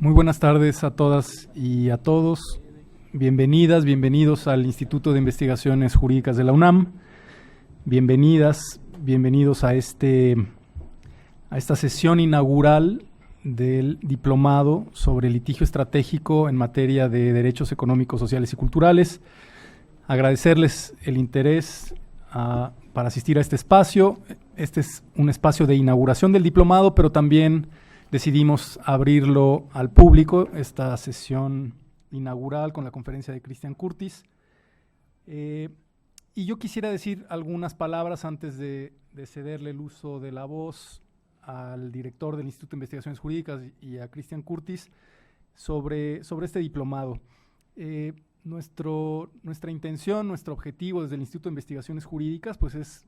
Muy buenas tardes a todas y a todos. Bienvenidas, bienvenidos al Instituto de Investigaciones Jurídicas de la UNAM. Bienvenidas, bienvenidos a esta sesión inaugural del diplomado sobre litigio estratégico en materia de derechos económicos, sociales y culturales. Agradecerles el interés para asistir a este espacio. Este es un espacio de inauguración del diplomado, pero también decidimos abrirlo al público, esta sesión inaugural con la conferencia de Christian Curtis. Y yo quisiera decir algunas palabras antes de cederle el uso de la voz al director del Instituto de Investigaciones Jurídicas y a Christian Curtis sobre este diplomado. Nuestra intención, nuestro objetivo desde el Instituto de Investigaciones Jurídicas pues es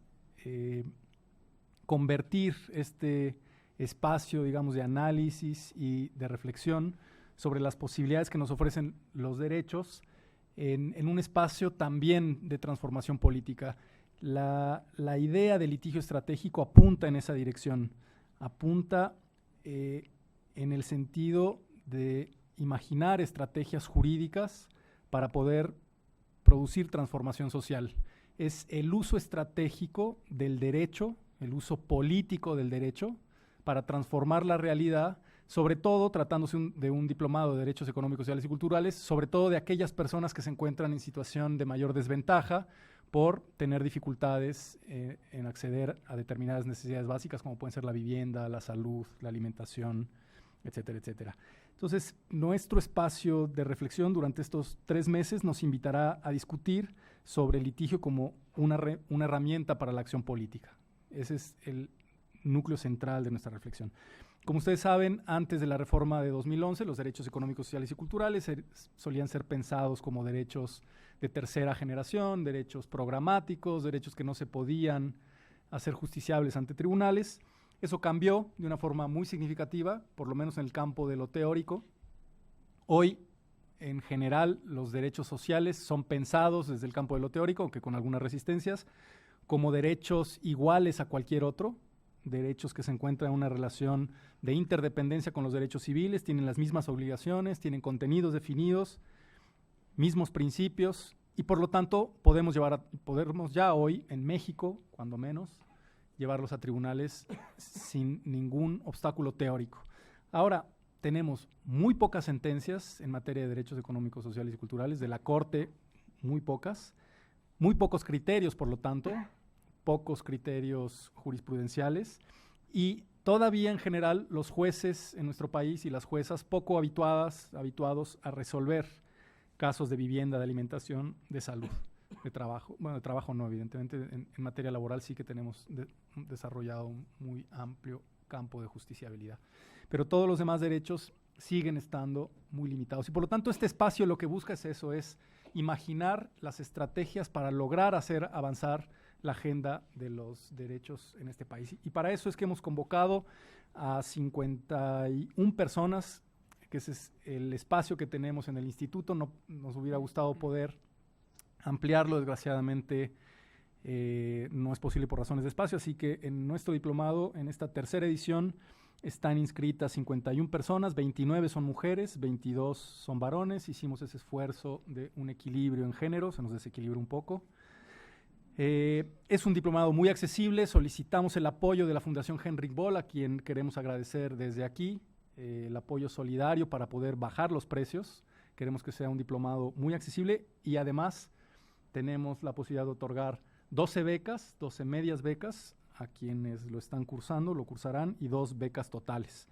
convertir este espacio, digamos, de análisis y de reflexión sobre las posibilidades que nos ofrecen los derechos en un espacio también de transformación política. La idea de litigio estratégico apunta en esa dirección, apunta en el sentido de imaginar estrategias jurídicas para poder producir transformación social. Es el uso estratégico del derecho, el uso político del derecho, para transformar la realidad, sobre todo tratándose de un diplomado de Derechos Económicos, Sociales y Culturales, sobre todo de aquellas personas que se encuentran en situación de mayor desventaja por tener dificultades en acceder a determinadas necesidades básicas, como pueden ser la vivienda, la salud, la alimentación, etcétera, etcétera. Entonces, nuestro espacio de reflexión durante estos 3 meses nos invitará a discutir sobre el litigio como una herramienta para la acción política. Ese es el núcleo central de nuestra reflexión. Como ustedes saben, antes de la reforma de 2011, los derechos económicos, sociales y culturales solían ser pensados como derechos de tercera generación, derechos programáticos, derechos que no se podían hacer justiciables ante tribunales. Eso cambió de una forma muy significativa, por lo menos en el campo de lo teórico. Hoy, en general, los derechos sociales son pensados desde el campo de lo teórico, aunque con algunas resistencias, como derechos iguales a cualquier otro, derechos que se encuentran en una relación de interdependencia con los derechos civiles, tienen las mismas obligaciones, tienen contenidos definidos, mismos principios, y por lo tanto podemos ya hoy en México, cuando menos, llevarlos a tribunales sin ningún obstáculo teórico. Ahora, tenemos muy pocas sentencias en materia de derechos económicos, sociales y culturales, de la Corte, muy pocos criterios, por lo tanto, pocos criterios jurisprudenciales, y todavía en general los jueces en nuestro país y las juezas poco habituados a resolver casos de vivienda, de alimentación, de salud, de trabajo. Bueno, de trabajo no, evidentemente, en materia laboral sí que tenemos desarrollado un muy amplio campo de justiciabilidad. Pero todos los demás derechos siguen estando muy limitados. Y por lo tanto este espacio lo que busca es eso, es imaginar las estrategias para lograr hacer avanzar la agenda de los derechos en este país. Y para eso es que hemos convocado a 51 personas, que ese es el espacio que tenemos en el instituto. No, nos hubiera gustado poder ampliarlo, desgraciadamente no es posible por razones de espacio, así que en nuestro diplomado, en esta tercera edición, están inscritas 51 personas, 29 son mujeres, 22 son varones. Hicimos ese esfuerzo de un equilibrio en género, se nos desequilibró un poco. Es un diplomado muy accesible. Solicitamos el apoyo de la Fundación Henrik Boll, a quien queremos agradecer desde aquí, el apoyo solidario para poder bajar los precios. Queremos que sea un diplomado muy accesible y además tenemos la posibilidad de otorgar 12 becas, 12 medias becas a quienes lo están cursando, lo cursarán, y 2 becas totales.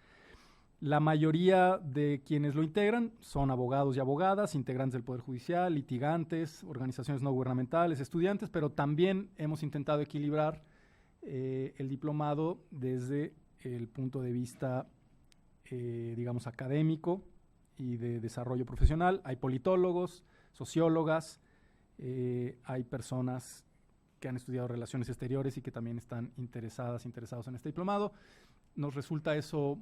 La mayoría de quienes lo integran son abogados y abogadas, integrantes del Poder Judicial, litigantes, organizaciones no gubernamentales, estudiantes, pero también hemos intentado equilibrar el diplomado desde el punto de vista, digamos, académico y de desarrollo profesional. Hay politólogos, sociólogas, hay personas que han estudiado relaciones exteriores y que también están interesados en este diplomado. Nos resulta eso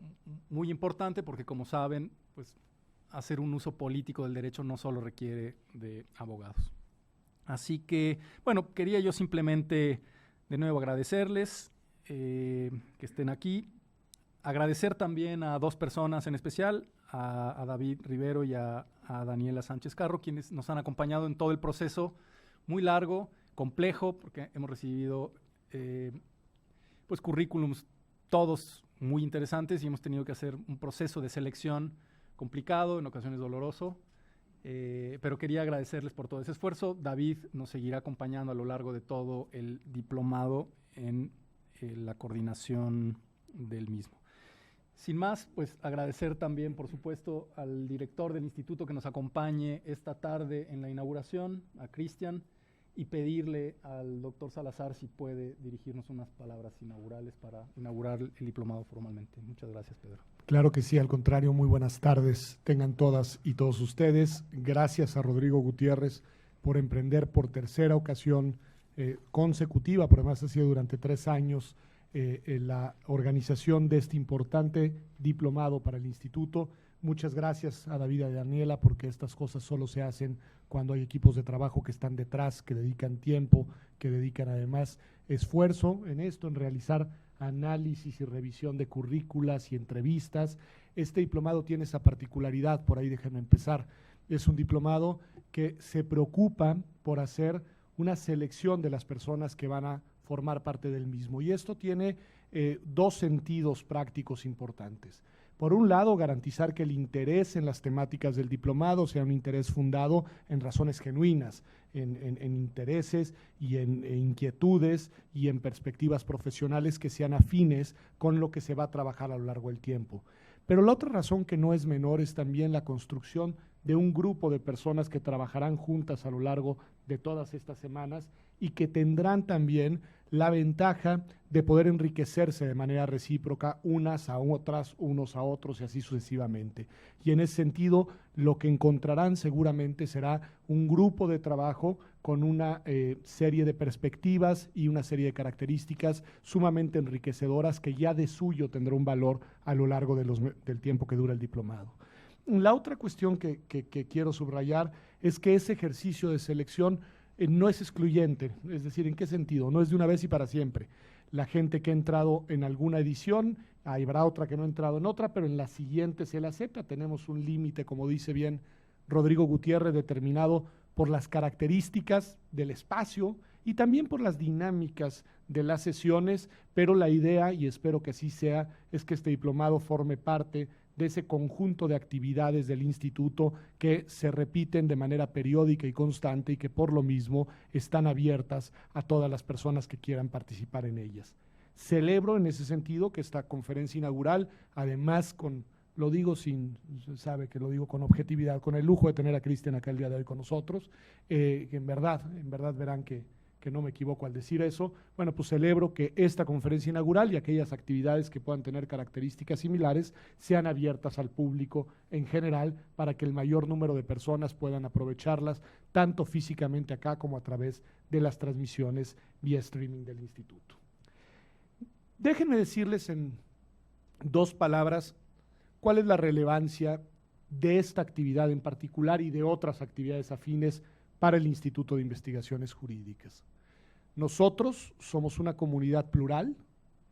muy importante porque, como saben, pues hacer un uso político del derecho no solo requiere de abogados. Así que, bueno, quería yo simplemente de nuevo agradecerles que estén aquí. Agradecer también a dos personas en especial, a David Rivero y a Daniela Sánchez Carro, quienes nos han acompañado en todo el proceso muy largo, complejo, porque hemos recibido pues currículums todos muy interesantes y hemos tenido que hacer un proceso de selección complicado, en ocasiones doloroso, pero quería agradecerles por todo ese esfuerzo. David nos seguirá acompañando a lo largo de todo el diplomado en la coordinación del mismo. Sin más, pues agradecer también, por supuesto, al director del instituto que nos acompañe esta tarde en la inauguración, a Cristian, y pedirle al doctor Salazar si puede dirigirnos unas palabras inaugurales para inaugurar el diplomado formalmente. Muchas gracias, Pedro. Claro que sí, al contrario, muy buenas tardes tengan todas y todos ustedes. Gracias a Rodrigo Gutiérrez por emprender por tercera ocasión consecutiva, por además ha sido durante 3 años, la organización de este importante diplomado para el instituto. Muchas gracias a David y a Daniela, porque estas cosas solo se hacen cuando hay equipos de trabajo que están detrás, que dedican tiempo, que dedican además esfuerzo en esto, en realizar análisis y revisión de currículas y entrevistas. Este diplomado tiene esa particularidad, por ahí déjenme empezar, es un diplomado que se preocupa por hacer una selección de las personas que van a formar parte del mismo. Y esto tiene 2 sentidos prácticos importantes. Por un lado, garantizar que el interés en las temáticas del diplomado sea un interés fundado en razones genuinas, en intereses y en inquietudes y en perspectivas profesionales que sean afines con lo que se va a trabajar a lo largo del tiempo. Pero la otra razón, que no es menor, es también la construcción de un grupo de personas que trabajarán juntas a lo largo de todas estas semanas y que tendrán también la ventaja de poder enriquecerse de manera recíproca unas a otras, unos a otros y así sucesivamente. Y en ese sentido, lo que encontrarán seguramente será un grupo de trabajo con una serie de perspectivas y una serie de características sumamente enriquecedoras que ya de suyo tendrá un valor a lo largo de del tiempo que dura el diplomado. La otra cuestión que quiero subrayar es que ese ejercicio de selección no es excluyente, es decir, ¿en qué sentido? No es de una vez y para siempre. La gente que ha entrado en alguna edición, habrá otra que no ha entrado en otra, pero en la siguiente se la acepta. Tenemos un límite, como dice bien Rodrigo Gutiérrez, determinado por las características del espacio y también por las dinámicas de las sesiones, pero la idea, y espero que así sea, es que este diplomado forme parte de ese conjunto de actividades del instituto que se repiten de manera periódica y constante y que por lo mismo están abiertas a todas las personas que quieran participar en ellas. Celebro en ese sentido que esta conferencia inaugural, además lo digo sabe que lo digo con objetividad, con el lujo de tener a Cristian acá el día de hoy con nosotros, que en verdad verán que no me equivoco al decir eso. Bueno, pues celebro que esta conferencia inaugural y aquellas actividades que puedan tener características similares sean abiertas al público en general para que el mayor número de personas puedan aprovecharlas, tanto físicamente acá como a través de las transmisiones vía streaming del instituto. Déjenme decirles en 2 palabras cuál es la relevancia de esta actividad en particular y de otras actividades afines para el Instituto de Investigaciones Jurídicas. Nosotros somos una comunidad plural,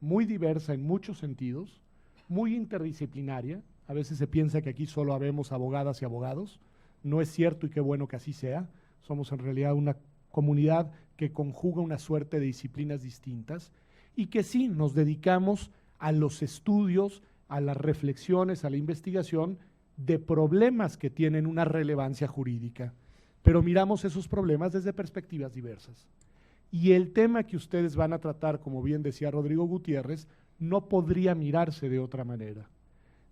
muy diversa en muchos sentidos, muy interdisciplinaria. A veces se piensa que aquí solo habemos abogadas y abogados. No es cierto y qué bueno que así sea. Somos en realidad una comunidad que conjuga una suerte de disciplinas distintas y que sí nos dedicamos a los estudios, a las reflexiones, a la investigación de problemas que tienen una relevancia jurídica. Pero miramos esos problemas desde perspectivas diversas. Y el tema que ustedes van a tratar, como bien decía Rodrigo Gutiérrez, no podría mirarse de otra manera.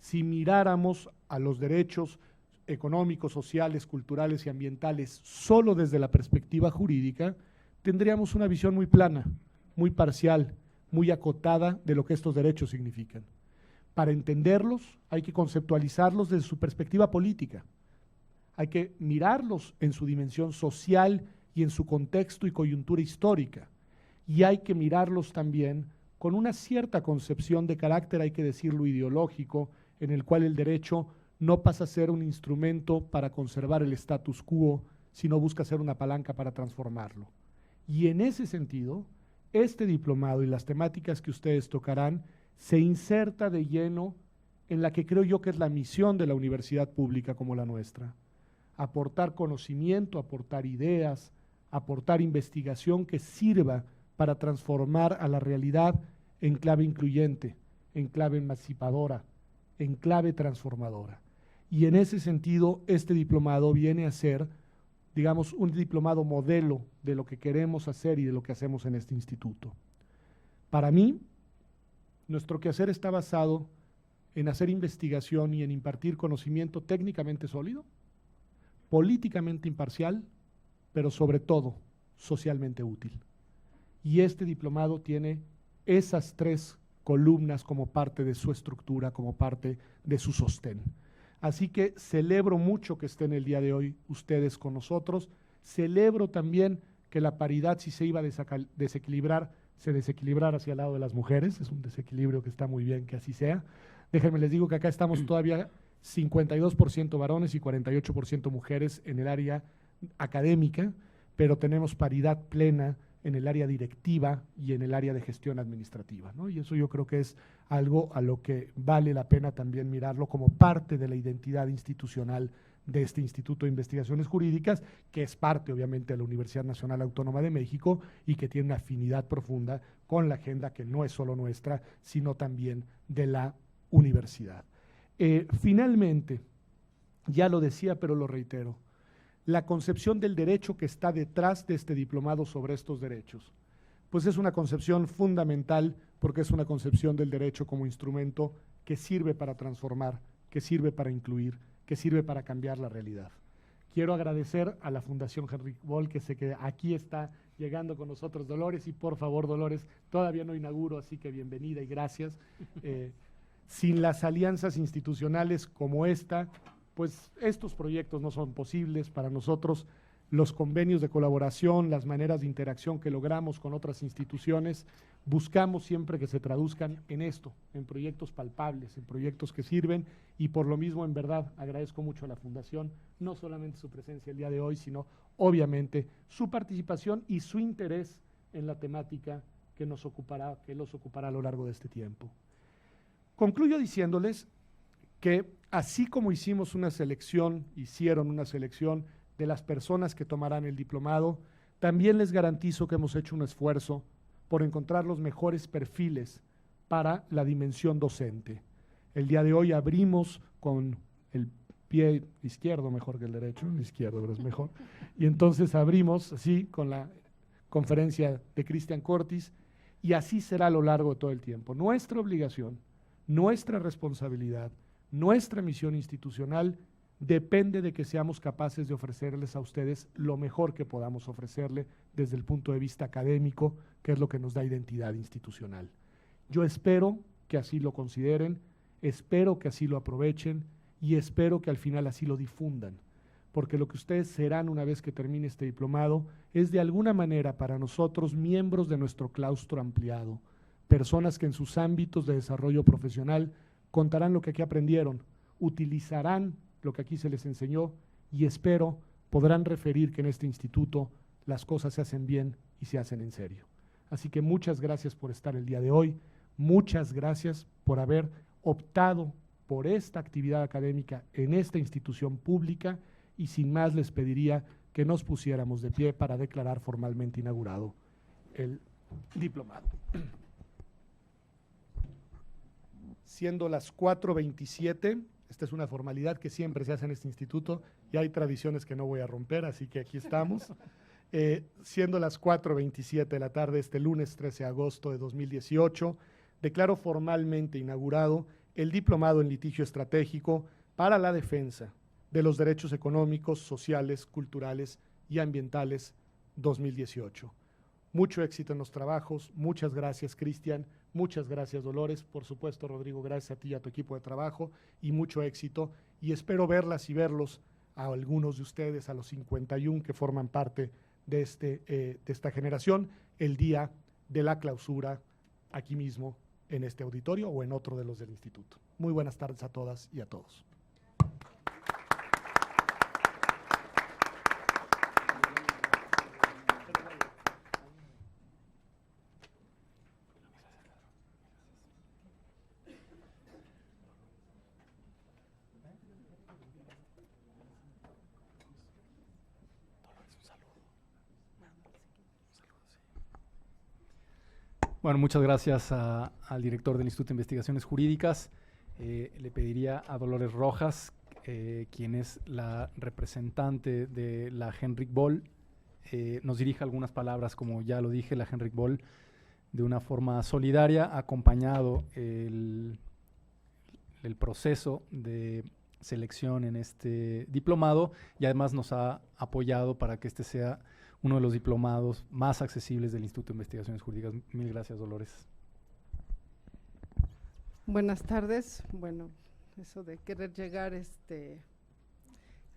Si miráramos a los derechos económicos, sociales, culturales y ambientales solo desde la perspectiva jurídica, tendríamos una visión muy plana, muy parcial, muy acotada de lo que estos derechos significan. Para entenderlos hay que conceptualizarlos desde su perspectiva política. Hay que mirarlos en su dimensión social y en su contexto y coyuntura histórica. Y hay que mirarlos también con una cierta concepción de carácter, hay que decirlo, ideológico, en el cual el derecho no pasa a ser un instrumento para conservar el status quo, sino busca ser una palanca para transformarlo. Y en ese sentido, este diplomado y las temáticas que ustedes tocarán se inserta de lleno en la que creo yo que es la misión de la universidad pública como la nuestra: aportar conocimiento, aportar ideas, aportar investigación que sirva para transformar a la realidad en clave incluyente, en clave emancipadora, en clave transformadora. Y en ese sentido, este diplomado viene a ser, digamos, un diplomado modelo de lo que queremos hacer y de lo que hacemos en este instituto. Para mí, nuestro quehacer está basado en hacer investigación y en impartir conocimiento técnicamente sólido, políticamente imparcial, pero sobre todo socialmente útil. Y este diplomado tiene esas tres columnas como parte de su estructura, como parte de su sostén. Así que celebro mucho que estén el día de hoy ustedes con nosotros. Celebro también que la paridad, si se iba a desequilibrar, se desequilibrara hacia el lado de las mujeres. Es un desequilibrio que está muy bien que así sea. Déjenme les digo que acá estamos todavía 52% varones y 48% mujeres en el área académica, pero tenemos paridad plena en el área directiva y en el área de gestión administrativa, ¿no? Y eso yo creo que es algo a lo que vale la pena también mirarlo como parte de la identidad institucional de este Instituto de Investigaciones Jurídicas, que es parte obviamente de la Universidad Nacional Autónoma de México y que tiene una afinidad profunda con la agenda que no es solo nuestra, sino también de la universidad. Finalmente, ya lo decía, pero lo reitero, la concepción del derecho que está detrás de este diplomado sobre estos derechos, pues es una concepción fundamental, porque es una concepción del derecho como instrumento que sirve para transformar, que sirve para incluir, que sirve para cambiar la realidad. Quiero agradecer a la Fundación Henrik Böll, que sé que aquí está llegando con nosotros Dolores, y por favor, Dolores, todavía no inauguro, así que bienvenida y gracias. Sin las alianzas institucionales como esta, pues estos proyectos no son posibles. Para nosotros, los convenios de colaboración, las maneras de interacción que logramos con otras instituciones, buscamos siempre que se traduzcan en esto, en proyectos palpables, en proyectos que sirven, y por lo mismo, en verdad, agradezco mucho a la Fundación, no solamente su presencia el día de hoy, sino obviamente su participación y su interés en la temática que los ocupará a lo largo de este tiempo. Concluyo diciéndoles que así como hicieron una selección de las personas que tomarán el diplomado, también les garantizo que hemos hecho un esfuerzo por encontrar los mejores perfiles para la dimensión docente. El día de hoy abrimos con el pie izquierdo, mejor que el derecho, el izquierdo, pero es mejor, y entonces abrimos así con la conferencia de Cristian Cortis, y así será a lo largo de todo el tiempo. Nuestra obligación, nuestra responsabilidad, nuestra misión institucional depende de que seamos capaces de ofrecerles a ustedes lo mejor que podamos ofrecerle desde el punto de vista académico, que es lo que nos da identidad institucional. Yo espero que así lo consideren, espero que así lo aprovechen y espero que al final así lo difundan, porque lo que ustedes serán una vez que termine este diplomado es de alguna manera para nosotros miembros de nuestro claustro ampliado, personas que en sus ámbitos de desarrollo profesional contarán lo que aquí aprendieron, utilizarán lo que aquí se les enseñó y espero podrán referir que en este instituto las cosas se hacen bien y se hacen en serio. Así que muchas gracias por estar el día de hoy, muchas gracias por haber optado por esta actividad académica en esta institución pública, y sin más les pediría que nos pusiéramos de pie para declarar formalmente inaugurado el diplomado. Siendo las 4:27, esta es una formalidad que siempre se hace en este instituto y hay tradiciones que no voy a romper, así que aquí estamos. Siendo las 4:27 de la tarde, este lunes 13 de agosto de 2018, declaro formalmente inaugurado el Diplomado en Litigio Estratégico para la Defensa de los Derechos Económicos, Sociales, Culturales y Ambientales 2018. Mucho éxito en los trabajos. Muchas gracias, Cristian. Muchas gracias, Dolores. Por supuesto, Rodrigo, gracias a ti y a tu equipo de trabajo, y mucho éxito. Y espero verlas y verlos a algunos de ustedes, a los 51 que forman parte de esta generación, el día de la clausura aquí mismo en este auditorio o en otro de los del instituto. Muy buenas tardes a todas y a todos. Bueno, muchas gracias al director del Instituto de Investigaciones Jurídicas. Le pediría a Dolores Rojas, quien es la representante de la Henrik Boll, nos dirija algunas palabras, como ya lo dije, la Henrik Boll, de una forma solidaria, acompañado el proceso de selección en este diplomado, y además nos ha apoyado para que este sea uno de los diplomados más accesibles del Instituto de Investigaciones Jurídicas. Mil gracias, Dolores. Buenas tardes. Bueno, eso de querer llegar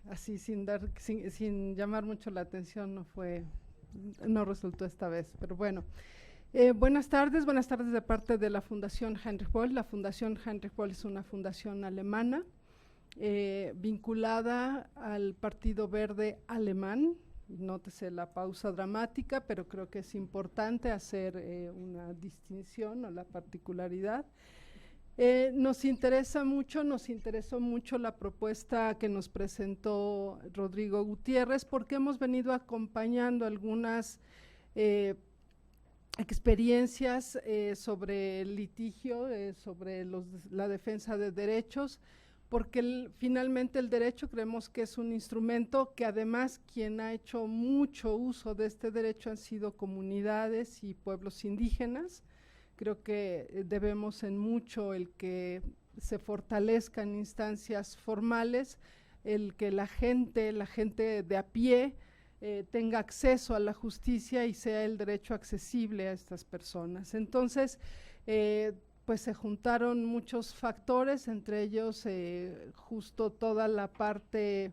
así sin llamar mucho la atención no resultó esta vez, pero bueno. Buenas tardes de parte de la Fundación Heinrich Boll. La Fundación Heinrich Boll es una fundación alemana vinculada al Partido Verde alemán. Nótese la pausa dramática, pero creo que es importante hacer una distinción o la particularidad. Nos interesó mucho la propuesta que nos presentó Rodrigo Gutiérrez, porque hemos venido acompañando algunas experiencias sobre el litigio, sobre la defensa de derechos, porque finalmente el derecho creemos que es un instrumento que además quien ha hecho mucho uso de este derecho han sido comunidades y pueblos indígenas. Creo que debemos en mucho el que se fortalezcan instancias formales, el que la gente de a pie tenga acceso a la justicia y sea el derecho accesible a estas personas. Entonces, pues se juntaron muchos factores, entre ellos justo toda la parte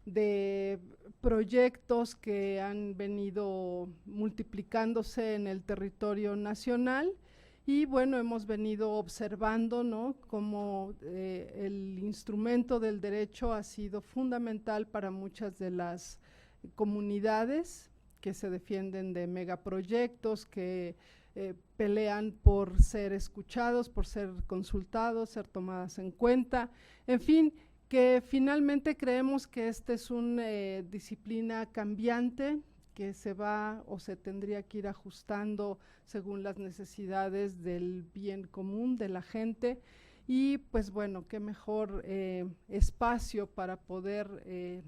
de proyectos que han venido multiplicándose en el territorio nacional, y bueno, hemos venido observando, ¿no?, cómo el instrumento del derecho ha sido fundamental para muchas de las comunidades que se defienden de megaproyectos, que pelean por ser escuchados, por ser consultados, ser tomadas en cuenta, en fin, que finalmente creemos que esta es una disciplina cambiante que se va o se tendría que ir ajustando según las necesidades del bien común de la gente, y pues bueno, qué mejor espacio para poder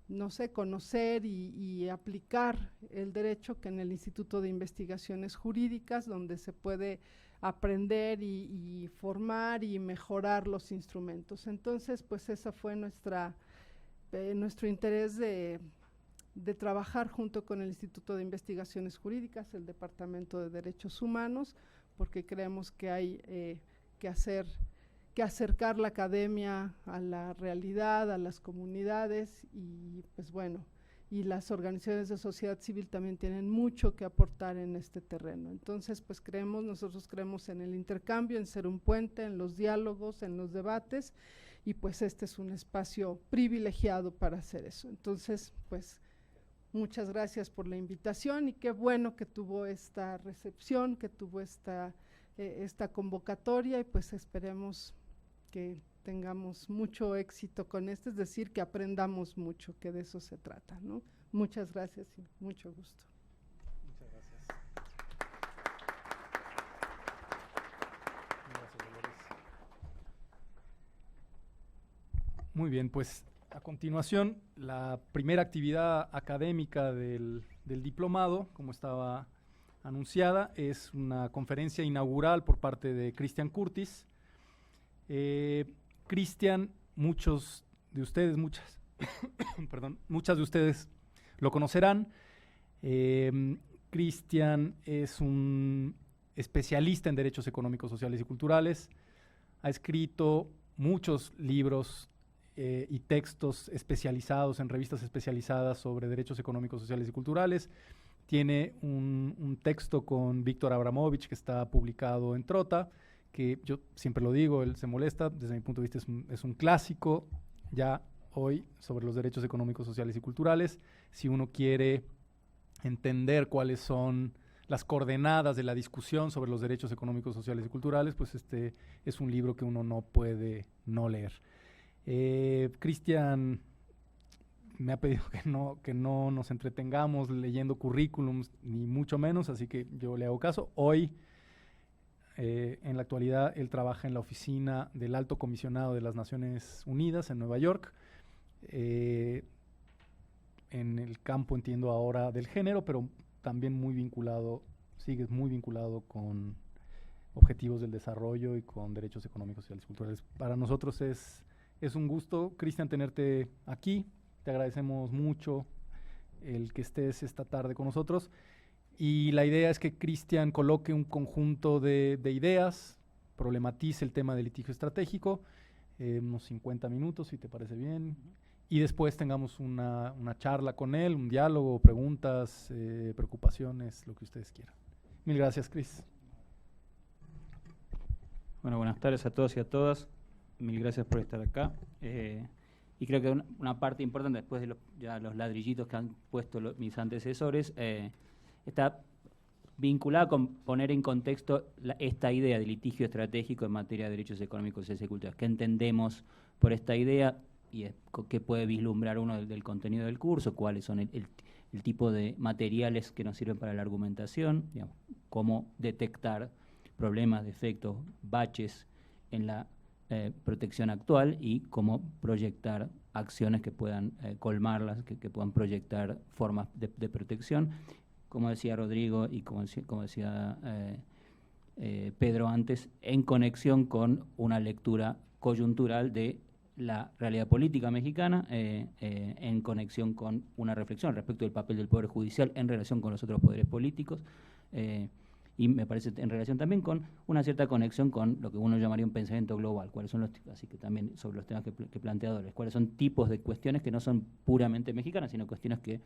no sé, conocer y aplicar el derecho que en el Instituto de Investigaciones Jurídicas, donde se puede aprender y formar y mejorar los instrumentos. Entonces, pues esa fue nuestro interés de trabajar junto con el Instituto de Investigaciones Jurídicas, el Departamento de Derechos Humanos, porque creemos que hay que acercar la academia a la realidad, a las comunidades, y pues bueno, y las organizaciones de sociedad civil también tienen mucho que aportar en este terreno. Entonces, pues nosotros creemos en el intercambio, en ser un puente, en los diálogos, en los debates, y pues este es un espacio privilegiado para hacer eso. Entonces, pues muchas gracias por la invitación, y qué bueno que tuvo esta recepción, que tuvo esta convocatoria, y pues esperemos que tengamos mucho éxito con esto, es decir, que aprendamos mucho, que de eso se trata, ¿no? Muchas gracias y mucho gusto. Muchas gracias. Gracias, Dolores. Muy bien, pues a continuación, la primera actividad académica del diplomado, como estaba anunciada, es una conferencia inaugural por parte de Christian Curtis. Christian, muchas de ustedes lo conocerán. Christian es un especialista en derechos económicos, sociales y culturales. Ha escrito muchos libros y textos especializados en revistas especializadas sobre derechos económicos, sociales y culturales. Tiene un texto con Víctor Abramovich que está publicado en Trota, que yo siempre lo digo, él se molesta, desde mi punto de vista es un clásico ya hoy sobre los derechos económicos, sociales y culturales. Si uno quiere entender cuáles son las coordenadas de la discusión sobre los derechos económicos, sociales y culturales, pues este es un libro que uno no puede no leer. Christian me ha pedido que no nos entretengamos leyendo currículums, ni mucho menos, así que yo le hago caso. Hoy, en la actualidad, él trabaja en la oficina del Alto Comisionado de las Naciones Unidas en Nueva York, en el campo, entiendo ahora, del género, pero también sigue muy vinculado con objetivos del desarrollo y con derechos económicos, sociales y culturales. Para nosotros es un gusto, Cristian, tenerte aquí. Te agradecemos mucho el que estés esta tarde con nosotros. Y la idea es que Cristian coloque un conjunto de ideas, problematice el tema del litigio estratégico, unos 50 minutos, si te parece bien, y después tengamos una charla con él, un diálogo, preguntas, preocupaciones, lo que ustedes quieran. Mil gracias, Cris. Bueno, buenas tardes a todos y a todas. Mil gracias por estar acá. Y creo que una parte importante, después de los ladrillitos que han puesto mis antecesores, está vinculada con poner en contexto esta idea de litigio estratégico en materia de derechos económicos, sociales y culturales. ¿Qué entendemos por esta idea y qué puede vislumbrar uno del contenido del curso? ¿Cuáles son el tipo de materiales que nos sirven para la argumentación? Digamos, cómo detectar problemas, defectos, baches en la protección actual y cómo proyectar acciones que puedan colmarlas, que puedan proyectar formas de protección. Como decía Rodrigo y como decía Pedro antes, en conexión con una lectura coyuntural de la realidad política mexicana, en conexión con una reflexión respecto del papel del Poder Judicial en relación con los otros poderes políticos, y me parece en relación también con una cierta conexión con lo que uno llamaría un pensamiento global, cuáles son así que también sobre los temas que plantea Dolores, cuáles son tipos de cuestiones que no son puramente mexicanas, sino cuestiones que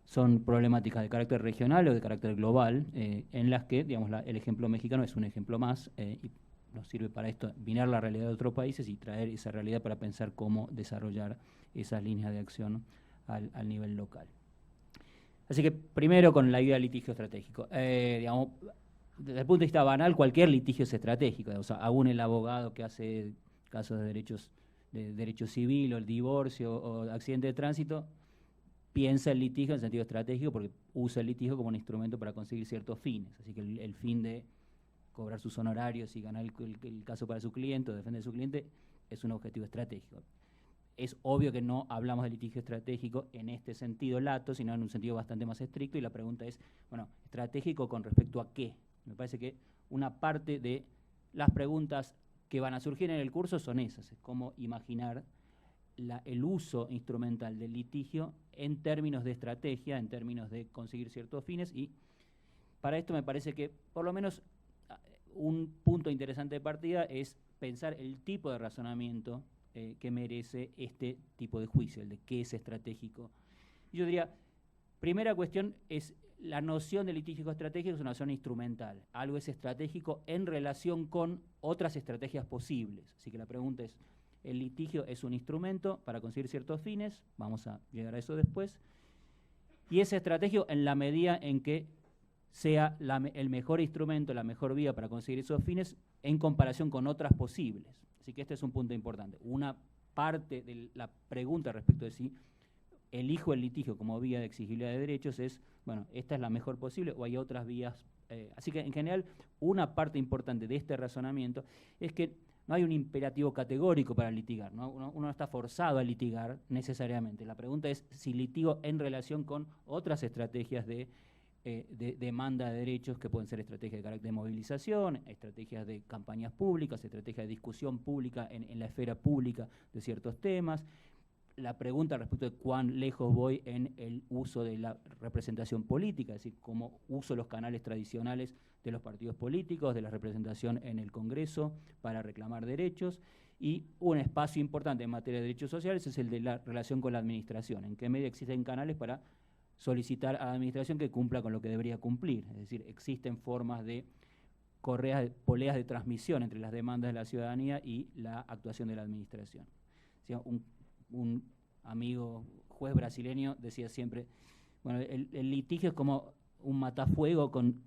son problemáticas de carácter regional o de carácter global, en las que, digamos, el ejemplo mexicano es un ejemplo más, y nos sirve para esto, mirar la realidad de otros países y traer esa realidad para pensar cómo desarrollar esas líneas de acción al nivel local. Así que primero con la idea del litigio estratégico. Digamos, desde el punto de vista banal, cualquier litigio es estratégico. O sea, aún el abogado que hace casos de derecho civil o el divorcio o accidente de tránsito, piensa el litigio en sentido estratégico porque usa el litigio como un instrumento para conseguir ciertos fines. Así que el fin de cobrar sus honorarios y ganar el caso para su cliente o defender a su cliente es un objetivo estratégico. Es obvio que no hablamos de litigio estratégico en este sentido lato, sino en un sentido bastante más estricto, y la pregunta es, bueno, ¿estratégico con respecto a qué? Me parece que una parte de las preguntas que van a surgir en el curso son esas, es cómo imaginar el uso instrumental del litigio en términos de estrategia, en términos de conseguir ciertos fines, y para esto me parece que por lo menos un punto interesante de partida es pensar el tipo de razonamiento que merece este tipo de juicio, el de qué es estratégico. Yo diría, primera cuestión es la noción de litigio estratégico, es una noción instrumental. Algo es estratégico en relación con otras estrategias posibles. Así que la pregunta es, ¿el litigio es un instrumento para conseguir ciertos fines? Vamos a llegar a eso después. Y es estratégico en la medida en que sea el mejor instrumento, la mejor vía para conseguir esos fines en comparación con otras posibles. Así que este es un punto importante. Una parte de la pregunta respecto de si elijo el litigio como vía de exigibilidad de derechos es, bueno, ¿esta es la mejor posible o hay otras vías? Así que en general una parte importante de este razonamiento es que no hay un imperativo categórico para litigar, ¿no? Uno no está forzado a litigar necesariamente. La pregunta es si litigo en relación con otras estrategias de demanda de derechos, que pueden ser estrategias de carácter de movilización, estrategias de campañas públicas, estrategias de discusión pública en la esfera pública de ciertos temas. La pregunta respecto de cuán lejos voy en el uso de la representación política, es decir, cómo uso los canales tradicionales de los partidos políticos, de la representación en el Congreso para reclamar derechos. Y un espacio importante en materia de derechos sociales es el de la relación con la administración, en qué medida existen canales para solicitar a la administración que cumpla con lo que debería cumplir. Es decir, existen formas de poleas de transmisión entre las demandas de la ciudadanía y la actuación de la administración. O sea, un amigo juez brasileño decía siempre, bueno, el litigio es como un matafuego con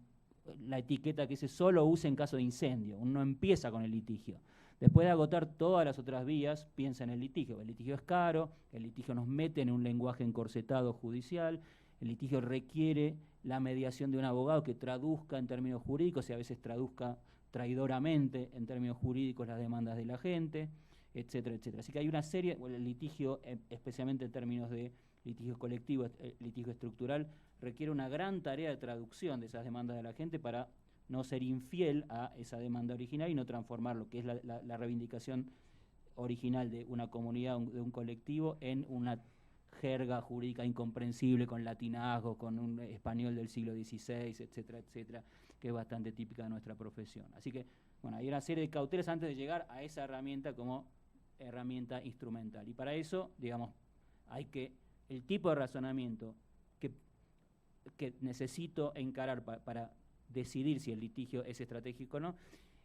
la etiqueta que dice solo use en caso de incendio. Uno empieza con el litigio. Después de agotar todas las otras vías, piensa en el litigio. El litigio es caro, el litigio nos mete en un lenguaje encorsetado judicial, el litigio requiere la mediación de un abogado que traduzca en términos jurídicos y a veces traduzca traidoramente en términos jurídicos las demandas de la gente, etcétera, etcétera. Así que hay una serie, el litigio, especialmente en términos de litigio colectivo, litigio estructural, requiere una gran tarea de traducción de esas demandas de la gente para no ser infiel a esa demanda original y no transformar lo que es la reivindicación original de una comunidad, de un colectivo, en una jerga jurídica incomprensible con latinazgo, con un español del siglo XVI, etcétera, etcétera, que es bastante típica de nuestra profesión. Así que, bueno, hay una serie de cautelas antes de llegar a esa herramienta como herramienta instrumental. Y para eso, digamos, hay que, el tipo de razonamiento que necesito encarar para decidir si el litigio es estratégico o no,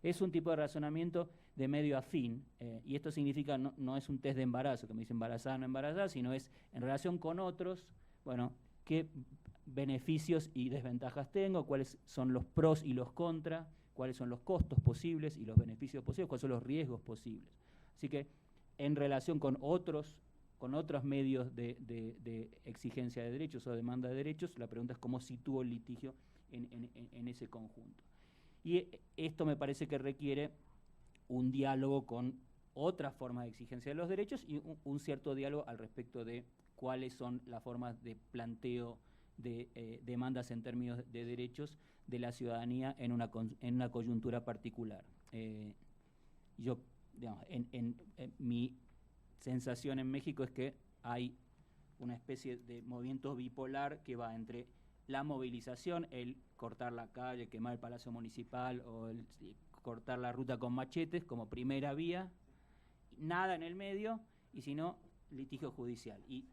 es un tipo de razonamiento de medio afín, y esto significa, no es un test de embarazo, que me dice embarazada o no embarazada, sino es en relación con otros, bueno, qué beneficios y desventajas tengo, cuáles son los pros y los contras, cuáles son los costos posibles y los beneficios posibles, cuáles son los riesgos posibles. Así que en relación con otros medios de exigencia de derechos o demanda de derechos, la pregunta es cómo sitúo el litigio en ese conjunto. Y esto me parece que requiere un diálogo con otras formas de exigencia de los derechos y un cierto diálogo al respecto de cuáles son las formas de planteo de demandas en términos de derechos de la ciudadanía en una coyuntura particular. Yo, digamos, en mi sensación en México es que hay una especie de movimiento bipolar que va entre la movilización, el cortar la calle, quemar el Palacio Municipal o el cortar la ruta con machetes como primera vía, nada en el medio, y si no, litigio judicial. Y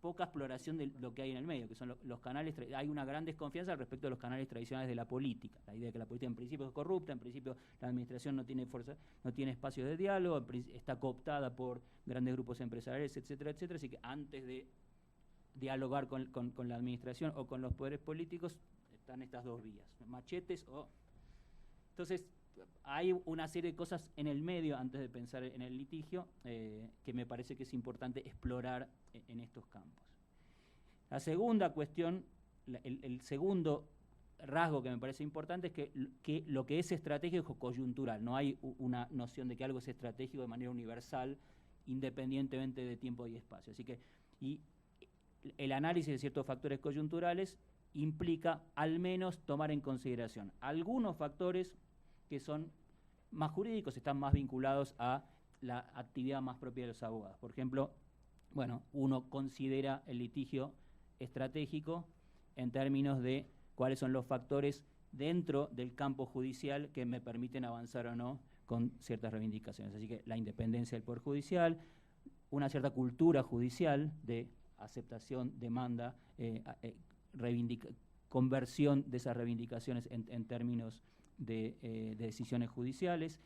poca exploración de lo que hay en el medio, que son los canales. Hay una gran desconfianza respecto de los canales tradicionales de la política. La idea de que la política en principio es corrupta, en principio la administración no tiene fuerza, no tiene espacio de diálogo, está cooptada por grandes grupos empresariales, etcétera, etcétera. Así que antes de dialogar con la administración o con los poderes políticos, están estas dos vías, machetes o... Entonces, hay una serie de cosas en el medio, antes de pensar en el litigio, que me parece que es importante explorar en estos campos. La segunda cuestión, el segundo rasgo que me parece importante es que lo que es estratégico es coyuntural. No hay una noción de que algo es estratégico de manera universal, independientemente de tiempo y espacio. Así que, y el análisis de ciertos factores coyunturales implica al menos tomar en consideración algunos factores que son más jurídicos, están más vinculados a la actividad más propia de los abogados. Por ejemplo, bueno, uno considera el litigio estratégico en términos de cuáles son los factores dentro del campo judicial que me permiten avanzar o no con ciertas reivindicaciones. Así que la independencia del Poder Judicial, una cierta cultura judicial de aceptación, demanda, conversión de esas reivindicaciones en términos de decisiones judiciales,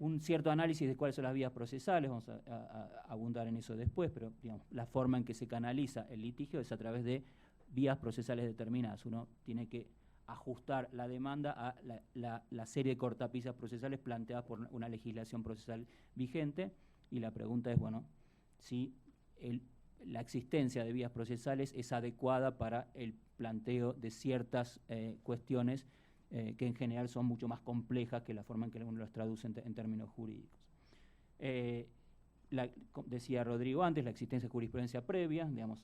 un cierto análisis de cuáles son las vías procesales, vamos a abundar en eso después, pero digamos, la forma en que se canaliza el litigio es a través de vías procesales determinadas. Uno tiene que ajustar la demanda a la serie de cortapisas procesales planteadas por una legislación procesal vigente, y la pregunta es, bueno, si la existencia de vías procesales es adecuada para el planteo de ciertas cuestiones que en general son mucho más complejas que la forma en que uno las traduce en términos jurídicos. Decía Rodrigo antes, la existencia de jurisprudencia previa, digamos,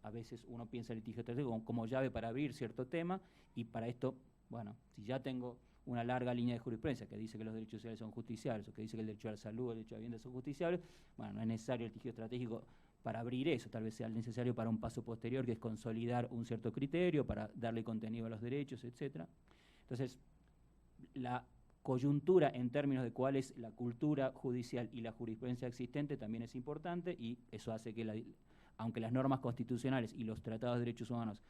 a veces uno piensa el litigio estratégico como llave para abrir cierto tema, y para esto, bueno, si ya tengo una larga línea de jurisprudencia que dice que los derechos sociales son justiciables, o que dice que el derecho a la salud, el derecho a la vivienda son justiciables, bueno, no es necesario el litigio estratégico para abrir eso, tal vez sea necesario para un paso posterior, que es consolidar un cierto criterio, para darle contenido a los derechos, etcétera. Entonces, la coyuntura en términos de cuál es la cultura judicial y la jurisprudencia existente también es importante, y eso hace que, aunque las normas constitucionales y los tratados de derechos humanos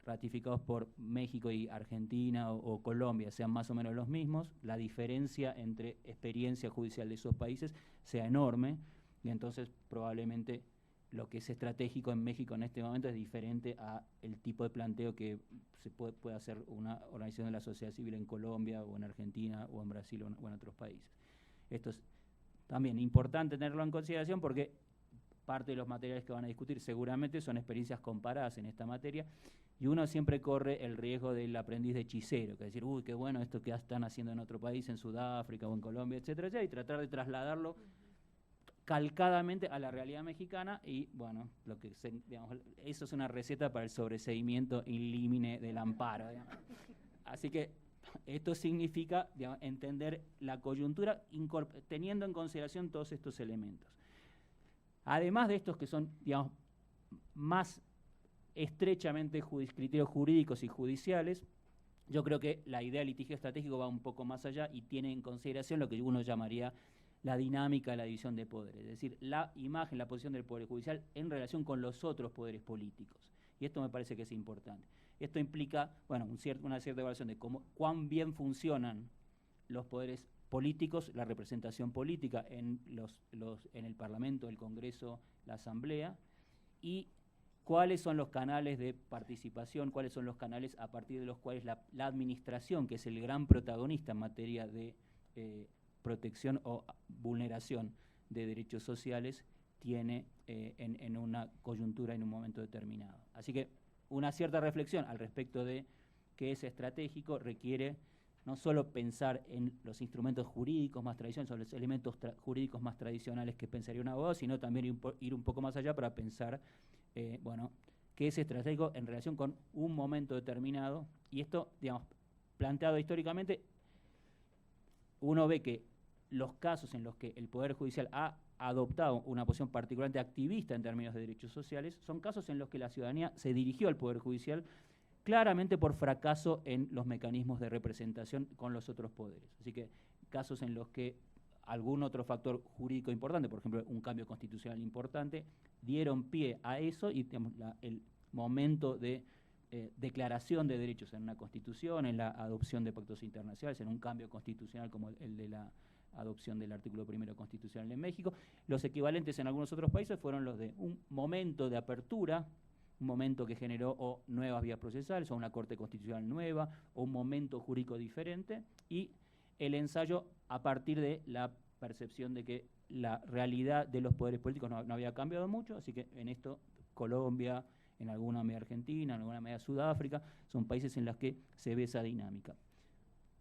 ratificados por México y Argentina o Colombia sean más o menos los mismos, la diferencia entre experiencia judicial de esos países sea enorme, y entonces probablemente lo que es estratégico en México en este momento es diferente a el tipo de planteo que se puede hacer una organización de la sociedad civil en Colombia o en Argentina o en Brasil o en otros países. Esto es también importante tenerlo en consideración porque parte de los materiales que van a discutir seguramente son experiencias comparadas en esta materia, y uno siempre corre el riesgo del aprendiz de hechicero, que es decir, uy, qué bueno esto que están haciendo en otro país, en Sudáfrica o en Colombia, etcétera, etcétera, y tratar de trasladarlo calcadamente a la realidad mexicana, y bueno, digamos, eso es una receta para el sobreseimiento in limine del amparo, digamos. Así que esto significa, digamos, entender la coyuntura teniendo en consideración todos estos elementos. Además de estos que son, digamos, más estrechamente criterios jurídicos y judiciales, yo creo que la idea de litigio estratégico va un poco más allá y tiene en consideración lo que uno llamaría la dinámica de la división de poderes, es decir, la imagen, la posición del Poder Judicial en relación con los otros poderes políticos. Y esto me parece que es importante. Esto implica, bueno, una cierta evaluación de cuán bien funcionan los poderes políticos, la representación política en el Parlamento, el Congreso, la Asamblea, y cuáles son los canales de participación, cuáles son los canales a partir de los cuales la administración, que es el gran protagonista en materia de protección o vulneración de derechos sociales, tiene en una coyuntura, en un momento determinado. Así que una cierta reflexión al respecto de qué es estratégico requiere no solo pensar en los instrumentos jurídicos más tradicionales, o los elementos jurídicos más tradicionales que pensaría un abogado, sino también ir un poco más allá para pensar, bueno, qué es estratégico en relación con un momento determinado. Y esto, digamos, planteado históricamente, uno ve que los casos en los que el Poder Judicial ha adoptado una posición particularmente activista en términos de derechos sociales son casos en los que la ciudadanía se dirigió al Poder Judicial claramente por fracaso en los mecanismos de representación con los otros poderes. Así que casos en los que algún otro factor jurídico importante, por ejemplo, un cambio constitucional importante, dieron pie a eso, y digamos, el momento de declaración de derechos en una constitución, en la adopción de pactos internacionales, en un cambio constitucional como el de la adopción del artículo 1 constitucional en México. Los equivalentes en algunos otros países fueron los de un momento de apertura, un momento que generó o nuevas vías procesales, o una corte constitucional nueva, o un momento jurídico diferente, y el ensayo a partir de la percepción de que la realidad de los poderes políticos no había cambiado mucho, así que en esto Colombia, en alguna medida Argentina, en alguna medida Sudáfrica, son países en los que se ve esa dinámica.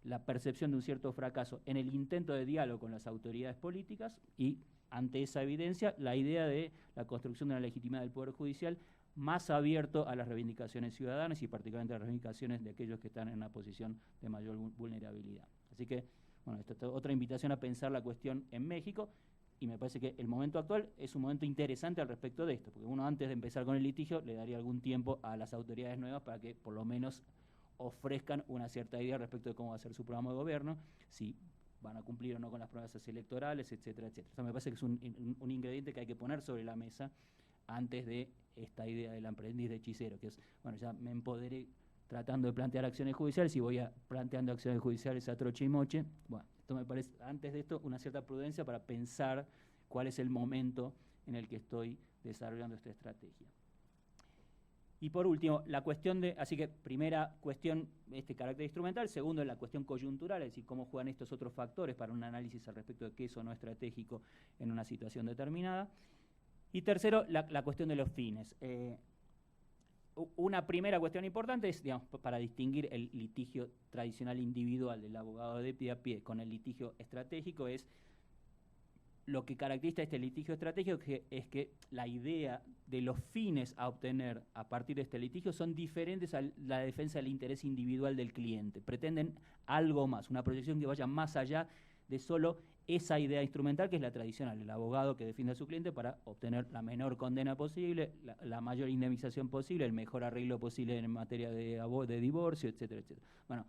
La percepción de un cierto fracaso en el intento de diálogo con las autoridades políticas, y ante esa evidencia la idea de la construcción de una legitimidad del Poder Judicial más abierto a las reivindicaciones ciudadanas y particularmente a las reivindicaciones de aquellos que están en una posición de mayor vulnerabilidad. Así que, bueno, esta es otra invitación a pensar la cuestión en México, y me parece que el momento actual es un momento interesante al respecto de esto, porque uno antes de empezar con el litigio le daría algún tiempo a las autoridades nuevas para que por lo menos ofrezcan una cierta idea respecto de cómo va a ser su programa de gobierno, si van a cumplir o no con las promesas electorales, etcétera, etcétera. O sea, me parece que es un ingrediente que hay que poner sobre la mesa antes de esta idea del aprendiz de hechicero, que es, bueno, ya me empoderé tratando de plantear acciones judiciales y voy planteando acciones judiciales a troche y moche. Bueno, esto me parece, antes de esto, una cierta prudencia para pensar cuál es el momento en el que estoy desarrollando esta estrategia. Y por último, la cuestión de, así que primera cuestión, este carácter instrumental; segundo, la cuestión coyuntural, es decir, cómo juegan estos otros factores para un análisis al respecto de qué es o no estratégico en una situación determinada; y tercero, la cuestión de los fines. Una primera cuestión importante es, digamos, para distinguir el litigio tradicional individual del abogado de pie a pie con el litigio estratégico, es lo que caracteriza este litigio estratégico es que la idea de los fines a obtener a partir de este litigio son diferentes a la defensa del interés individual del cliente. Pretenden algo más, una proyección que vaya más allá de solo esa idea instrumental que es la tradicional, el abogado que defiende a su cliente para obtener la menor condena posible, la mayor indemnización posible, el mejor arreglo posible en materia de divorcio, etcétera, etcétera. Bueno,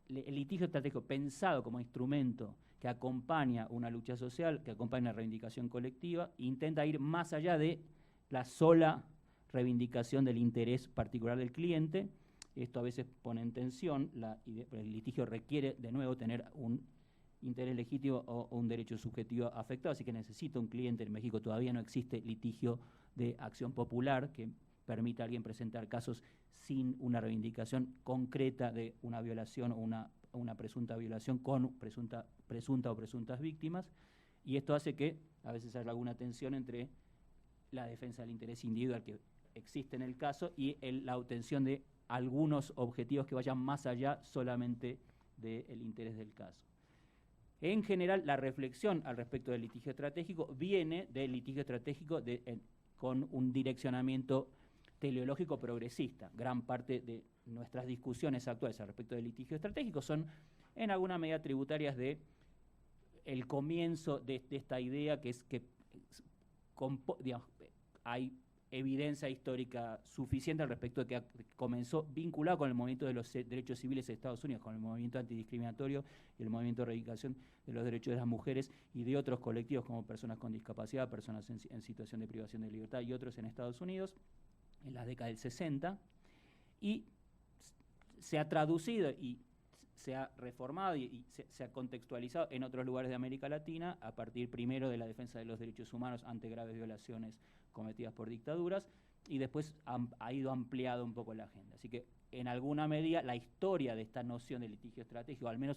el litigio estratégico pensado como instrumento que acompaña una lucha social, que acompaña una reivindicación colectiva, intenta ir más allá de la sola reivindicación del interés particular del cliente. Esto a veces pone en tensión, el litigio requiere de nuevo tener un interés legítimo o un derecho subjetivo afectado, así que necesita un cliente. En México todavía no existe litigio de acción popular que permita a alguien presentar casos sin una reivindicación concreta de una violación o una una presunta violación con presunta o presuntas víctimas, y esto hace que a veces haya alguna tensión entre la defensa del interés individual que existe en el caso y la obtención de algunos objetivos que vayan más allá solamente del interés del caso. En general, la reflexión al respecto del litigio estratégico viene del litigio estratégico con un direccionamiento teleológico progresista. Gran parte de nuestras discusiones actuales al respecto del litigio estratégico son en alguna medida tributarias de el comienzo de esta idea, que es que digamos, hay evidencia histórica suficiente al respecto de que comenzó vinculado con el movimiento de los derechos civiles de Estados Unidos, con el movimiento antidiscriminatorio y el movimiento de reivindicación de los derechos de las mujeres y de otros colectivos como personas con discapacidad, personas en situación de privación de libertad y otros en Estados Unidos en las décadas del 60, y se ha traducido y se ha reformado y se ha contextualizado en otros lugares de América Latina a partir primero de la defensa de los derechos humanos ante graves violaciones cometidas por dictaduras, y después ha ido ampliado un poco la agenda. Así que en alguna medida la historia de esta noción de litigio estratégico, al menos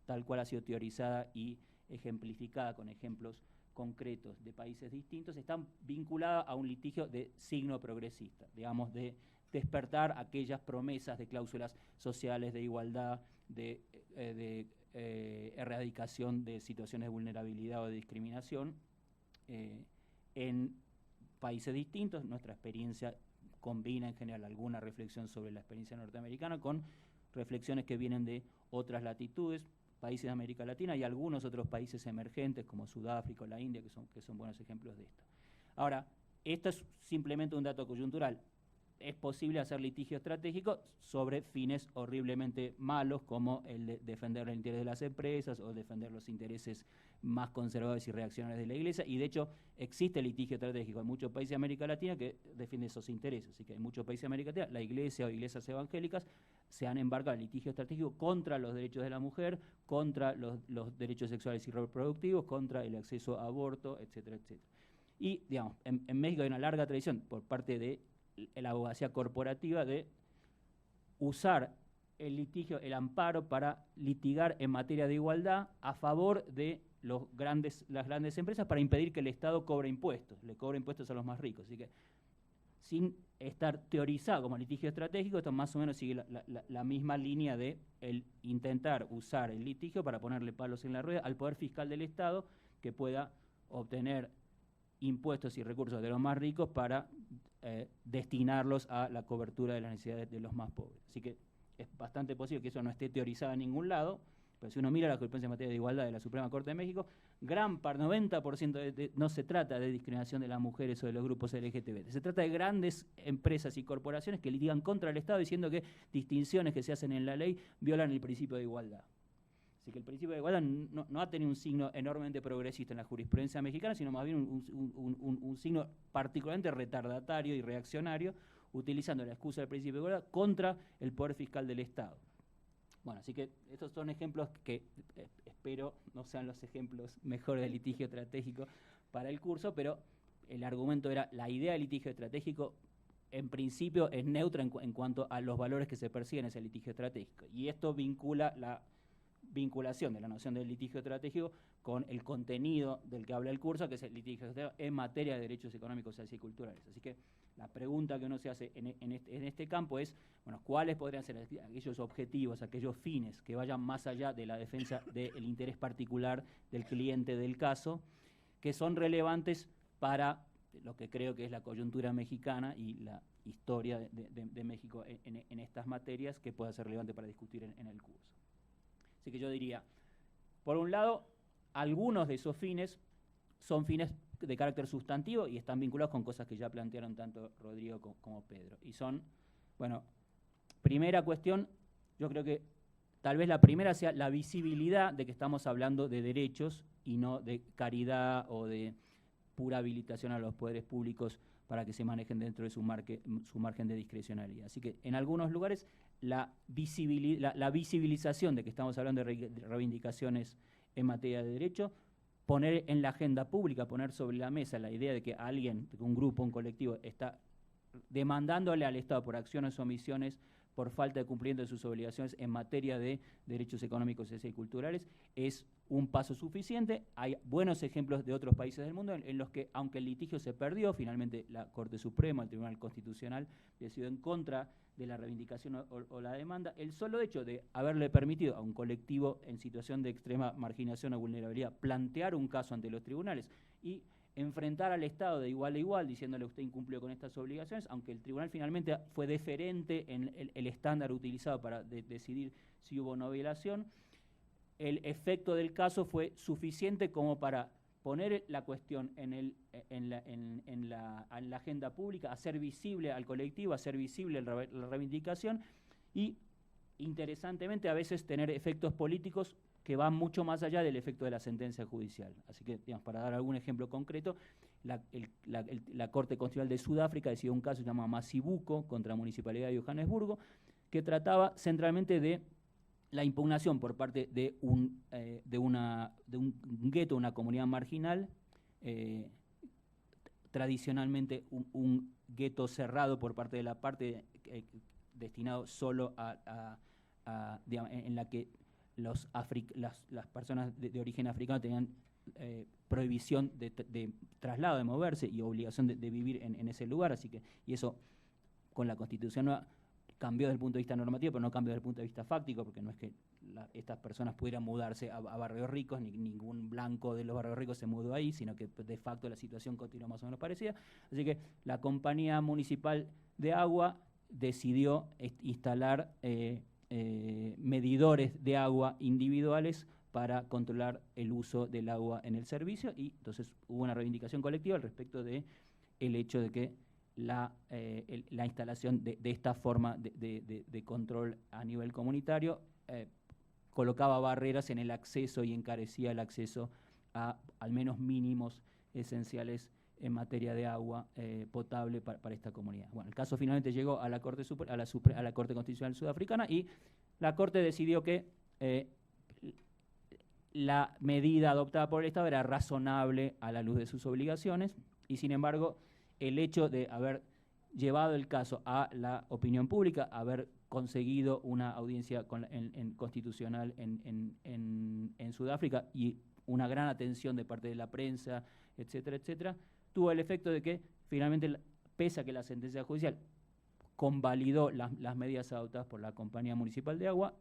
tal cual ha sido teorizada y ejemplificada con ejemplos concretos de países distintos, están vinculadas a un litigio de signo progresista, digamos, de despertar aquellas promesas de cláusulas sociales, de igualdad, de erradicación de situaciones de vulnerabilidad o de discriminación en países distintos. Nuestra experiencia combina en general alguna reflexión sobre la experiencia norteamericana con reflexiones que vienen de otras latitudes, países de América Latina y algunos otros países emergentes como Sudáfrica o la India, que son buenos ejemplos de esto. Ahora, esto es simplemente un dato coyuntural. Es posible hacer litigio estratégico sobre fines horriblemente malos, como el de defender el interés de las empresas o defender los intereses más conservadores y reaccionarios de la Iglesia, y de hecho existe litigio estratégico en muchos países de América Latina que defiende esos intereses. Así que en muchos países de América Latina la Iglesia o iglesias evangélicas se han embarcado en litigio estratégico contra los derechos de la mujer, contra los derechos sexuales y reproductivos, contra el acceso a aborto, etcétera, etcétera. Y, digamos, en México hay una larga tradición por parte de la abogacía corporativa de usar el litigio, el amparo, para litigar en materia de igualdad a favor de las grandes empresas para impedir que el Estado cobre impuestos, le cobre impuestos a los más ricos. Así que, sin estar teorizado como litigio estratégico, esto más o menos sigue la misma línea de el intentar usar el litigio para ponerle palos en la rueda al poder fiscal del Estado, que pueda obtener impuestos y recursos de los más ricos para destinarlos a la cobertura de las necesidades de los más pobres. Así que es bastante posible que eso no esté teorizado en ningún lado, pero si uno mira la jurisprudencia en materia de igualdad de la Suprema Corte de México, gran parte, 90% no se trata de discriminación de las mujeres o de los grupos LGTB, se trata de grandes empresas y corporaciones que litigan contra el Estado diciendo que distinciones que se hacen en la ley violan el principio de igualdad. Así que el principio de igualdad no ha tenido un signo enormemente progresista en la jurisprudencia mexicana, sino más bien un signo particularmente retardatario y reaccionario, utilizando la excusa del principio de igualdad contra el poder fiscal del Estado. Bueno, así que estos son ejemplos que espero no sean los ejemplos mejores de litigio estratégico para el curso, pero el argumento era la idea de litigio estratégico en principio es neutra en cuanto a los valores que se persiguen en ese litigio estratégico. Y esto vincula la vinculación de la noción del litigio estratégico con el contenido del que habla el curso, que es el litigio estratégico en materia de derechos económicos, sociales y culturales. Así que la pregunta que uno se hace en este campo es, bueno, ¿cuáles podrían ser aquellos objetivos, aquellos fines que vayan más allá de la defensa del interés particular del cliente del caso, que son relevantes para lo que creo que es la coyuntura mexicana y la historia de México en estas materias, que pueda ser relevante para discutir en el curso? Así que yo diría, por un lado, algunos de esos fines son fines de carácter sustantivo y están vinculados con cosas que ya plantearon tanto Rodrigo como Pedro. Y son, bueno, primera cuestión, yo creo que tal vez la primera sea la visibilidad de que estamos hablando de derechos y no de caridad o de pura habilitación a los poderes públicos para que se manejen dentro de su margen de discrecionalidad. Así que en algunos lugares la visibilización de que estamos hablando de reivindicaciones en materia de derecho, poner en la agenda pública, poner sobre la mesa la idea de que alguien, un grupo, un colectivo, está demandándole al Estado por acciones o omisiones por falta de cumplimiento de sus obligaciones en materia de derechos económicos, sociales y culturales, es un paso suficiente. Hay buenos ejemplos de otros países del mundo en los que, aunque el litigio se perdió, finalmente la Corte Suprema, el Tribunal Constitucional, decidió en contra de la reivindicación o la demanda. El solo hecho de haberle permitido a un colectivo en situación de extrema marginación o vulnerabilidad plantear un caso ante los tribunales y enfrentar al Estado de igual a igual, diciéndole usted incumplió con estas obligaciones, aunque el tribunal finalmente fue deferente en el estándar utilizado para decidir si hubo o no violación, el efecto del caso fue suficiente como para poner la cuestión en la agenda pública, hacer visible al colectivo, hacer visible la reivindicación y, interesantemente, a veces tener efectos políticos que van mucho más allá del efecto de la sentencia judicial. Así que, digamos, para dar algún ejemplo concreto, la Corte Constitucional de Sudáfrica decidió un caso llamado Masibuco contra la Municipalidad de Johannesburgo, que trataba centralmente de la impugnación por parte de un gueto, una comunidad marginal, tradicionalmente un gueto cerrado por parte de la parte destinado solo digamos, en la que las personas de origen africano tenían prohibición de traslado, de moverse y obligación de vivir en ese lugar, así que, y eso con la Constitución cambió desde el punto de vista normativo, pero no cambió desde el punto de vista fáctico, porque no es que estas personas pudieran mudarse a barrios ricos, ningún blanco de los barrios ricos se mudó ahí, sino que de facto la situación continuó más o menos parecida. Así que la Compañía Municipal de Agua decidió instalar medidores de agua individuales para controlar el uso del agua en el servicio, y entonces hubo una reivindicación colectiva al respecto de el hecho de que la instalación de esta forma de control a nivel comunitario colocaba barreras en el acceso y encarecía el acceso a al menos mínimos esenciales en materia de agua potable para esta comunidad. Bueno, el caso finalmente llegó a la Corte Constitucional Sudafricana y la Corte decidió que la medida adoptada por el Estado era razonable a la luz de sus obligaciones y, sin embargo, el hecho de haber llevado el caso a la opinión pública, haber conseguido una audiencia constitucional en Sudáfrica y una gran atención de parte de la prensa, etcétera, etcétera, tuvo el efecto de que finalmente, pese a que la sentencia judicial convalidó las medidas adoptadas por la Compañía Municipal de Agua,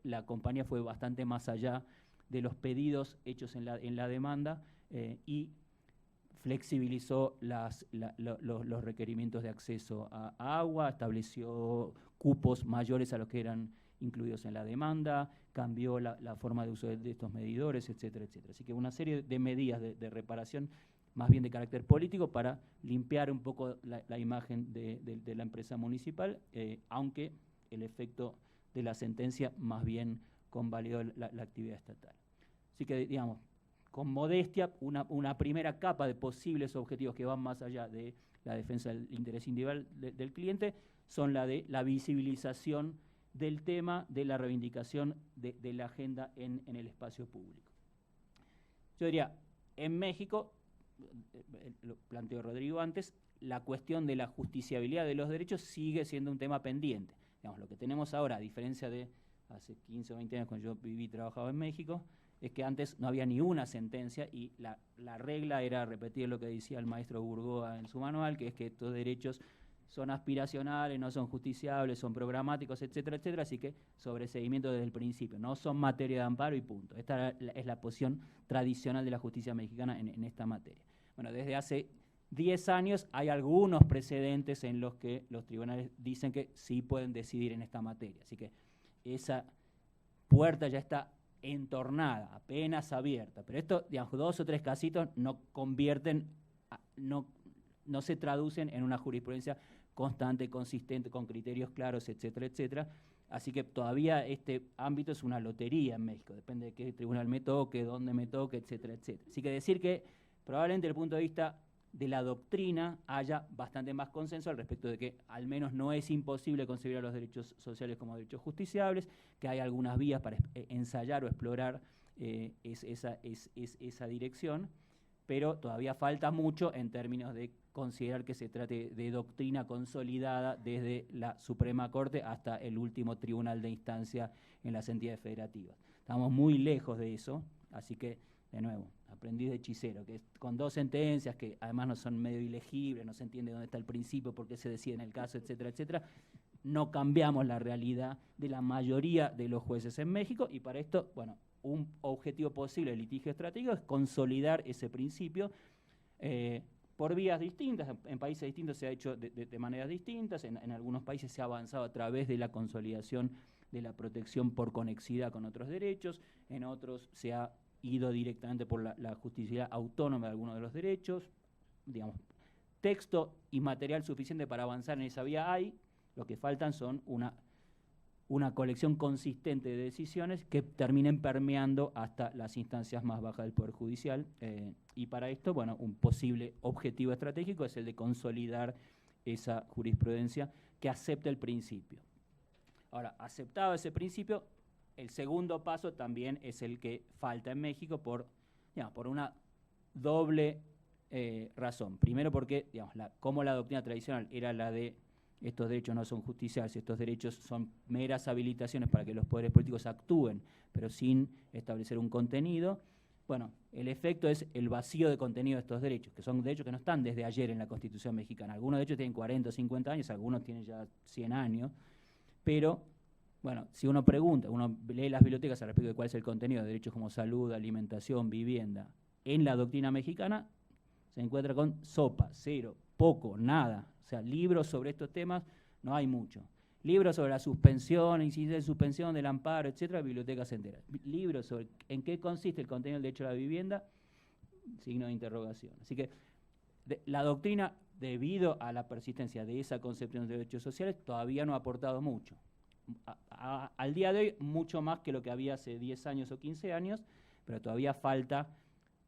la compañía fue bastante más allá de los pedidos hechos en la demanda y flexibilizó los requerimientos de acceso a agua, estableció cupos mayores a los que eran incluidos en la demanda, cambió la forma de uso de estos medidores, etcétera, etcétera. Así que una serie de medidas de reparación, más bien de carácter político, para limpiar un poco la imagen de la empresa municipal, aunque el efecto de la sentencia más bien convalidó la actividad estatal. Así que, digamos, con modestia, una primera capa de posibles objetivos que van más allá de la defensa del interés individual del cliente son la de la visibilización del tema, de la reivindicación de la agenda en el espacio público. Yo diría, en México, lo planteó Rodrigo antes, la cuestión de la justiciabilidad de los derechos sigue siendo un tema pendiente. Digamos, lo que tenemos ahora, a diferencia de hace 15 o 20 años cuando yo viví y trabajaba en México, es que antes no había ni una sentencia y la regla era repetir lo que decía el maestro Burgoa en su manual, que es que estos derechos son aspiracionales, no son justiciables, son programáticos, etcétera, etcétera, así que sobreseguimiento desde el principio, no son materia de amparo y punto. Esta es la posición tradicional de la justicia mexicana en esta materia. Bueno, desde hace 10 años hay algunos precedentes en los que los tribunales dicen que sí pueden decidir en esta materia, así que esa puerta ya está entornada, apenas abierta, pero esto, digamos, 2 o 3 casitos no convierten, no se traducen en una jurisprudencia constante, consistente, con criterios claros, etcétera, etcétera. Así que todavía este ámbito es una lotería en México, depende de qué tribunal me toque, dónde me toque, etcétera, etcétera. Así que decir que probablemente desde el punto de vista de la doctrina haya bastante más consenso al respecto de que al menos no es imposible concebir a los derechos sociales como derechos justiciables, que hay algunas vías para ensayar o explorar esa dirección, pero todavía falta mucho en términos de considerar que se trate de doctrina consolidada desde la Suprema Corte hasta el último tribunal de instancia en las entidades federativas. Estamos muy lejos de eso, así que, de nuevo, aprendiz de hechicero, que es con 2 sentencias que además no son medio ilegibles, no se entiende dónde está el principio, por qué se decide en el caso, etcétera, etcétera. No cambiamos la realidad de la mayoría de los jueces en México, y para esto, bueno, un objetivo posible del litigio estratégico es consolidar ese principio por vías distintas. En países distintos se ha hecho de maneras distintas, en algunos países se ha avanzado a través de la consolidación de la protección por conexidad con otros derechos, en otros se ha ido directamente por la justicia autónoma de algunos de los derechos. Digamos, texto y material suficiente para avanzar en esa vía hay, lo que faltan son una colección consistente de decisiones que terminen permeando hasta las instancias más bajas del Poder Judicial, y para esto, bueno, un posible objetivo estratégico es el de consolidar esa jurisprudencia que acepte el principio. Ahora, aceptado ese principio, el segundo paso también es el que falta en México por una doble razón. Primero porque, digamos, como la doctrina tradicional era la de estos derechos no son justiciales, estos derechos son meras habilitaciones para que los poderes políticos actúen, pero sin establecer un contenido. Bueno, el efecto es el vacío de contenido de estos derechos, que son derechos que no están desde ayer en la Constitución mexicana. Algunos de ellos tienen 40 o 50 años, algunos tienen ya 100 años, pero, bueno, si uno pregunta, uno lee las bibliotecas al respecto de cuál es el contenido de derechos como salud, alimentación, vivienda, en la doctrina mexicana, se encuentra con sopa, cero, poco, nada. O sea, libros sobre estos temas no hay mucho. Libros sobre la suspensión, incidencia de suspensión del amparo, etcétera, bibliotecas enteras. Libros sobre en qué consiste el contenido del derecho a la vivienda, signo de interrogación. Así que la doctrina, debido a la persistencia de esa concepción de derechos sociales, todavía no ha aportado mucho. Al día de hoy, mucho más que lo que había hace 10 años o 15 años, pero todavía falta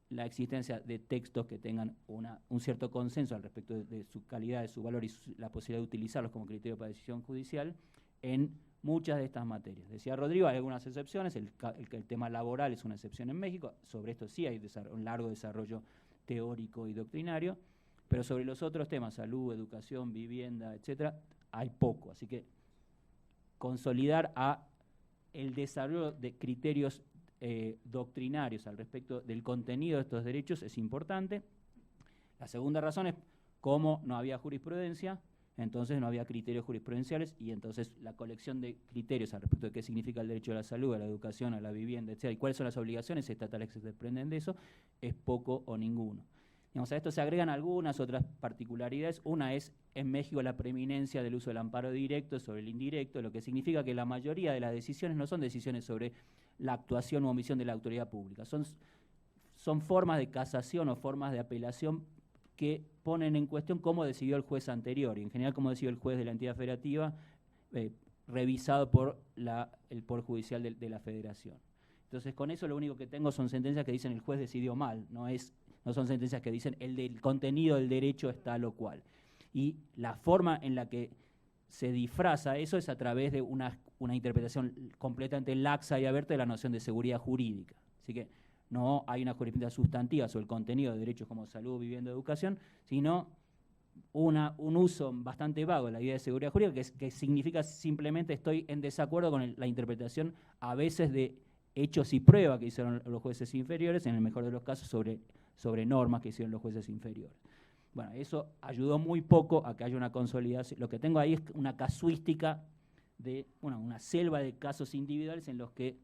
la existencia de textos que tengan un cierto consenso al respecto de su calidad, de su valor y la posibilidad de utilizarlos como criterio para decisión judicial en muchas de estas materias. Decía Rodrigo, hay algunas excepciones, el tema laboral es una excepción en México, sobre esto sí hay un largo desarrollo teórico y doctrinario, pero sobre los otros temas, salud, educación, vivienda, etcétera, hay poco. Así que consolidar el desarrollo de criterios doctrinarios al respecto del contenido de estos derechos es importante. La segunda razón es cómo no había jurisprudencia, entonces no había criterios jurisprudenciales, y entonces la colección de criterios al respecto de qué significa el derecho a la salud, a la educación, a la vivienda, etc., y cuáles son las obligaciones estatales que se desprenden de eso, es poco o ninguno. Digamos, a esto se agregan algunas otras particularidades. Una es, en México, la preeminencia del uso del amparo directo sobre el indirecto, lo que significa que la mayoría de las decisiones no son decisiones sobre la actuación u omisión de la autoridad pública. Son formas de casación o formas de apelación que ponen en cuestión cómo decidió el juez anterior, y en general cómo decidió el juez de la entidad federativa, revisado por el Poder Judicial de la Federación. Entonces, con eso lo único que tengo son sentencias que dicen el juez decidió mal, no son sentencias que dicen el contenido del derecho es tal o cual. Y la forma en la que se disfraza eso es a través de una interpretación completamente laxa y abierta de la noción de seguridad jurídica. Así que no hay una jurisprudencia sustantiva sobre el contenido de derechos como salud, vivienda, educación, sino un uso bastante vago de la idea de seguridad jurídica, que significa simplemente estoy en desacuerdo con la interpretación a veces de hechos y pruebas que hicieron los jueces inferiores, en el mejor de los casos sobre normas que hicieron los jueces inferiores. Bueno, eso ayudó muy poco a que haya una consolidación. Lo que tengo ahí es una casuística de una selva de casos individuales en los que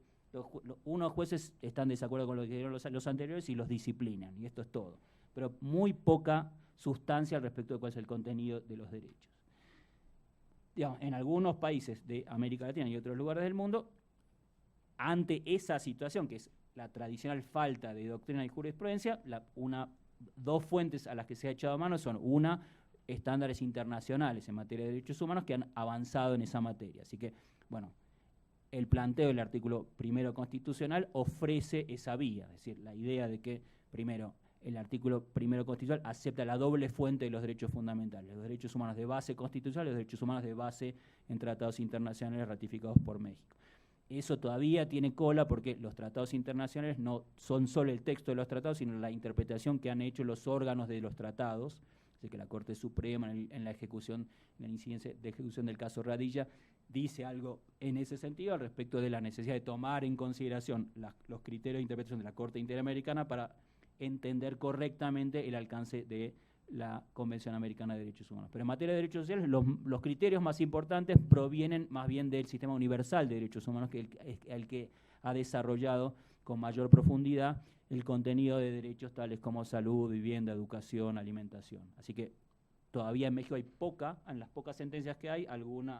unos jueces están de desacuerdo con lo que dijeron los anteriores y los disciplinan, y esto es todo. Pero muy poca sustancia al respecto de cuál es el contenido de los derechos. Digamos, en algunos países de América Latina y otros lugares del mundo, ante esa situación, que es la tradicional falta de doctrina y jurisprudencia, dos fuentes a las que se ha echado mano son, una, estándares internacionales en materia de derechos humanos que han avanzado en esa materia. Así que, bueno, el planteo del artículo 1 constitucional ofrece esa vía, es decir, la idea de que, primero, el artículo 1 constitucional acepta la doble fuente de los derechos fundamentales, los derechos humanos de base constitucional y los derechos humanos de base en tratados internacionales ratificados por México. eso todavía tiene cola porque los tratados internacionales no son solo el texto de los tratados, sino la interpretación que han hecho los órganos de los tratados. Así que la Corte Suprema en la ejecución, en la incidencia de ejecución del caso Radilla, dice algo en ese sentido al respecto de la necesidad de tomar en consideración los criterios de interpretación de la Corte Interamericana para entender correctamente el alcance de la Convención Americana de Derechos Humanos. Pero en materia de derechos sociales, los criterios más importantes provienen más bien del Sistema Universal de Derechos Humanos, que es el que ha desarrollado con mayor profundidad el contenido de derechos tales como salud, vivienda, educación, alimentación. Así que todavía en México hay en las pocas sentencias que hay, algún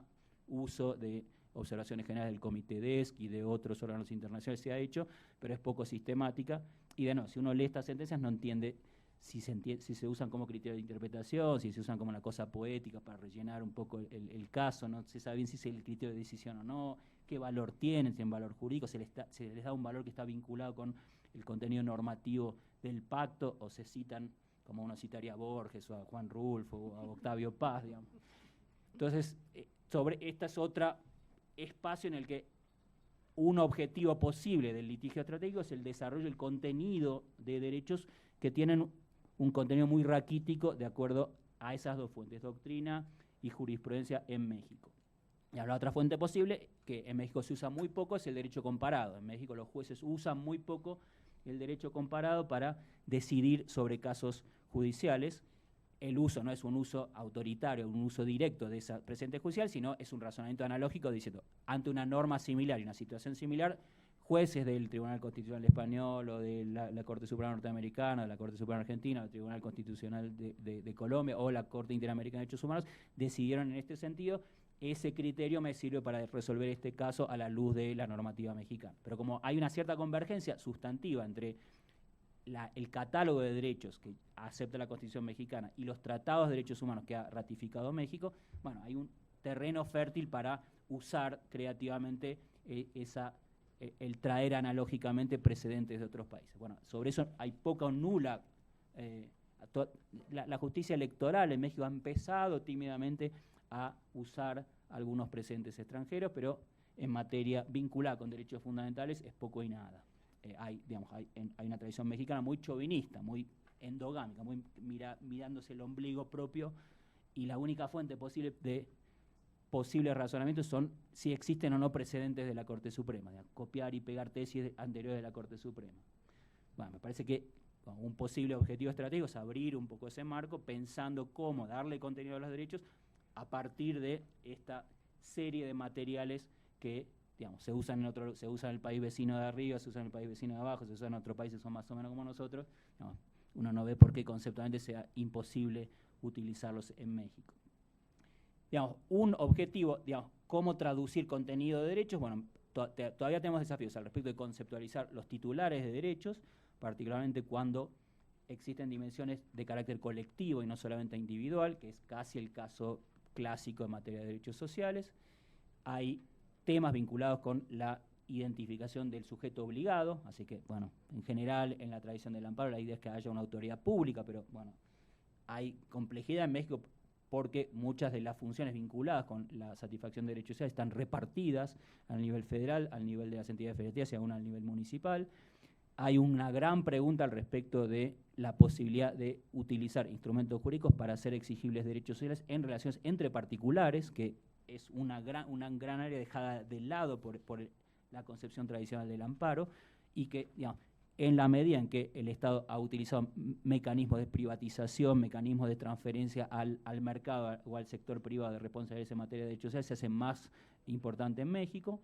uso de observaciones generales del Comité DESC y de otros órganos internacionales se ha hecho, pero es poco sistemática. Y de nuevo, si uno lee estas sentencias no entiende si se usan como criterio de interpretación, si se usan como una cosa poética para rellenar un poco el caso, no se sabe bien si es el criterio de decisión o no, qué valor tienen, si tienen valor jurídico, se les da un valor que está vinculado con el contenido normativo del pacto, o se citan, como uno citaría a Borges o a Juan Rulfo o a Octavio Paz, digamos. Entonces, esta es otra espacio en el que un objetivo posible del litigio estratégico es el desarrollo del contenido de derechos que tienen un contenido muy raquítico de acuerdo a esas dos fuentes, doctrina y jurisprudencia en México. Y la otra fuente posible, que en México se usa muy poco, es el derecho comparado. En México los jueces usan muy poco el derecho comparado para decidir sobre casos judiciales. El uso no es un uso autoritario, un uso directo de esa presente judicial, sino es un razonamiento analógico diciendo, ante una norma similar y una situación similar, jueces del Tribunal Constitucional Español o de la Corte Suprema Norteamericana, de la Corte Suprema Argentina, del Tribunal Constitucional de Colombia o la Corte Interamericana de Derechos Humanos decidieron en este sentido. Ese criterio me sirve para resolver este caso a la luz de la normativa mexicana. Pero como hay una cierta convergencia sustantiva entre el catálogo de derechos que acepta la Constitución mexicana y los tratados de derechos humanos que ha ratificado México, bueno, hay un terreno fértil para usar creativamente el traer analógicamente precedentes de otros países. Bueno, sobre eso hay poca o nula. La justicia electoral en México ha empezado tímidamente a usar algunos precedentes extranjeros, pero en materia vinculada con derechos fundamentales es poco y nada. Hay una tradición mexicana muy chauvinista, muy endogámica, muy mirándose el ombligo propio, y la única fuente posible de posibles razonamientos son si existen o no precedentes de la Corte Suprema, de copiar y pegar tesis anteriores de la Corte Suprema. Bueno, me parece que un posible objetivo estratégico es abrir un poco ese marco pensando cómo darle contenido a los derechos a partir de esta serie de materiales que se usan en el país vecino de arriba, se usan en el país vecino de abajo, se usan en otros países que son más o menos como nosotros. Uno no ve por qué conceptualmente sea imposible utilizarlos en México. Un objetivo, cómo traducir contenido de derechos. Bueno, todavía tenemos desafíos al respecto de conceptualizar los titulares de derechos, particularmente cuando existen dimensiones de carácter colectivo y no solamente individual, que es casi el caso clásico en materia de derechos sociales. Hay temas vinculados con la identificación del sujeto obligado, así que, bueno, en general, en la tradición del amparo, la idea es que haya una autoridad pública, pero, bueno, hay complejidad en México porque muchas de las funciones vinculadas con la satisfacción de derechos sociales están repartidas al nivel federal, al nivel de las entidades federativas y aún al nivel municipal. Hay una gran pregunta al respecto de la posibilidad de utilizar instrumentos jurídicos para hacer exigibles derechos sociales en relaciones entre particulares, que es una gran área dejada de lado por la concepción tradicional del amparo, y que, en la medida en que el Estado ha utilizado mecanismos de privatización, mecanismos de transferencia al mercado o al sector privado de responsabilidades en materia de derechos sociales, se hace más importante en México.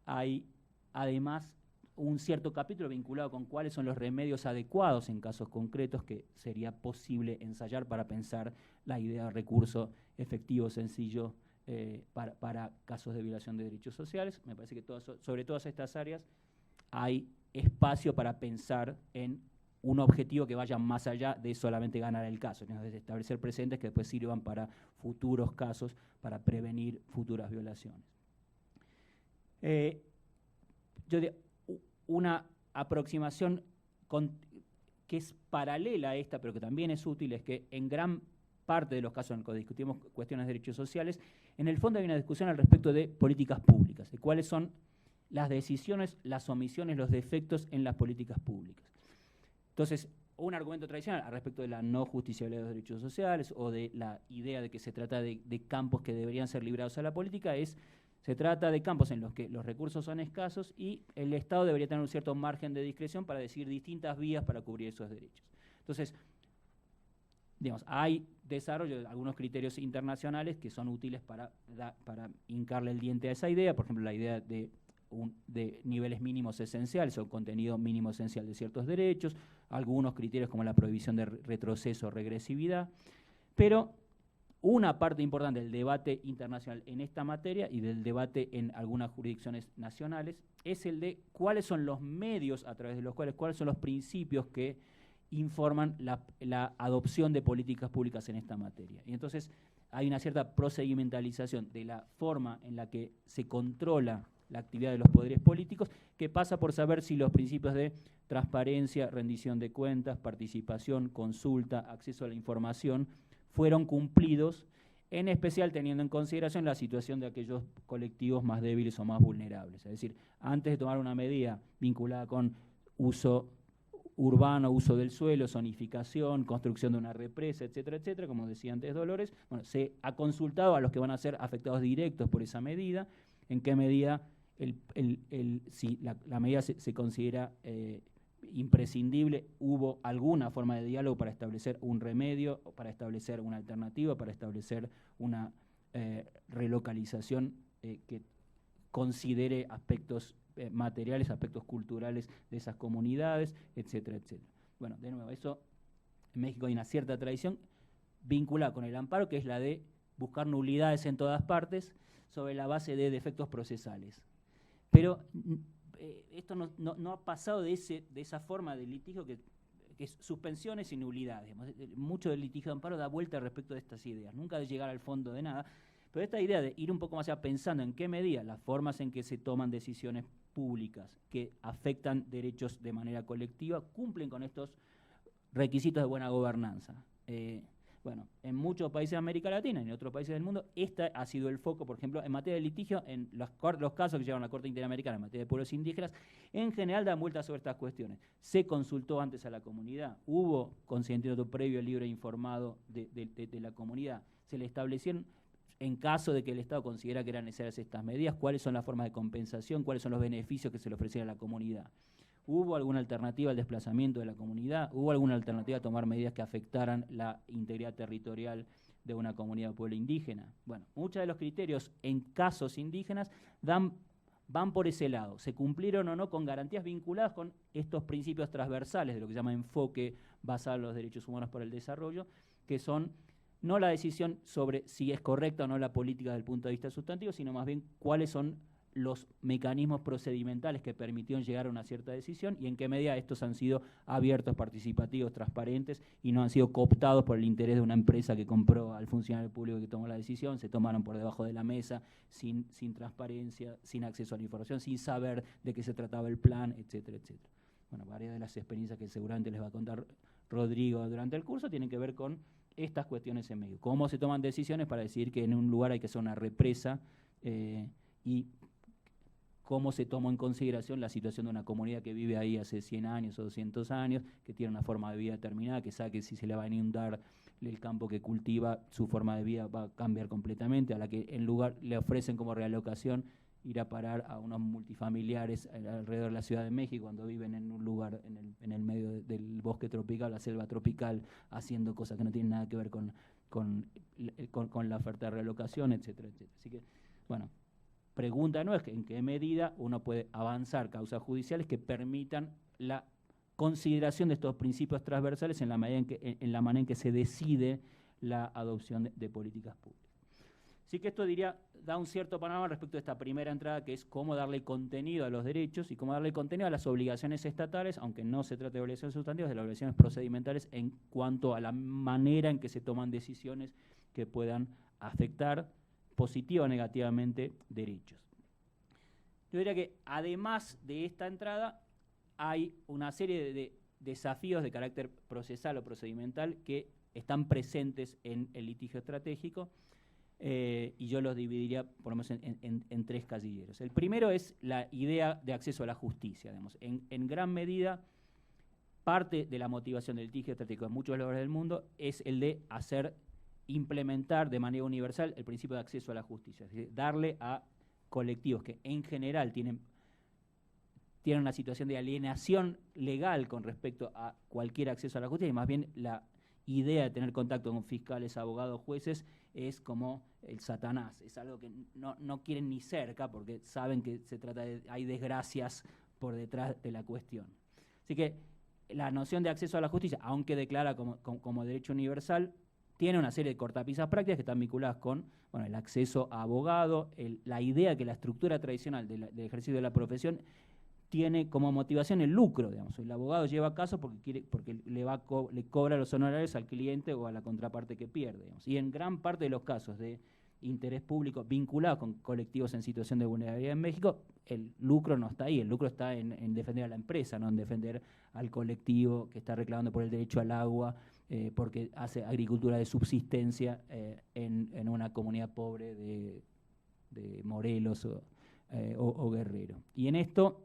Hay, además, un cierto capítulo vinculado con cuáles son los remedios adecuados en casos concretos que sería posible ensayar para pensar la idea de recurso efectivo, sencillo, para casos de violación de derechos sociales. Me parece que sobre todas estas áreas hay espacio para pensar en un objetivo que vaya más allá de solamente ganar el caso, sino de establecer precedentes que después sirvan para futuros casos, para prevenir futuras violaciones. Una aproximación que es paralela a esta, pero que también es útil, es que en gran parte de los casos en los que discutimos cuestiones de derechos sociales, en el fondo hay una discusión al respecto de políticas públicas, de cuáles son las decisiones, las omisiones, los defectos en las políticas públicas. Entonces, un argumento tradicional al respecto de la no justiciabilidad de los derechos sociales o de la idea de que se trata de campos que deberían ser librados a la política se trata de campos en los que los recursos son escasos y el Estado debería tener un cierto margen de discreción para decidir distintas vías para cubrir esos derechos. Entonces, digamos, hay desarrollo de algunos criterios internacionales que son útiles para hincarle el diente a esa idea, por ejemplo, la idea de niveles mínimos esenciales o contenido mínimo esencial de ciertos derechos, algunos criterios como la prohibición de retroceso o regresividad, pero una parte importante del debate internacional en esta materia y del debate en algunas jurisdicciones nacionales es el de cuáles son los medios a través de los cuáles son los principios que informan la adopción de políticas públicas en esta materia. Y entonces hay una cierta procedimentalización de la forma en la que se controla la actividad de los poderes políticos, que pasa por saber si los principios de transparencia, rendición de cuentas, participación, consulta, acceso a la información fueron cumplidos, en especial teniendo en consideración la situación de aquellos colectivos más débiles o más vulnerables. Es decir, antes de tomar una medida vinculada con uso urbano, uso del suelo, zonificación, construcción de una represa, etcétera, etcétera, como decía antes Dolores, bueno, se ha consultado a los que van a ser afectados directos por esa medida, en qué medida si la medida se considera imprescindible, hubo alguna forma de diálogo para establecer un remedio, para establecer una alternativa, para establecer una relocalización que considere aspectos materiales, aspectos culturales de esas comunidades, etcétera, etcétera. Bueno, de nuevo, eso en México hay una cierta tradición vinculada con el amparo, que es la de buscar nulidades en todas partes sobre la base de defectos procesales. Pero esto no ha pasado de esa forma de litigio que es suspensiones y nulidades. Mucho del litigio de amparo da vuelta respecto de estas ideas, nunca de llegar al fondo de nada, pero esta idea de ir un poco más allá pensando en qué medida las formas en que se toman decisiones públicas que afectan derechos de manera colectiva cumplen con estos requisitos de buena gobernanza. Bueno, en muchos países de América Latina y en otros países del mundo, este ha sido el foco, por ejemplo, en materia de litigio, en los casos que llevan a la Corte Interamericana en materia de pueblos indígenas, en general dan vueltas sobre estas cuestiones. Se consultó antes a la comunidad, hubo consentimiento previo, libre e informado de la comunidad, se le establecieron, en caso de que el Estado considera que eran necesarias estas medidas, cuáles son las formas de compensación, cuáles son los beneficios que se le ofrecían a la comunidad. ¿Hubo alguna alternativa al desplazamiento de la comunidad? ¿Hubo alguna alternativa a tomar medidas que afectaran la integridad territorial de una comunidad o pueblo indígena? Bueno, muchos de los criterios en casos indígenas van por ese lado. ¿Se cumplieron o no con garantías vinculadas con estos principios transversales de lo que se llama enfoque basado en los derechos humanos para el desarrollo, que son no la decisión sobre si es correcta o no la política desde el punto de vista sustantivo, sino más bien cuáles son los mecanismos procedimentales que permitieron llegar a una cierta decisión y en qué medida estos han sido abiertos, participativos, transparentes y no han sido cooptados por el interés de una empresa que compró al funcionario público que tomó la decisión, se tomaron por debajo de la mesa, sin transparencia, sin acceso a la información, sin saber de qué se trataba el plan, etcétera, etcétera. Bueno, varias de las experiencias que seguramente les va a contar Rodrigo durante el curso tienen que ver con estas cuestiones en medio. Cómo se toman decisiones para decidir que en un lugar hay que hacer una represa y cómo se tomó en consideración la situación de una comunidad que vive ahí hace 100 años o 200 años, que tiene una forma de vida determinada, que sabe que si se le va a inundar el campo que cultiva, su forma de vida va a cambiar completamente, a la que en lugar le ofrecen como realocación ir a parar a unos multifamiliares alrededor de la Ciudad de México, cuando viven en un lugar en el medio del bosque tropical, la selva tropical, haciendo cosas que no tienen nada que ver con la oferta de realocación, etcétera, etcétera. Así que, bueno, pregunta no es en qué medida uno puede avanzar causas judiciales que permitan la consideración de estos principios transversales en la manera en que se decide la adopción de políticas públicas. Así que esto da un cierto panorama respecto a esta primera entrada, que es cómo darle contenido a los derechos y cómo darle contenido a las obligaciones estatales, aunque no se trate de obligaciones sustantivas, de las obligaciones procedimentales en cuanto a la manera en que se toman decisiones que puedan afectar positiva o negativamente derechos. Yo diría que además de esta entrada hay una serie de desafíos de carácter procesal o procedimental que están presentes en el litigio estratégico, y yo los dividiría por lo menos en 3 casilleros. El primero es la idea de acceso a la justicia. Digamos. En gran medida, parte de la motivación del litigio estratégico en muchos lugares del mundo es el de implementar de manera universal el principio de acceso a la justicia, es decir, darle a colectivos que en general tienen una situación de alienación legal con respecto a cualquier acceso a la justicia, y más bien la idea de tener contacto con fiscales, abogados, jueces, es como el Satanás, es algo que no quieren ni cerca porque saben que se trata hay desgracias por detrás de la cuestión. Así que la noción de acceso a la justicia, aunque declara como derecho universal, tiene una serie de cortapisas prácticas que están vinculadas con el acceso a abogado, la idea que la estructura tradicional del ejercicio de la profesión tiene como motivación el lucro, digamos. El abogado lleva casos porque le cobra los honorarios al cliente o a la contraparte que pierde, digamos. Y en gran parte de los casos de interés público vinculados con colectivos en situación de vulnerabilidad en México, el lucro no está ahí, el lucro está en defender a la empresa, no en defender al colectivo que está reclamando por el derecho al agua, porque hace agricultura de subsistencia en una comunidad pobre de Morelos o Guerrero. Y en esto,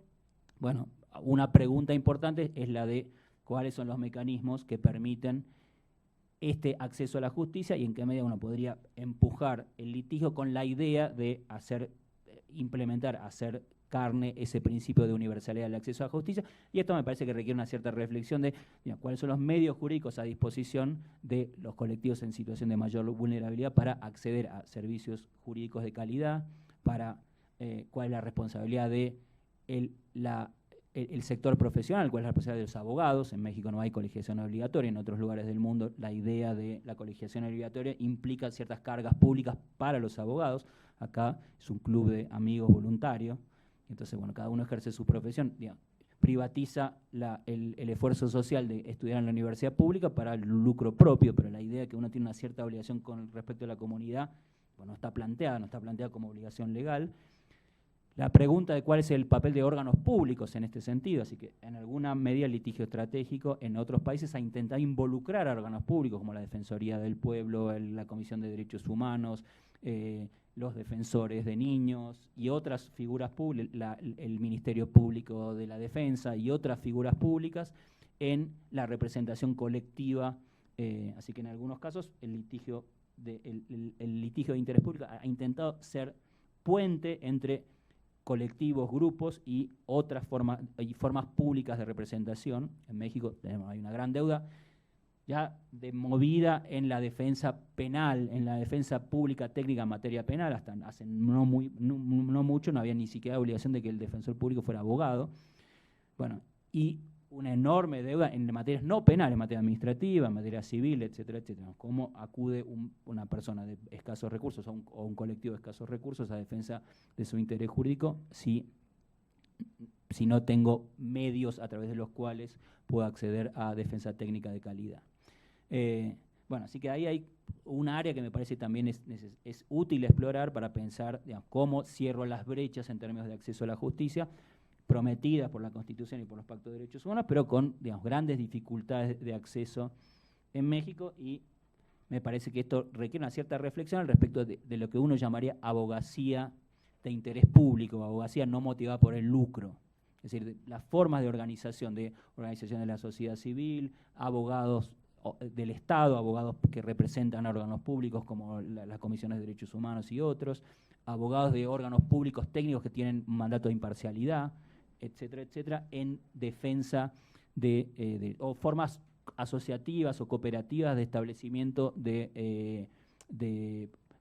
bueno, una pregunta importante es la de cuáles son los mecanismos que permiten este acceso a la justicia y en qué medida uno podría empujar el litigio con la idea de hacer carne ese principio de universalidad del acceso a la justicia. Y esto me parece que requiere una cierta reflexión de cuáles son los medios jurídicos a disposición de los colectivos en situación de mayor vulnerabilidad para acceder a servicios jurídicos de calidad, para cuál es la responsabilidad de el sector profesional, cuál es la responsabilidad de los abogados. En México no hay colegiación obligatoria, en otros lugares del mundo la idea de la colegiación obligatoria implica ciertas cargas públicas para los abogados. Acá es un club de amigos voluntarios, entonces cada uno ejerce su profesión, privatiza el esfuerzo social de estudiar en la universidad pública para el lucro propio, pero la idea de que uno tiene una cierta obligación con respecto a la comunidad no está planteada como obligación legal. La pregunta de cuál es el papel de órganos públicos en este sentido, así que en alguna medida el litigio estratégico en otros países ha intentado involucrar a órganos públicos como la Defensoría del Pueblo, la Comisión de Derechos Humanos, los defensores de niños y otras figuras públicas, el Ministerio Público de la Defensa y otras figuras públicas en la representación colectiva, así que en algunos casos el litigio de interés público ha intentado ser puente entre colectivos, grupos y otras formas públicas de representación. En México hay una gran deuda ya de movida en la defensa penal, en la defensa pública técnica en materia penal. Hasta hace no mucho no había ni siquiera obligación de que el defensor público fuera abogado. Y una enorme deuda en materias no penales, en materia administrativa, en materia civil, etcétera, etcétera. ¿Cómo acude una persona de escasos recursos o un colectivo de escasos recursos a defensa de su interés jurídico si no tengo medios a través de los cuales puedo acceder a defensa técnica de calidad? Así que ahí hay un área que me parece también es útil explorar para pensar cómo cierro las brechas en términos de acceso a la justicia, prometidas por la Constitución y por los pactos de derechos humanos, pero con grandes dificultades de acceso en México, y me parece que esto requiere una cierta reflexión al respecto de lo que uno llamaría abogacía de interés público, abogacía no motivada por el lucro. Es decir, las formas de organización de la sociedad civil, abogados del Estado, abogados que representan a órganos públicos como las comisiones de derechos humanos y otros, abogados de órganos públicos técnicos que tienen un mandato de imparcialidad, etcétera, etcétera, en defensa o formas asociativas o cooperativas de establecimiento de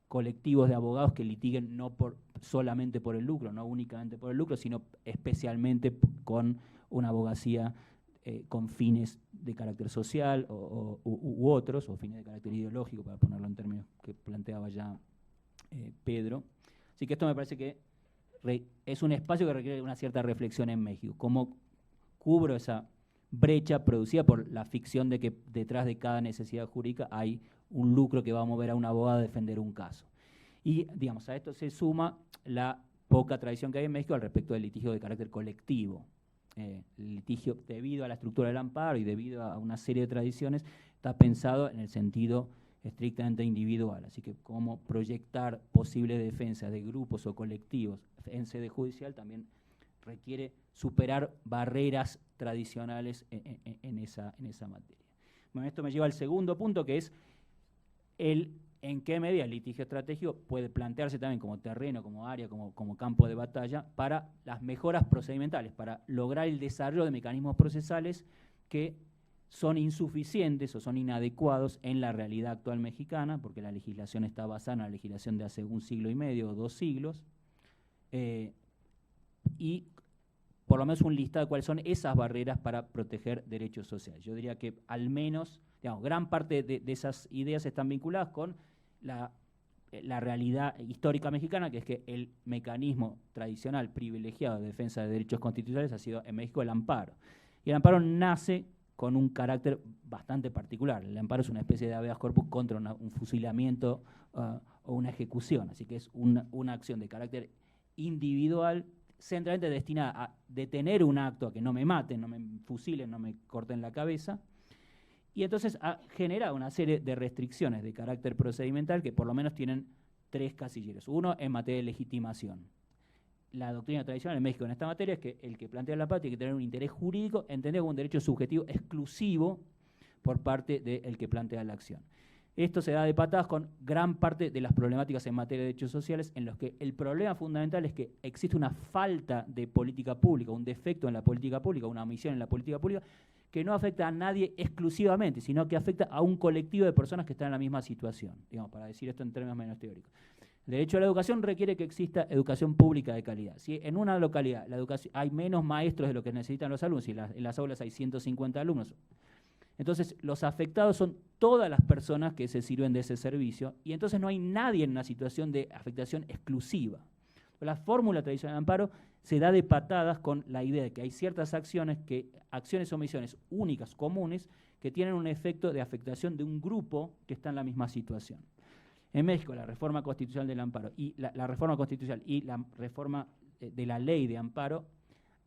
colectivos de abogados que litiguen no solamente por el lucro, no únicamente por el lucro, sino especialmente con una abogacía con fines de carácter social u otros, o fines de carácter ideológico, para ponerlo en términos que planteaba ya Pedro. Así que esto me parece que es un espacio que requiere una cierta reflexión en México. ¿Cómo cubro esa brecha producida por la ficción de que detrás de cada necesidad jurídica hay un lucro que va a mover a un abogado a defender un caso? Y, a esto se suma la poca tradición que hay en México al respecto del litigio de carácter colectivo. El litigio, debido a la estructura del amparo y debido a una serie de tradiciones, está pensado en el sentido estrictamente individual. Así que cómo proyectar posible defensa de grupos o colectivos en sede judicial también requiere superar barreras tradicionales en esa materia. Bueno, esto me lleva al segundo punto, que es en qué medida el litigio estratégico puede plantearse también como terreno, como área, como campo de batalla para las mejoras procedimentales, para lograr el desarrollo de mecanismos procesales que son insuficientes o son inadecuados en la realidad actual mexicana, porque la legislación está basada en la legislación de hace 1 siglo y medio o 2 siglos, y por lo menos un listado de cuáles son esas barreras para proteger derechos sociales. Yo diría que al menos, digamos, gran parte de esas ideas están vinculadas con la realidad histórica mexicana, que es que el mecanismo tradicional privilegiado de defensa de derechos constitucionales ha sido en México el amparo. Y el amparo nace con un carácter bastante particular. El amparo es una especie de habeas corpus contra un fusilamiento o una ejecución, así que es una acción de carácter individual, centralmente destinada a detener un acto, a que no me maten, no me fusilen, no me corten la cabeza, y entonces ha generado una serie de restricciones de carácter procedimental que por lo menos tienen 3 casilleros. Uno, en materia de legitimación. La doctrina tradicional en México en esta materia es que el que plantea la paz tiene que tener un interés jurídico, entendido como un derecho subjetivo exclusivo por parte del que plantea la acción. Esto se da de patadas con gran parte de las problemáticas en materia de derechos sociales, en los que el problema fundamental es que existe una falta de política pública, un defecto en la política pública, una omisión en la política pública, que no afecta a nadie exclusivamente, sino que afecta a un colectivo de personas que están en la misma situación, digamos, para decir esto en términos menos teóricos. El derecho a la educación requiere que exista educación pública de calidad. Si en una localidad hay menos maestros de lo que necesitan los alumnos, y en las aulas hay 150 alumnos, entonces los afectados son todas las personas que se sirven de ese servicio, y entonces no hay nadie en una situación de afectación exclusiva. La fórmula tradicional de amparo se da de patadas con la idea de que hay ciertas acciones o omisiones únicas, comunes, que tienen un efecto de afectación de un grupo que está en la misma situación. En México, la reforma constitucional del amparo y la reforma constitucional y la reforma de la ley de amparo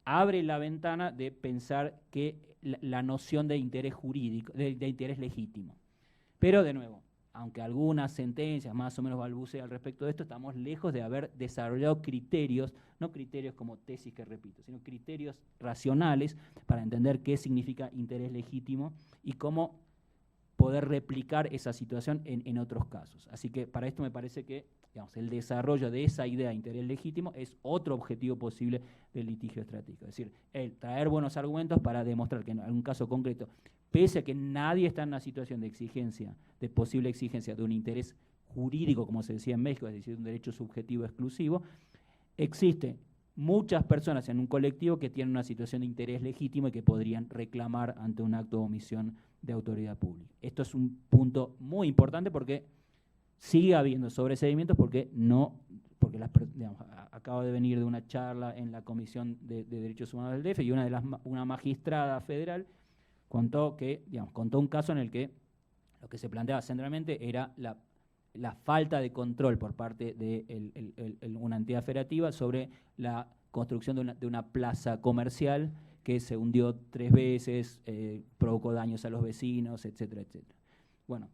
abre la ventana de pensar que la noción de interés jurídico, de interés legítimo. Pero, de nuevo, aunque algunas sentencias más o menos balbucean al respecto de esto, estamos lejos de haber desarrollado criterios, no criterios como tesis que repito, sino criterios racionales para entender qué significa interés legítimo y cómo poder replicar esa situación en otros casos. Así que para esto me parece que, digamos, el desarrollo de esa idea de interés legítimo es otro objetivo posible del litigio estratégico. Es decir, traer buenos argumentos para demostrar que en algún caso concreto, pese a que nadie está en una situación de exigencia, de posible exigencia de un interés jurídico, como se decía en México, es decir, un derecho subjetivo exclusivo, existe muchas personas en un colectivo que tienen una situación de interés legítimo y que podrían reclamar ante un acto de omisión de autoridad pública. Esto es un punto muy importante porque sigue habiendo sobreseimientos digamos, acabo de venir de una charla en la Comisión de Derechos Humanos del DF y una magistrada federal contó un caso en el que lo que se planteaba centralmente era la falta de control por parte de una entidad federativa sobre la construcción de una plaza comercial que se hundió 3 veces, provocó daños a los vecinos, etcétera, etcétera. Bueno,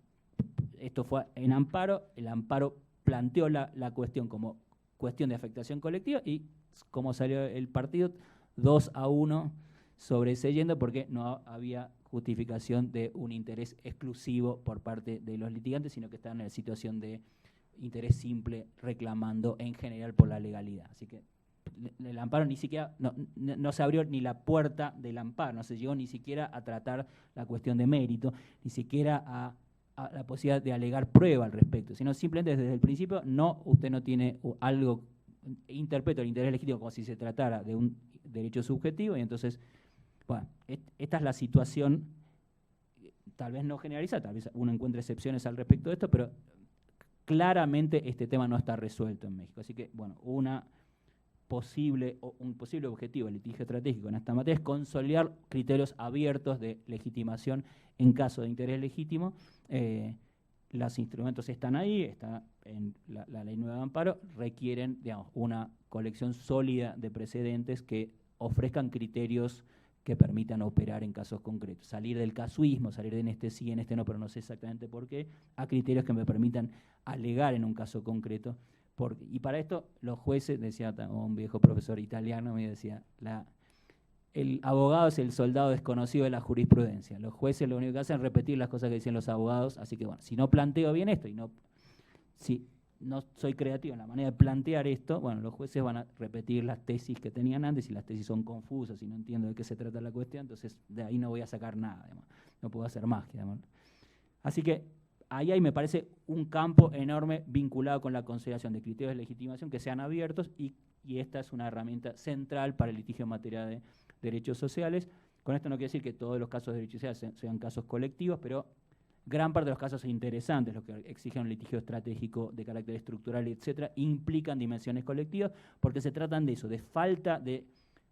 esto fue en amparo, el amparo planteó la cuestión como cuestión de afectación colectiva y como salió el partido, 2-1 sobreseyendo porque no había justificación de un interés exclusivo por parte de los litigantes, sino que estaban en la situación de interés simple reclamando en general por la legalidad. Así que el amparo ni siquiera, no se abrió ni la puerta del amparo, no se llegó ni siquiera a tratar la cuestión de mérito, ni siquiera a la posibilidad de alegar prueba al respecto, sino simplemente desde el principio, usted no tiene algo, interpreto el interés legítimo como si se tratara de un derecho subjetivo, y entonces, bueno, esta es la situación, tal vez no generalizada, tal vez uno encuentre excepciones al respecto de esto, pero claramente este tema no está resuelto en México. Así que, bueno, un posible objetivo del litigio estratégico en esta materia es consolidar criterios abiertos de legitimación en caso de interés legítimo. Los instrumentos están ahí, está en la ley nueva de amparo, requieren, digamos, una colección sólida de precedentes que ofrezcan criterios que permitan operar en casos concretos. Salir del casuismo, salir de en este sí, en este no, pero no sé exactamente por qué, a criterios que me permitan alegar en un caso concreto. Y para esto los jueces, decía un viejo profesor italiano, me decía, el abogado es el soldado desconocido de la jurisprudencia. Los jueces lo único que hacen es repetir las cosas que dicen los abogados, así que bueno, si no planteo bien esto si no soy creativo en la manera de plantear esto, bueno, los jueces van a repetir las tesis que tenían antes, y las tesis son confusas y no entiendo de qué se trata la cuestión, entonces de ahí no voy a sacar nada, digamos. No puedo hacer magia, digamos. Así que ahí hay, me parece, un campo enorme vinculado con la consideración de criterios de legitimación que sean abiertos, y esta es una herramienta central para el litigio en materia de derechos sociales. Con esto no quiere decir que todos los casos de derechos sociales sean casos colectivos, pero gran parte de los casos interesantes, los que exigen un litigio estratégico de carácter estructural, etcétera, implican dimensiones colectivas, porque se tratan de eso, de falta de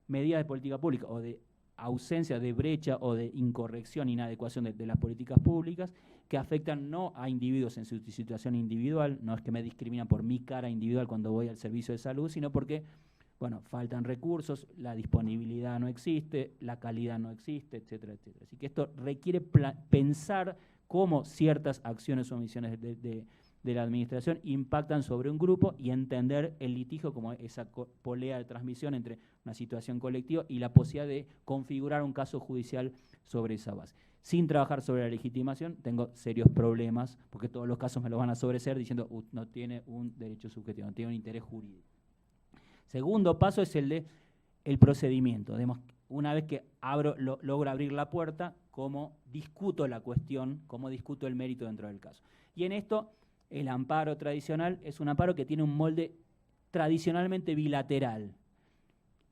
medidas de política pública o de ausencia de brecha o de incorrección, inadecuación de las políticas públicas, que afectan no a individuos en su situación individual, no es que me discriminan por mi cara individual cuando voy al servicio de salud, sino porque, bueno, faltan recursos, la disponibilidad no existe, la calidad no existe, etcétera, etcétera. Así que esto requiere pensar cómo ciertas acciones o omisiones de la administración impactan sobre un grupo, y entender el litigio como esa polea de transmisión entre una situación colectiva y la posibilidad de configurar un caso judicial sobre esa base. Sin trabajar sobre la legitimación tengo serios problemas, porque todos los casos me lo van a sobreseer diciendo no tiene un derecho subjetivo, no tiene un interés jurídico. Segundo paso es el de el procedimiento. Una vez que logro abrir la puerta, cómo discuto la cuestión, cómo discuto el mérito dentro del caso. Y en esto, el amparo tradicional es un amparo que tiene un molde tradicionalmente bilateral.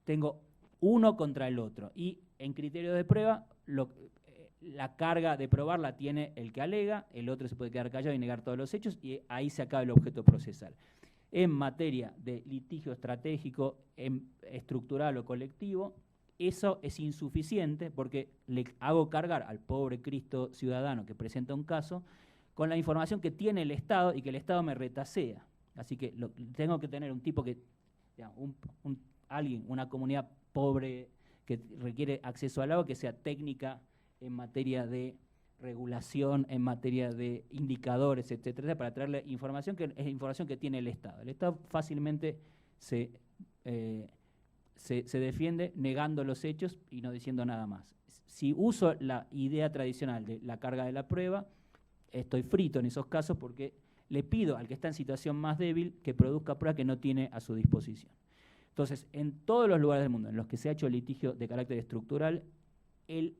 Tengo uno contra el otro, y en criterio de prueba, la carga de probar la tiene el que alega, el otro se puede quedar callado y negar todos los hechos, y ahí se acaba el objeto procesal. En materia de litigio estratégico, estructural o colectivo, eso es insuficiente, porque le hago cargar al pobre Cristo ciudadano que presenta un caso con la información que tiene el Estado y que el Estado me retasea. Así que tengo que tener un tipo que, digamos, alguien, una comunidad pobre que requiere acceso al agua, que sea técnica en materia de regulación, en materia de indicadores, etcétera, para traerle información que es información que tiene el Estado. El Estado fácilmente se defiende negando los hechos y no diciendo nada más. Si uso la idea tradicional de la carga de la prueba, estoy frito en esos casos, porque le pido al que está en situación más débil que produzca prueba que no tiene a su disposición. Entonces, en todos los lugares del mundo en los que se ha hecho litigio de carácter estructural, el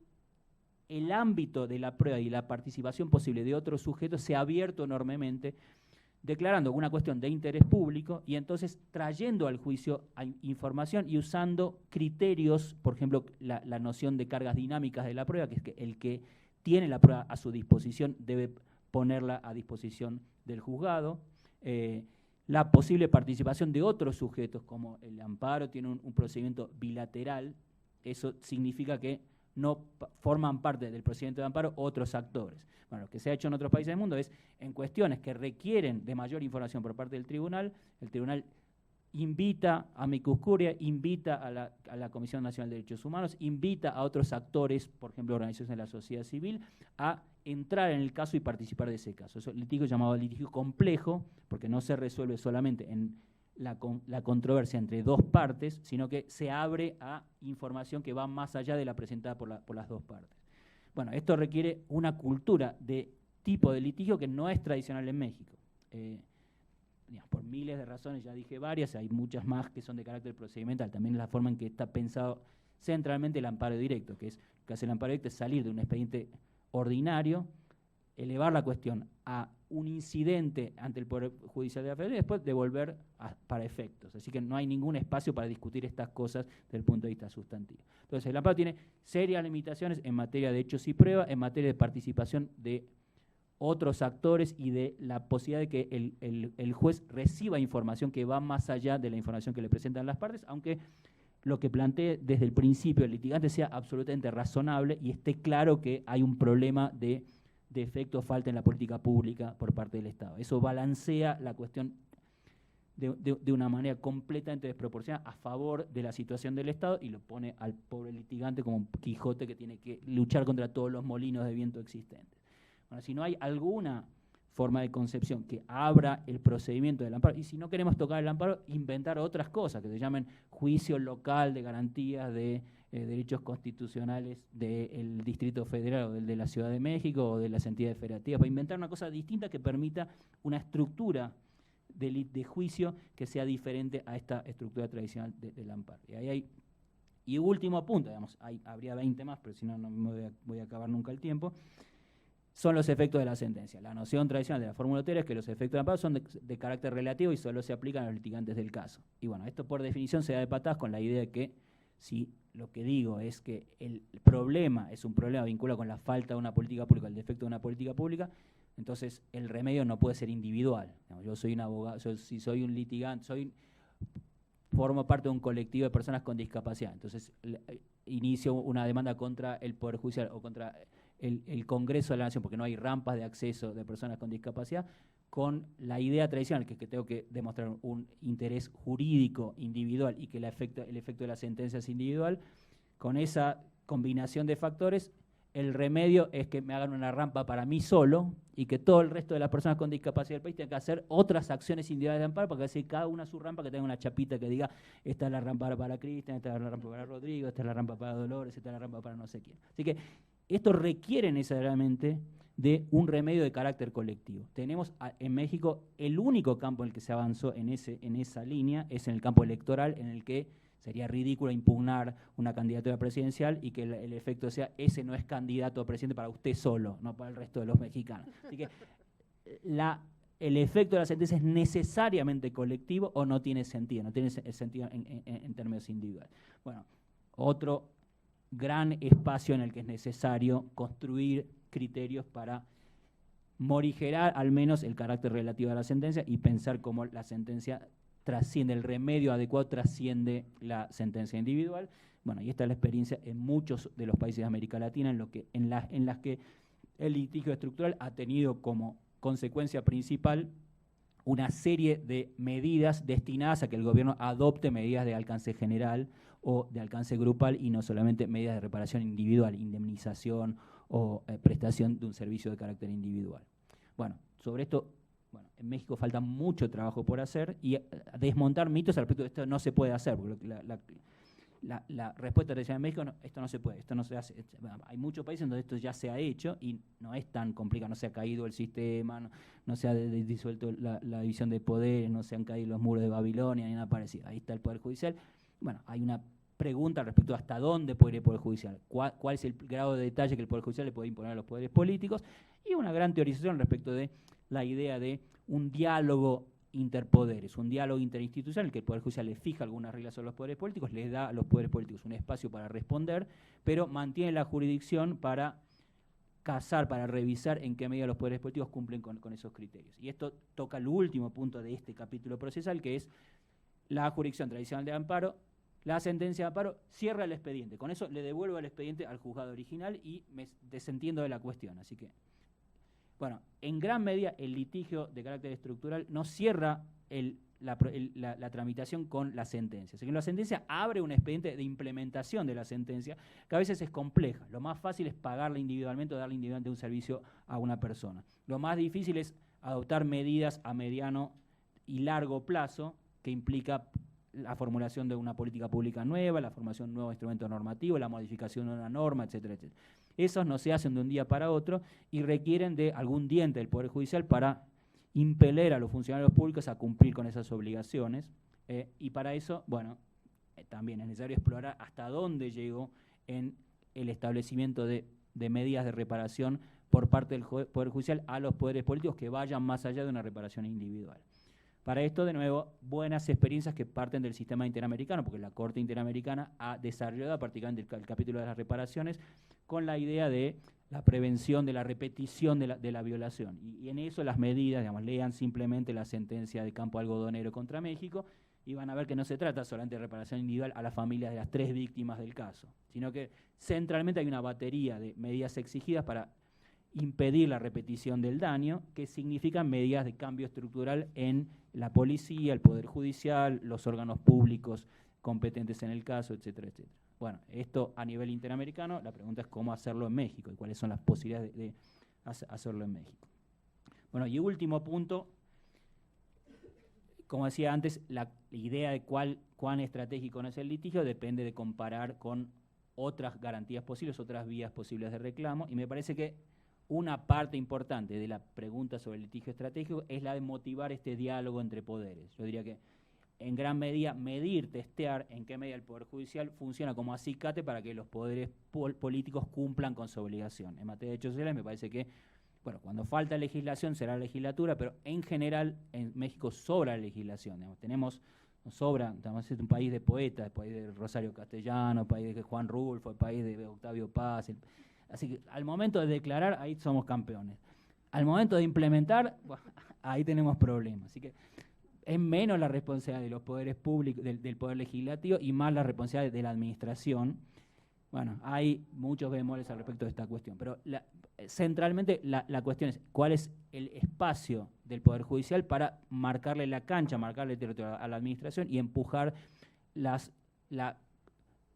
ámbito de la prueba y la participación posible de otros sujetos se ha abierto enormemente, declarando una cuestión de interés público y entonces trayendo al juicio información y usando criterios, por ejemplo, la noción de cargas dinámicas de la prueba, que es que el que tiene la prueba a su disposición debe ponerla a disposición del juzgado, la posible participación de otros sujetos, como el amparo tiene un procedimiento bilateral, eso significa que no forman parte del procedimiento de amparo otros actores. Bueno, lo que se ha hecho en otros países del mundo es, en cuestiones que requieren de mayor información por parte del tribunal, el tribunal invita a amicus curiae, invita a la Comisión Nacional de Derechos Humanos, invita a otros actores, por ejemplo, organizaciones de la sociedad civil, a entrar en el caso y participar de ese caso. Eso es un litigio llamado litigio complejo, porque no se resuelve solamente en la controversia entre dos partes, sino que se abre a información que va más allá de la presentada por las dos partes. Bueno, esto requiere una cultura de tipo de litigio que no es tradicional en México. Por miles de razones, ya dije varias, hay muchas más que son de carácter procedimental. También la forma en que está pensado centralmente el amparo directo, que es lo que hace el amparo directo es salir de un expediente ordinario, elevar la cuestión a un incidente ante el Poder Judicial de la Federación y después devolver para efectos. Así que no hay ningún espacio para discutir estas cosas desde el punto de vista sustantivo. Entonces, el amparo tiene serias limitaciones en materia de hechos y pruebas, en materia de participación de otros actores y de la posibilidad de que el juez reciba información que va más allá de la información que le presentan las partes, aunque lo que plantee desde el principio el litigante sea absolutamente razonable y esté claro que hay un problema de defecto o falta en la política pública por parte del Estado. Eso balancea la cuestión de una manera completamente desproporcionada a favor de la situación del Estado y lo pone al pobre litigante como un Quijote que tiene que luchar contra todos los molinos de viento existentes. Bueno, si no hay alguna forma de concepción que abra el procedimiento del amparo, y si no queremos tocar el amparo, inventar otras cosas que se llamen juicio local de garantías de derechos constitucionales del Distrito Federal o del de la Ciudad de México o de las entidades federativas, para inventar una cosa distinta que permita una estructura de juicio que sea diferente a esta estructura tradicional del amparo. Y último punto, digamos, habría 20 más, pero si no, no me voy a acabar nunca el tiempo, son los efectos de la sentencia. La noción tradicional de la fórmula Otero es que los efectos del amparo son de carácter relativo y solo se aplican a los litigantes del caso. Y bueno, esto por definición se da de patadas con la idea de que si lo que digo es que el problema es un problema vinculado con la falta de una política pública, el defecto de una política pública, entonces el remedio no puede ser individual. Yo soy un abogado, si soy un litigante, formo parte de un colectivo de personas con discapacidad, entonces inicio una demanda contra el Poder Judicial o contra el Congreso de la Nación, porque no hay rampas de acceso de personas con discapacidad, con la idea tradicional que tengo que demostrar un interés jurídico individual y que el efecto de la sentencia es individual. Con esa combinación de factores, el remedio es que me hagan una rampa para mí solo y que todo el resto de las personas con discapacidad del país tengan que hacer otras acciones individuales de amparo, porque así cada una su rampa, que tenga una chapita que diga esta es la rampa para Cristian, esta es la rampa para Rodrigo, esta es la rampa para Dolores, esta es la rampa para no sé quién. Así que esto requiere necesariamente de un remedio de carácter colectivo. Tenemos en México el único campo en el que se avanzó en esa línea es en el campo electoral, en el que sería ridículo impugnar una candidatura presidencial y que el efecto sea ese no es candidato a presidente para usted solo, no para el resto de los mexicanos. Así que el efecto de la sentencia es necesariamente colectivo o no tiene sentido, no tiene sentido en términos individuales. Bueno, otro gran espacio en el que es necesario construir criterios para morigerar al menos el carácter relativo de la sentencia y pensar cómo la sentencia trasciende, el remedio adecuado trasciende la sentencia individual. Bueno, y esta es la experiencia en muchos de los países de América Latina en las que el litigio estructural ha tenido como consecuencia principal una serie de medidas destinadas a que el gobierno adopte medidas de alcance general o de alcance grupal y no solamente medidas de reparación individual, indemnización o prestación de un servicio de carácter individual. Bueno, sobre esto, en México falta mucho trabajo por hacer y desmontar mitos al respecto de esto no se puede hacer, porque la respuesta tradicional en México, esto no se puede, esto no se hace. Hay muchos países donde esto ya se ha hecho y no es tan complicado, no se ha caído el sistema, no se ha disuelto la división de poderes, no se han caído los muros de Babilonia ni nada parecido. Ahí está el Poder Judicial. Bueno, hay una pregunta respecto a hasta dónde puede ir el Poder Judicial, cuál es el grado de detalle que el Poder Judicial le puede imponer a los poderes políticos, y una gran teorización respecto de la idea de un diálogo interpoderes, un diálogo interinstitucional, que el Poder Judicial le fija algunas reglas sobre los poderes políticos, les da a los poderes políticos un espacio para responder, pero mantiene la jurisdicción para casar, para revisar en qué medida los poderes políticos cumplen con esos criterios. Y esto toca el último punto de este capítulo procesal, que es la jurisdicción tradicional de amparo. La sentencia de amparo cierra el expediente. Con eso le devuelvo el expediente al juzgado original y me desentiendo de la cuestión. Así que, bueno, en gran medida el litigio de carácter estructural no cierra la tramitación con la sentencia. Así que la sentencia abre un expediente de implementación de la sentencia, que a veces es compleja. Lo más fácil es pagarla individualmente o darle individualmente un servicio a una persona. Lo más difícil es adoptar medidas a mediano y largo plazo, que implica la formulación de una política pública nueva, la formación de un nuevo instrumento normativo, la modificación de una norma, etcétera, etcétera. Esos no se hacen de un día para otro y requieren de algún diente del Poder Judicial para impeler a los funcionarios públicos a cumplir con esas obligaciones. Y para eso, bueno, también es necesario explorar hasta dónde llegó en el establecimiento de medidas de reparación por parte del Poder Judicial a los poderes políticos que vayan más allá de una reparación individual. Para esto, de nuevo, buenas experiencias que parten del sistema interamericano, porque la Corte Interamericana ha desarrollado particularmente el capítulo de las reparaciones con la idea de la prevención de la repetición de la violación. Y en eso las medidas, digamos, lean simplemente la sentencia de Campo Algodonero contra México y van a ver que no se trata solamente de reparación individual a las familias de las 3 víctimas del caso, sino que centralmente hay una batería de medidas exigidas para impedir la repetición del daño, que significan medidas de cambio estructural en la policía, el Poder Judicial, los órganos públicos competentes en el caso, etcétera, etcétera. Bueno, esto a nivel interamericano, la pregunta es cómo hacerlo en México y cuáles son las posibilidades de hacerlo en México. Bueno, y último punto, como decía antes, la idea de cuán estratégico no es el litigio depende de comparar con otras garantías posibles, otras vías posibles de reclamo, y me parece que una parte importante de la pregunta sobre el litigio estratégico es la de motivar este diálogo entre poderes. Yo diría que en gran medida medir, testear en qué medida el Poder Judicial funciona como acicate para que los poderes políticos cumplan con su obligación. En materia de derechos sociales me parece que, bueno, cuando falta legislación será legislatura, pero en general en México sobra legislación. Digamos, nos sobra, es un país de poetas, el país de Rosario Castellano, el país de Juan Rulfo, el país de Octavio Paz. Así que al momento de declarar, ahí somos campeones. Al momento de implementar, bueno, ahí tenemos problemas. Así que es menos la responsabilidad de los poderes públicos, del Poder Legislativo, y más la responsabilidad de la administración. Bueno, hay muchos bemoles al respecto de esta cuestión, pero centralmente la cuestión es cuál es el espacio del Poder Judicial para marcarle la cancha, marcarle el territorio a la administración y empujar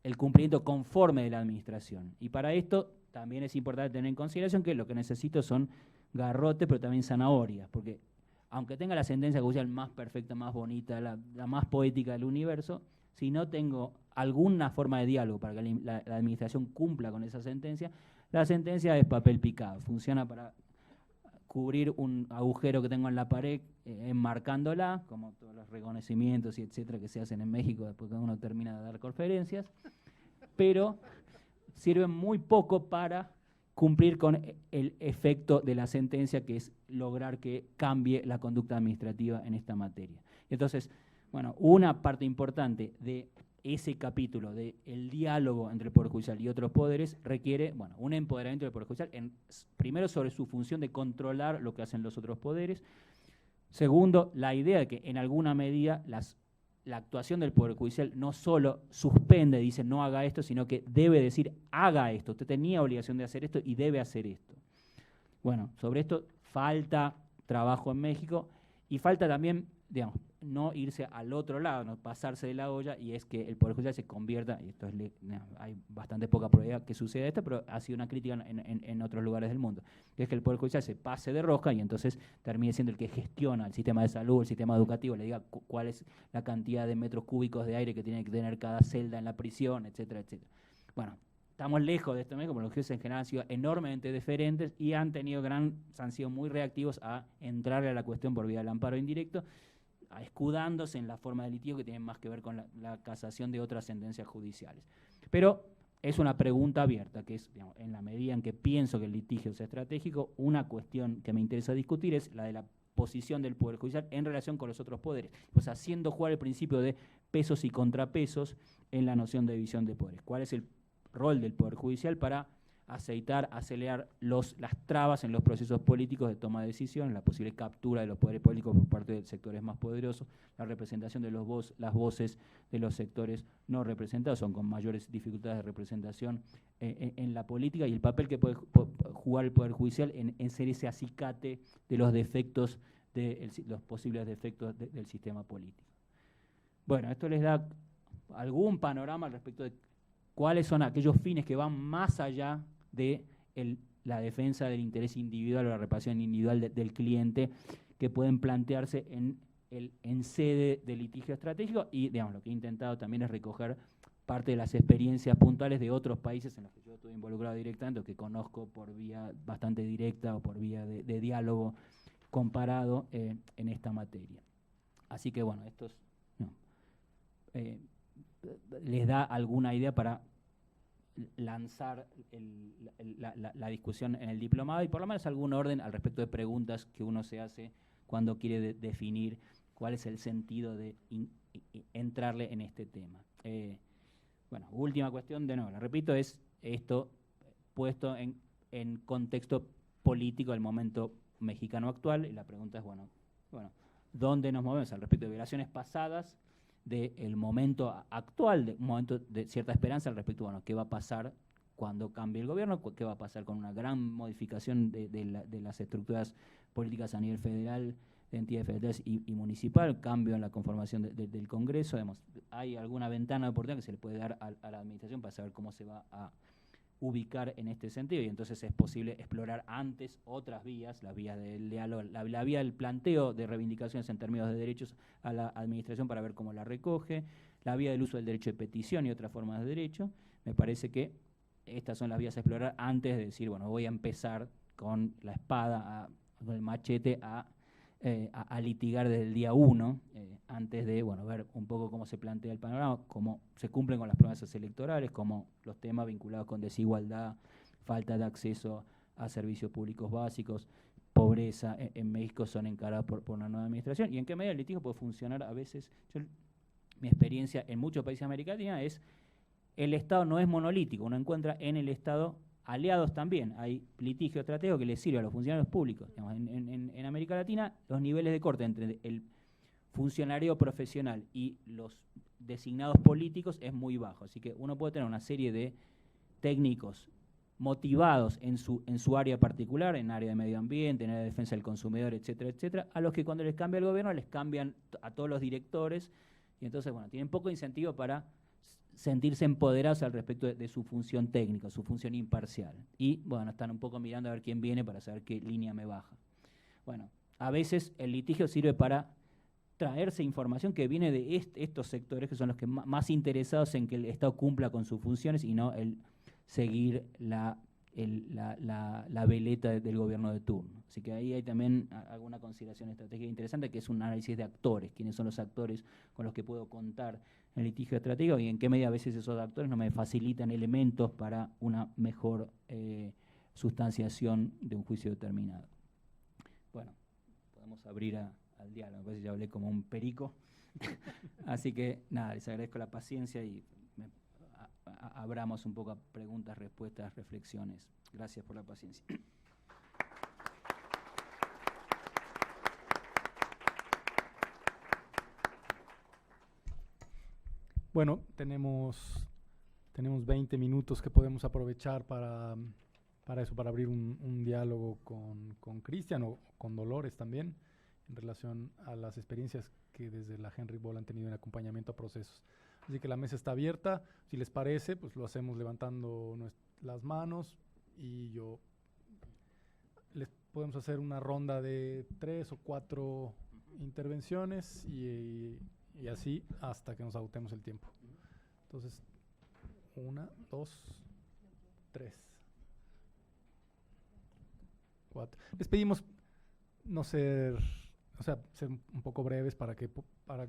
el cumplimiento conforme de la administración. Y para esto también es importante tener en consideración que lo que necesito son garrotes, pero también zanahorias, porque aunque tenga la sentencia judicial más perfecta, más bonita, la más poética del universo, si no tengo alguna forma de diálogo para que la administración cumpla con esa sentencia, la sentencia es papel picado, funciona para cubrir un agujero que tengo en la pared, enmarcándola, como todos los reconocimientos y etcétera que se hacen en México después que uno termina de dar conferencias, pero sirven muy poco para cumplir con el efecto de la sentencia, que es lograr que cambie la conducta administrativa en esta materia. Entonces, bueno, una parte importante de ese capítulo del diálogo entre el Poder Judicial y otros poderes requiere, bueno, un empoderamiento del Poder Judicial, primero sobre su función de controlar lo que hacen los otros poderes. Segundo, la idea de que en alguna medida la actuación del Poder Judicial no solo suspende, dice no haga esto, sino que debe decir haga esto, usted tenía obligación de hacer esto y debe hacer esto. Bueno, sobre esto falta trabajo en México y falta también, digamos, no irse al otro lado, no pasarse de la olla, y es que el Poder Judicial se convierta, y esto hay bastante poca probabilidad que suceda esto, pero ha sido una crítica en otros lugares del mundo, que es que el Poder Judicial se pase de rosca y entonces termine siendo el que gestiona el sistema de salud, el sistema educativo, le diga cuál es la cantidad de metros cúbicos de aire que tiene que tener cada celda en la prisión, etcétera, etcétera. Bueno, estamos lejos de esto, como los jueces en general han sido enormemente deferentes y han sido muy reactivos a entrarle a la cuestión por vía del amparo indirecto, escudándose en la forma de litigio que tienen más que ver con la casación de otras sentencias judiciales. Pero es una pregunta abierta, que es, digamos, en la medida en que pienso que el litigio es estratégico, una cuestión que me interesa discutir es la de la posición del Poder Judicial en relación con los otros poderes, pues haciendo jugar el principio de pesos y contrapesos en la noción de división de poderes. ¿Cuál es el rol del Poder Judicial para acelerar las trabas en los procesos políticos de toma de decisiones, la posible captura de los poderes políticos por parte de sectores más poderosos, la representación de las voces de los sectores no representados, son con mayores dificultades de representación en la política, y el papel que puede jugar el Poder Judicial en ser ese acicate de los defectos, los posibles defectos del sistema político. Bueno, esto les da algún panorama al respecto de cuáles son aquellos fines que van más allá de la defensa del interés individual o la reparación individual del cliente, que pueden plantearse en sede de litigio estratégico, y digamos, lo que he intentado también es recoger parte de las experiencias puntuales de otros países en los que yo estuve involucrado directamente, o que conozco por vía bastante directa o por vía de diálogo comparado en esta materia. Así que bueno, esto les da alguna idea para lanzar la discusión en el diplomado, y por lo menos algún orden al respecto de preguntas que uno se hace cuando quiere definir cuál es el sentido de entrarle en este tema. Bueno, última cuestión, de nuevo, la repito, es esto puesto en contexto político del momento mexicano actual, y la pregunta es, bueno, ¿dónde nos movemos al respecto de violaciones pasadas, del momento actual, de un momento de cierta esperanza al respecto, bueno, qué va a pasar cuando cambie el gobierno, qué va a pasar con una gran modificación de las estructuras políticas a nivel federal, de entidades federales y municipal, cambio en la conformación del Congreso. Digamos, hay alguna ventana de oportunidad que se le puede dar a la administración para saber cómo se va a ubicar en este sentido, y entonces es posible explorar antes otras vías, las vías del diálogo, la vía del planteo de reivindicaciones en términos de derechos a la administración para ver cómo la recoge, la vía del uso del derecho de petición y otras formas de derecho. Me parece que estas son las vías a explorar antes de decir, bueno, voy a empezar con la espada, con el machete a litigar desde el día 1, antes de ver un poco cómo se plantea el panorama, cómo se cumplen con las promesas electorales, cómo los temas vinculados con desigualdad, falta de acceso a servicios públicos básicos, pobreza en México son encarados por una nueva administración, y en qué medida el litigio puede funcionar a veces. Mi experiencia en muchos países de América Latina es el Estado no es monolítico, uno encuentra en el Estado aliados también. Hay litigio estratégico que le sirve a los funcionarios públicos. Digamos, en América Latina, los niveles de corte entre el funcionario profesional y los designados políticos es muy bajo. Así que uno puede tener una serie de técnicos motivados en su área particular, en área de medio ambiente, en área de defensa del consumidor, etcétera, etcétera, a los que cuando les cambia el gobierno les cambian a todos los directores, y entonces, tienen poco incentivo para sentirse empoderados al respecto de su función técnica, su función imparcial. Y, están un poco mirando a ver quién viene para saber qué línea me baja. A veces el litigio sirve para traerse información que viene de estos sectores, que son los que más interesados en que el Estado cumpla con sus funciones y no el seguir la veleta del gobierno de turno. Así que ahí hay también alguna consideración estratégica interesante, que es un análisis de actores, quiénes son los actores con los que puedo contar en el litigio estratégico y en qué medida a veces esos actores no me facilitan elementos para una mejor sustanciación de un juicio determinado. Podemos abrir al diálogo, me parece que ya hablé como un perico. Así que nada, les agradezco la paciencia y abramos un poco a preguntas, respuestas, reflexiones. Gracias por la paciencia. Bueno, tenemos 20 minutos que podemos aprovechar para eso, para abrir un diálogo con Cristian o con Dolores también, en relación a las experiencias que desde la Henry Ball han tenido en acompañamiento a procesos. Así que la mesa está abierta. Si les parece, pues lo hacemos levantando las manos y les podemos hacer una ronda de 3 o 4 intervenciones y así hasta que nos agotemos el tiempo. Entonces, 1, 2, 3, 4. Les pedimos ser un poco breves para que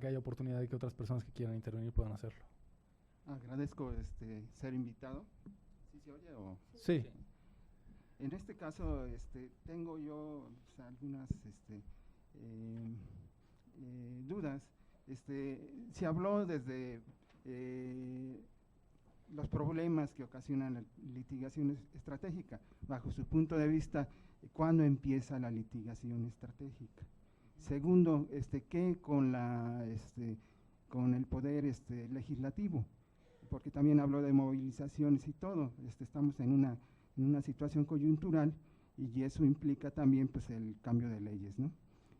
haya oportunidad de que otras personas que quieran intervenir puedan hacerlo. Agradezco ser invitado. ¿Sí se oye? Sí. En este caso tengo yo algunas dudas. Se habló desde los problemas que ocasionan la litigación estratégica. Bajo su punto de vista, ¿cuándo empieza la litigación estratégica? Segundo, ¿qué con el poder legislativo? Porque también habló de movilizaciones y todo. Estamos en una situación coyuntural y eso implica también pues el cambio de leyes, ¿no?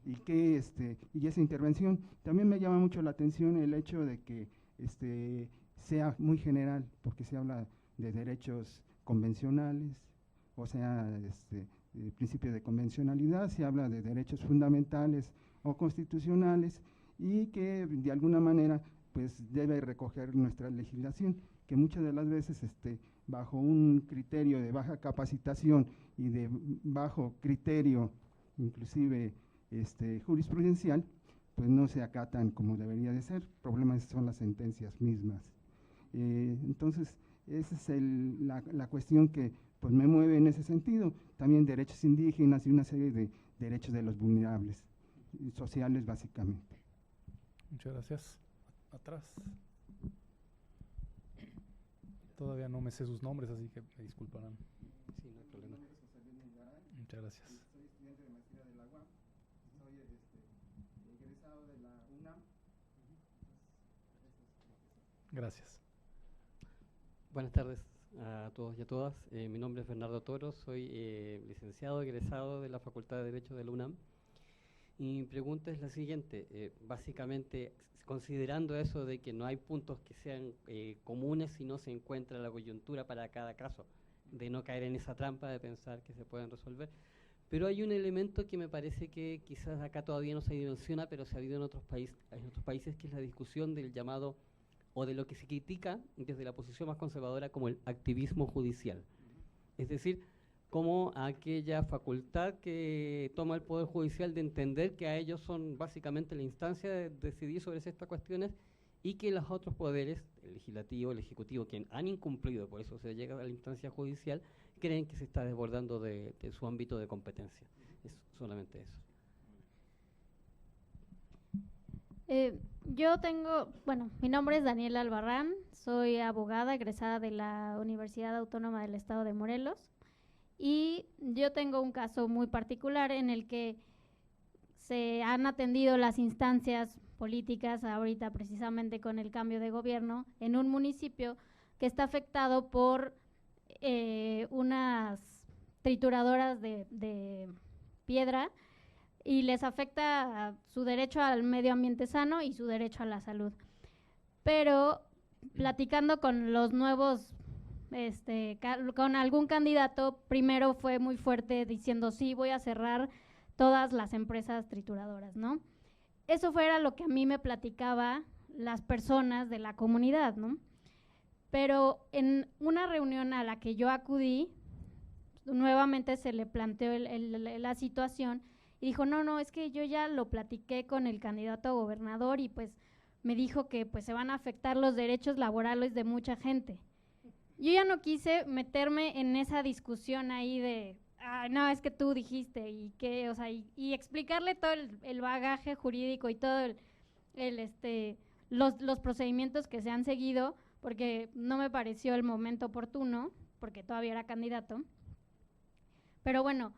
Y esa intervención también me llama mucho la atención el hecho de que sea muy general, porque se habla de derechos convencionales, o sea, el principio de convencionalidad, se habla de derechos fundamentales o constitucionales y que de alguna manera pues debe recoger nuestra legislación, que muchas de las veces bajo un criterio de baja capacitación y de bajo criterio inclusive jurisprudencial, pues no se acatan como debería de ser. Problemas son las sentencias mismas. Entonces, esa es la cuestión que pues me mueve en ese sentido. También derechos indígenas y una serie de derechos de los vulnerables, sociales básicamente. Muchas gracias. Atrás. Todavía no me sé sus nombres, así que me disculparán. Sí, no hay problema. Muchas gracias. Soy estudiante de maestría de la UAM, soy egresado de la UNAM. Gracias. Buenas tardes, a todos y a todas. Mi nombre es Bernardo Toro, soy licenciado egresado de la Facultad de Derecho de la UNAM. Y mi pregunta es la siguiente, básicamente considerando eso de que no hay puntos que sean comunes si no se encuentra la coyuntura para cada caso, de no caer en esa trampa de pensar que se pueden resolver. Pero hay un elemento que me parece que quizás acá todavía no se dimensiona, pero se ha habido en otros países, que es la discusión del llamado, o de lo que se critica desde la posición más conservadora como el activismo judicial. Es decir, como aquella facultad que toma el Poder Judicial de entender que a ellos son básicamente la instancia de decidir sobre estas cuestiones y que los otros poderes, el legislativo, el ejecutivo, quien han incumplido, por eso se llega a la instancia judicial, creen que se está desbordando de su ámbito de competencia. Es solamente eso. Mi nombre es Daniela Albarrán, soy abogada egresada de la Universidad Autónoma del Estado de Morelos y yo tengo un caso muy particular en el que se han atendido las instancias políticas ahorita precisamente con el cambio de gobierno en un municipio que está afectado por unas trituradoras de piedra y les afecta su derecho al medio ambiente sano y su derecho a la salud. Pero platicando con los nuevos, con algún candidato, primero fue muy fuerte diciendo sí, voy a cerrar todas las empresas trituradoras, ¿no? Eso fuera lo que a mí me platicaba las personas de la comunidad, ¿no? Pero en una reunión a la que yo acudí, nuevamente se le planteó la situación y dijo, no, es que yo ya lo platiqué con el candidato a gobernador y pues me dijo que pues se van a afectar los derechos laborales de mucha gente. Yo ya no quise meterme en esa discusión ahí de, no, es que tú dijiste y que, o sea, y explicarle todo el bagaje jurídico y todo los procedimientos que se han seguido, porque no me pareció el momento oportuno, porque todavía era candidato. Pero bueno,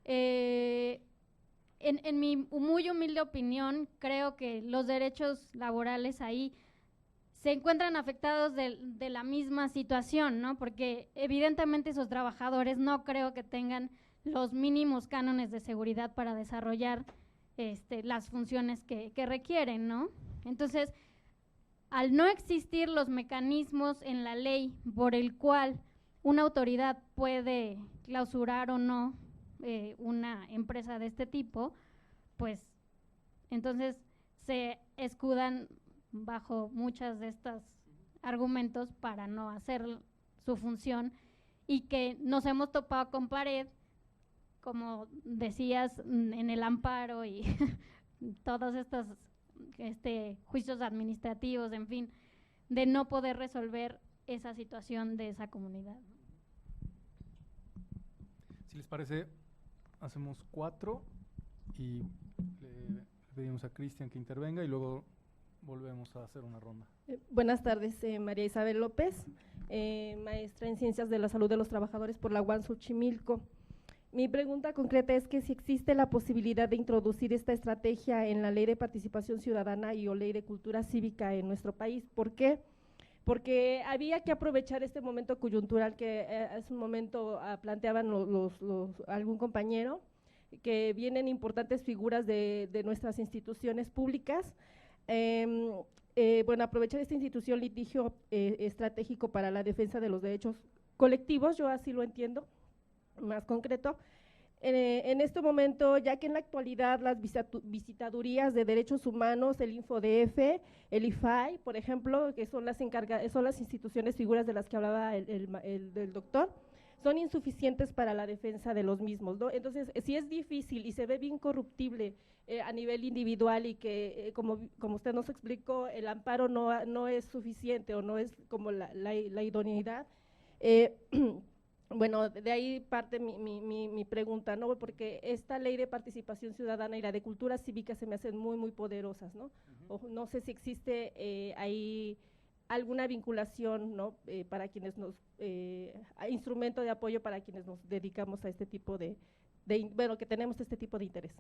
en mi muy humilde opinión, creo que los derechos laborales ahí se encuentran afectados de la misma situación, ¿no? Porque evidentemente esos trabajadores no creo que tengan los mínimos cánones de seguridad para desarrollar las funciones que requieren, ¿no? Entonces, al no existir los mecanismos en la ley por el cual una autoridad puede clausurar o no una empresa de este tipo, pues entonces se escudan bajo muchas de estos argumentos para no hacer su función y que nos hemos topado con pared, como decías, en el amparo y todos estos juicios administrativos, en fin, de no poder resolver esa situación de esa comunidad. Si les parece, hacemos 4 y le pedimos a Cristian que intervenga y luego volvemos a hacer una ronda. Buenas tardes, María Isabel López, maestra en Ciencias de la Salud de los Trabajadores por la UAM Xochimilco. Mi pregunta concreta es que si existe la posibilidad de introducir esta estrategia en la Ley de Participación Ciudadana y o Ley de Cultura Cívica en nuestro país. ¿Por qué? Porque había que aprovechar este momento coyuntural que hace un momento planteaban algún compañero, que vienen importantes figuras de nuestras instituciones públicas. Aprovechar esta institución litigio estratégico para la defensa de los derechos colectivos, yo así lo entiendo, más concreto. En este momento, ya que en la actualidad las visitadurías de derechos humanos, el InfoDF, el IFAI, por ejemplo, que son las instituciones, figuras de las que hablaba el doctor, son insuficientes para la defensa de los mismos, ¿no? Entonces, si es difícil y se ve bien corruptible a nivel individual y que, como usted nos explicó, el amparo no es suficiente o no es como la idoneidad, bueno, de ahí parte mi pregunta, ¿no? Porque esta ley de participación ciudadana y la de cultura cívica se me hacen muy, muy poderosas, ¿no? No sé si existe ahí alguna vinculación, ¿no? Para quienes instrumento de apoyo para quienes nos dedicamos a este tipo que tenemos este tipo de interés.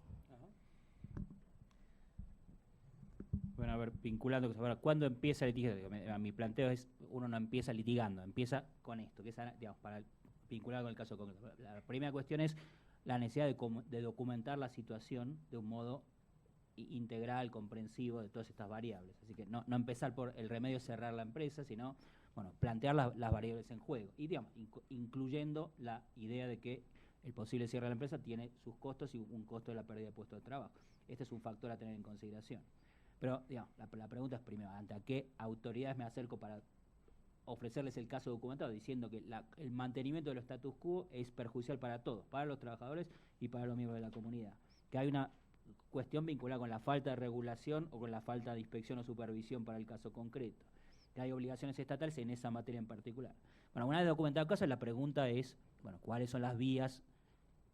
Bueno, a ver, vinculando, ahora, ¿cuándo empieza el litigio? Mi planteo es, uno no empieza litigando, empieza con esto, que es, digamos, para vincular con el caso concreto. La primera cuestión es la necesidad de documentar la situación de un modo integral, comprensivo de todas estas variables. Así que no empezar por el remedio de cerrar la empresa, sino plantear las variables en juego. Y digamos, incluyendo la idea de que el posible cierre de la empresa tiene sus costos y un costo de la pérdida de puestos de trabajo. Este es un factor a tener en consideración. Pero digamos, la pregunta es primero, ¿ante qué autoridades me acerco para ofrecerles el caso documentado, diciendo que el mantenimiento del status quo es perjudicial para todos, para los trabajadores y para los miembros de la comunidad? Que hay una cuestión vinculada con la falta de regulación o con la falta de inspección o supervisión para el caso concreto, que hay obligaciones estatales en esa materia en particular. Bueno, una vez documentado el caso, la pregunta es, ¿cuáles son las vías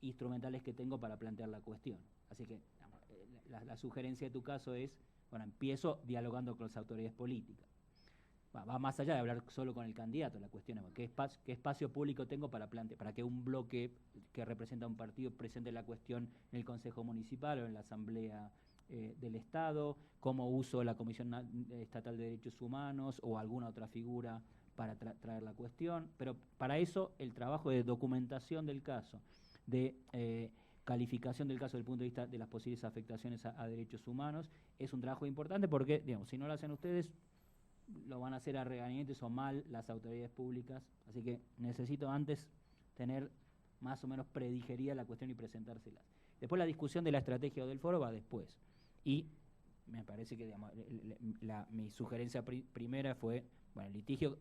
instrumentales que tengo para plantear la cuestión? Así que la sugerencia de tu caso es, empiezo dialogando con las autoridades políticas. Va más allá de hablar solo con el candidato. La cuestión es qué espacio público tengo para que un bloque que representa a un partido presente la cuestión en el Consejo Municipal o en la Asamblea del Estado, cómo uso la Comisión Estatal de Derechos Humanos o alguna otra figura para traer la cuestión. Pero para eso el trabajo de documentación del caso, de calificación del caso desde el punto de vista de las posibles afectaciones a derechos humanos, es un trabajo importante porque, digamos, si no lo hacen ustedes, lo van a hacer a regañadientes o mal las autoridades públicas. Así que necesito antes tener más o menos predigerida la cuestión y presentárselas. Después la discusión de la estrategia o del foro va después. Y me parece que, digamos, mi sugerencia primera fue, el litigio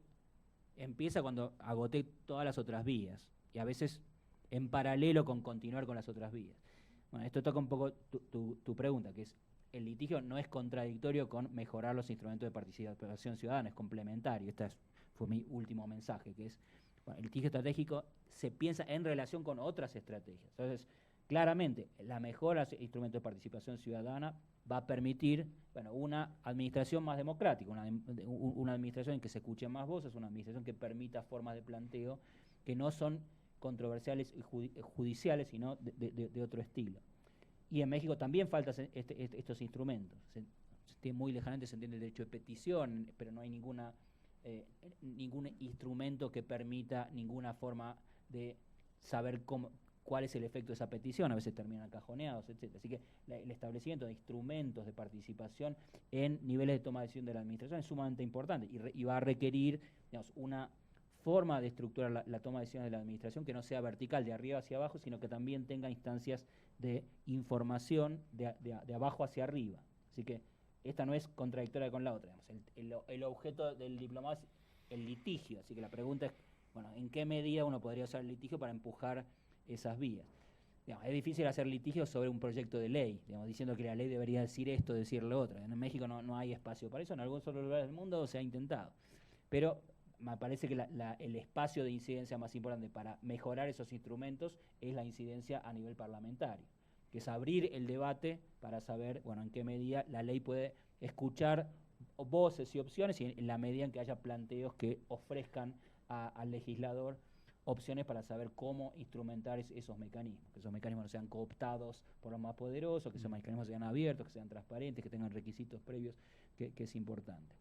empieza cuando agoté todas las otras vías, y a veces en paralelo con continuar con las otras vías. Esto toca un poco tu pregunta, que es, el litigio no es contradictorio con mejorar los instrumentos de participación ciudadana, es complementario. Fue mi último mensaje, que es, el litigio estratégico se piensa en relación con otras estrategias. Entonces, claramente, la mejora de instrumentos de participación ciudadana va a permitir una administración más democrática, una administración en que se escuchen más voces, una administración que permita formas de planteo que no son controversiales y judiciales, sino de otro estilo. Y en México también faltan estos instrumentos. Muy lejanamente se entiende el derecho de petición, pero no hay ningún instrumento que permita ninguna forma de saber cuál es el efecto de esa petición. A veces terminan cajoneados, etc. Así que el establecimiento de instrumentos de participación en niveles de toma de decisión de la administración es sumamente importante y va a requerir, digamos, una forma de estructurar la toma de decisiones de la administración que no sea vertical, de arriba hacia abajo, sino que también tenga instancias de información de abajo hacia arriba. Así que esta no es contradictoria con la otra. Digamos. El objeto del diplomado es el litigio, así que la pregunta es, ¿en qué medida uno podría usar el litigio para empujar esas vías? Digamos, es difícil hacer litigio sobre un proyecto de ley, digamos, diciendo que la ley debería decir esto, decir lo otro. En México no hay espacio para eso, en algunos otros lugares del mundo se ha intentado. Pero me parece que el espacio de incidencia más importante para mejorar esos instrumentos es la incidencia a nivel parlamentario, que es abrir el debate para saber, en qué medida la ley puede escuchar voces y opciones, y en la medida en que haya planteos que ofrezcan al legislador opciones para saber cómo instrumentar esos mecanismos, que esos mecanismos no sean cooptados por los más poderosos, que esos mecanismos sean abiertos, que sean transparentes, que tengan requisitos previos, que es importante.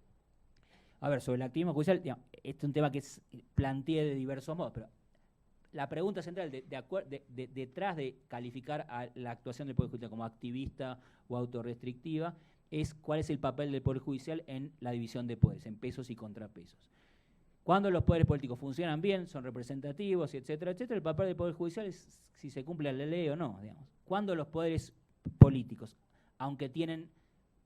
A ver, sobre el activismo judicial, digamos, este es un tema que planteé de diversos modos, pero la pregunta central detrás de calificar a la actuación del Poder Judicial como activista o autorrestrictiva es cuál es el papel del Poder Judicial en la división de poderes, en pesos y contrapesos. Cuando los poderes políticos funcionan bien, son representativos, etcétera, etcétera, el papel del Poder Judicial es si se cumple la ley o no, digamos. Cuando los poderes políticos, aunque tienen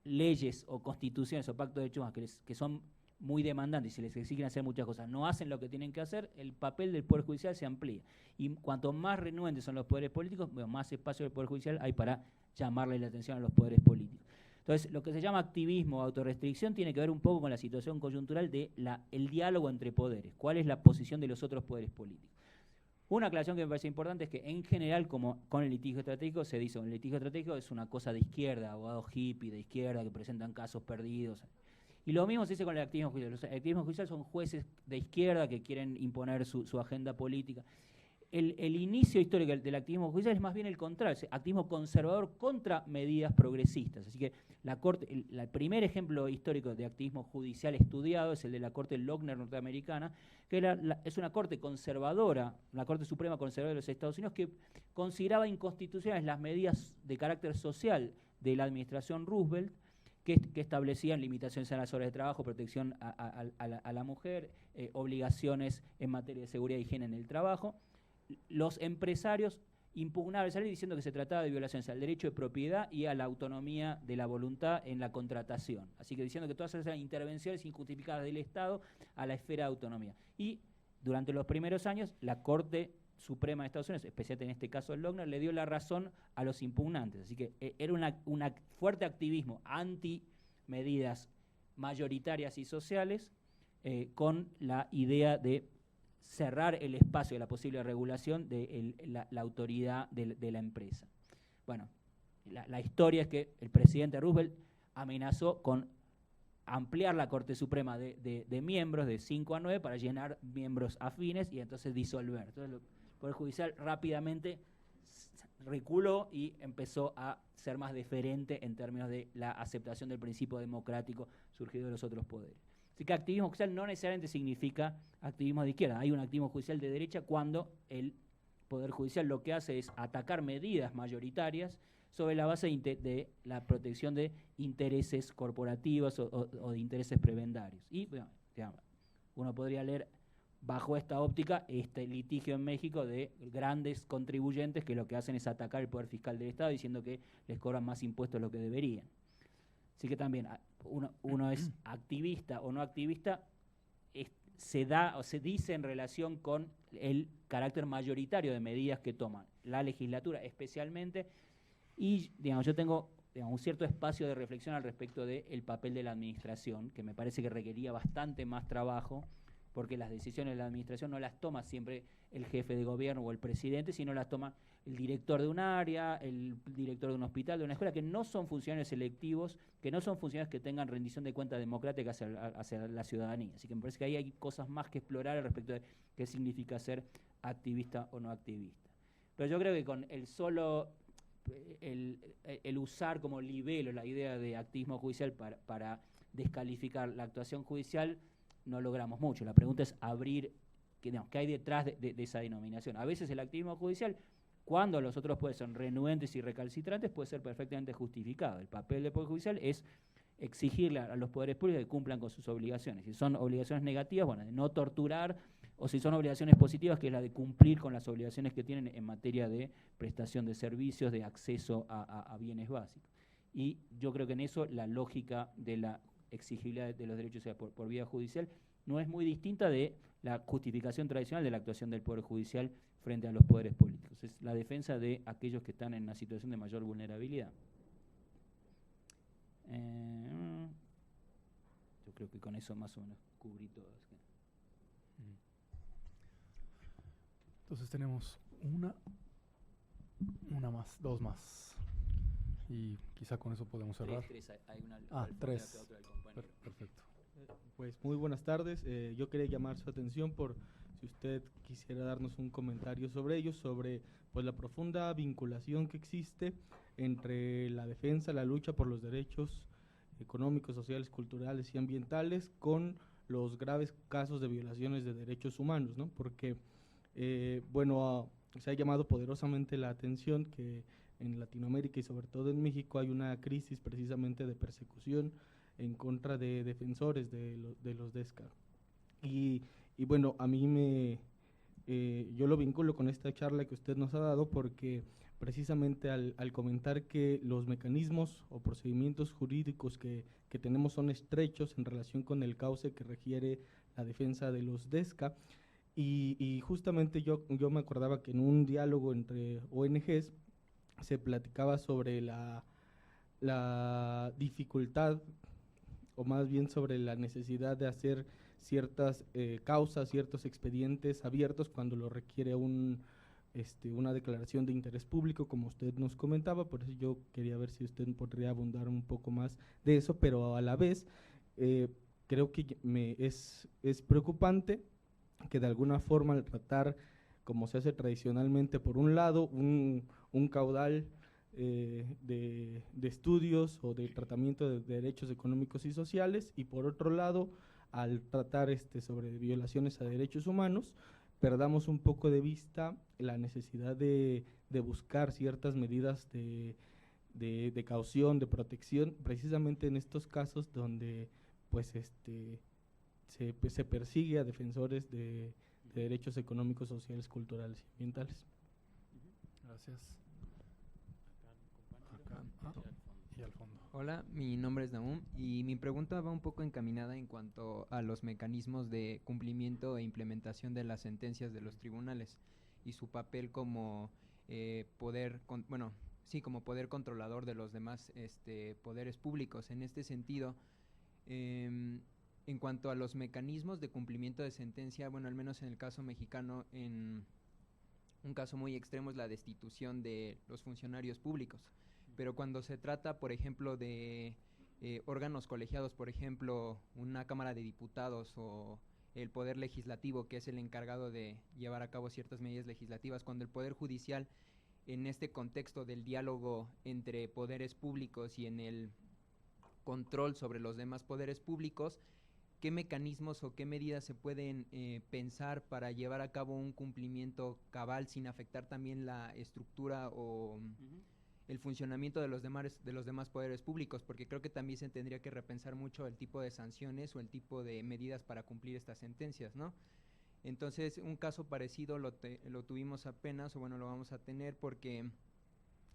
leyes o constituciones o pactos de derechos humanos que son muy demandantes y se les exigen hacer muchas cosas, no hacen lo que tienen que hacer, el papel del Poder Judicial se amplía. Y cuanto más renuentes son los poderes políticos, más espacio del Poder Judicial hay para llamarle la atención a los poderes políticos. Entonces, lo que se llama activismo o autorrestricción tiene que ver un poco con la situación coyuntural de el diálogo entre poderes. ¿Cuál es la posición de los otros poderes políticos? Una aclaración que me parece importante es que, en general, como con el litigio estratégico, se dice que el litigio estratégico es una cosa de izquierda, abogados hippie de izquierda que presentan casos perdidos. Y lo mismo se dice con el activismo judicial. Los activismos judiciales son jueces de izquierda que quieren imponer su agenda política. el inicio histórico del activismo judicial es más bien el contrario, es activismo conservador contra medidas progresistas. Así que la Corte, el primer ejemplo histórico de activismo judicial estudiado es el de la Corte Lochner norteamericana, que es una corte conservadora, la Corte Suprema Conservadora de los Estados Unidos, que consideraba inconstitucionales las medidas de carácter social de la administración Roosevelt, que establecían limitaciones a las horas de trabajo, protección a la mujer, obligaciones en materia de seguridad e higiene en el trabajo. Los empresarios impugnaban esa ley diciendo que se trataba de violaciones al derecho de propiedad y a la autonomía de la voluntad en la contratación. Así que diciendo que todas esas eran intervenciones injustificadas del Estado a la esfera de autonomía. Y durante los primeros años, la Corte Suprema de Estados Unidos, especialmente en este caso el Lochner, le dio la razón a los impugnantes. Así que era un fuerte activismo anti medidas mayoritarias y sociales, con la idea de cerrar el espacio de la posible regulación de la autoridad de la empresa. Bueno, la historia es que el presidente Roosevelt amenazó con ampliar la Corte Suprema de miembros de 5 a 9 para llenar miembros afines y entonces disolver. Entonces el Poder Judicial rápidamente reculó y empezó a ser más deferente en términos de la aceptación del principio democrático surgido de los otros poderes. Así que activismo judicial no necesariamente significa activismo de izquierda. Hay un activismo judicial de derecha cuando el Poder Judicial lo que hace es atacar medidas mayoritarias sobre la base de la protección de intereses corporativos o de intereses prebendarios. Y bueno, digamos, uno podría leer bajo esta óptica este litigio en México de grandes contribuyentes que lo que hacen es atacar el poder fiscal del Estado diciendo que les cobran más impuestos de lo que deberían. Así que también uno es activista o no activista, se da o se dice en relación con el carácter mayoritario de medidas que toma la legislatura especialmente, y digamos, yo tengo un cierto espacio de reflexión al respecto del papel de la administración, que me parece que requería bastante más trabajo, porque las decisiones de la administración no las toma siempre el jefe de gobierno o el presidente, sino las toma el director de un área, el director de un hospital, de una escuela, que no son funcionarios electivos, que no son funcionarios que tengan rendición de cuentas democrática hacia la ciudadanía. Así que me parece que ahí hay cosas más que explorar al respecto de qué significa ser activista o no activista. Pero yo creo que con el solo, el usar como libelo la idea de activismo judicial para descalificar la actuación judicial, no logramos mucho. La pregunta es abrir qué hay detrás de esa denominación. A veces el activismo judicial, cuando los otros poderes son renuentes y recalcitrantes, puede ser perfectamente justificado. El papel del Poder Judicial es exigirle a los poderes públicos que cumplan con sus obligaciones. Si son obligaciones negativas, bueno, de no torturar, o si son obligaciones positivas, que es la de cumplir con las obligaciones que tienen en materia de prestación de servicios, de acceso a bienes básicos. Y yo creo que en eso la lógica de la exigibilidad de los derechos por vía judicial no es muy distinta de la justificación tradicional de la actuación del Poder Judicial frente a los poderes políticos. Es la defensa de aquellos que están en una situación de mayor vulnerabilidad. Yo creo que con eso más o menos cubrí todo. Entonces tenemos una más, dos más. Y quizá con eso podemos cerrar. Tres, hay una tres. otra del compañero. Perfecto. Pues muy buenas tardes. Yo quería llamar su atención por si usted quisiera darnos un comentario sobre ello, sobre pues la profunda vinculación que existe entre la defensa, la lucha por los derechos económicos, sociales, culturales y ambientales con los graves casos de violaciones de derechos humanos, ¿no? Porque, se ha llamado poderosamente la atención que en Latinoamérica y sobre todo en México hay una crisis precisamente de persecución en contra de defensores de los DESCA. Y bueno, a mí yo lo vinculo con esta charla que usted nos ha dado porque precisamente al comentar que los mecanismos o procedimientos jurídicos que tenemos son estrechos en relación con el cauce que requiere la defensa de los DESCA, y justamente yo me acordaba que en un diálogo entre ONGs se platicaba sobre la dificultad, o más bien sobre la necesidad de hacer ciertas causas, ciertos expedientes abiertos cuando lo requiere una declaración de interés público, como usted nos comentaba. Por eso yo quería ver si usted podría abundar un poco más de eso, pero a la vez creo que es preocupante que de alguna forma al tratar como se hace tradicionalmente, por un lado, un caudal de estudios o de tratamiento de derechos económicos y sociales, y por otro lado, al tratar sobre violaciones a derechos humanos, perdamos un poco de vista la necesidad de buscar ciertas medidas de caución, de protección, precisamente en estos casos donde pues se persigue a defensores de derechos económicos, sociales, culturales y ambientales. Gracias. Acá. Y al fondo. Hola, mi nombre es Naum y mi pregunta va un poco encaminada en cuanto a los mecanismos de cumplimiento e implementación de las sentencias de los tribunales y su papel como como poder controlador de los demás poderes públicos. En este sentido, en cuanto a los mecanismos de cumplimiento de sentencia, bueno, al menos en el caso mexicano, en un caso muy extremo es la destitución de los funcionarios públicos. Pero cuando se trata, por ejemplo, de órganos colegiados, por ejemplo, una Cámara de Diputados o el Poder Legislativo, que es el encargado de llevar a cabo ciertas medidas legislativas, cuando el Poder Judicial, en este contexto del diálogo entre poderes públicos y en el control sobre los demás poderes públicos, ¿qué mecanismos o qué medidas se pueden pensar para llevar a cabo un cumplimiento cabal sin afectar también la estructura o el funcionamiento de los demás poderes públicos? Porque creo que también se tendría que repensar mucho el tipo de sanciones o el tipo de medidas para cumplir estas sentencias, ¿no? Entonces, un caso parecido lo tuvimos apenas, o bueno, lo vamos a tener porque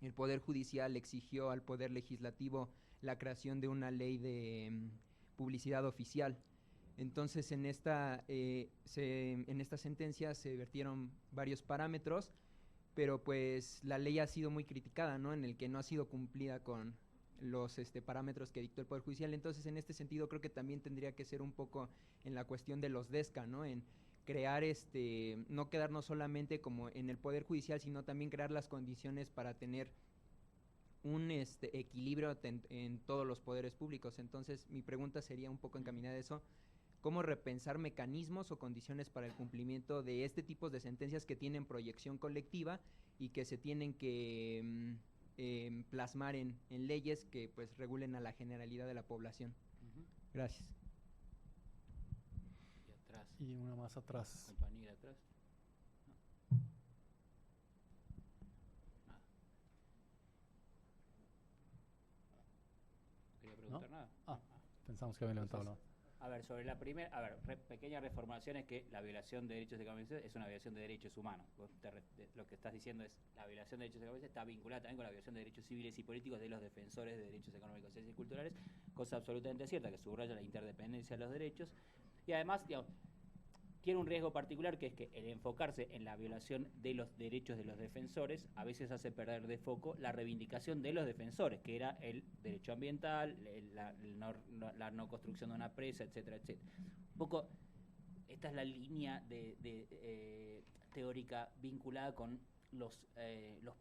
el Poder Judicial exigió al Poder Legislativo la creación de una ley de publicidad oficial. Entonces, en esta sentencia se vertieron varios parámetros, pero pues la ley ha sido muy criticada, ¿no? En el que no ha sido cumplida con los parámetros que dictó el Poder Judicial. Entonces, en este sentido, creo que también tendría que ser un poco en la cuestión de los DESCA, ¿no? En crear, no quedarnos solamente como en el Poder Judicial, sino también crear las condiciones para tener un equilibrio en todos los poderes públicos. Entonces, mi pregunta sería un poco encaminada a eso. ¿Cómo repensar mecanismos o condiciones para el cumplimiento de este tipo de sentencias que tienen proyección colectiva y que se tienen que plasmar en leyes que pues regulen a la generalidad de la población? Gracias. Y atrás. Y una más atrás. Compañera atrás. No quería preguntar nada. Pensamos que había levantado la mano. A ver, sobre la primera, pequeña reformulación es que la violación de derechos económicos es una violación de derechos humanos. Lo que estás diciendo es la violación de derechos económicos está vinculada también con la violación de derechos civiles y políticos de los defensores de derechos económicos, sociales y culturales, cosa absolutamente cierta, que subraya la interdependencia de los derechos. Y además, digamos, tiene un riesgo particular, que es que el enfocarse en la violación de los derechos de los defensores a veces hace perder de foco la reivindicación de los defensores, que era el derecho ambiental, la no construcción de una presa, etcétera, etcétera. Un poco, esta es la línea teórica vinculada con los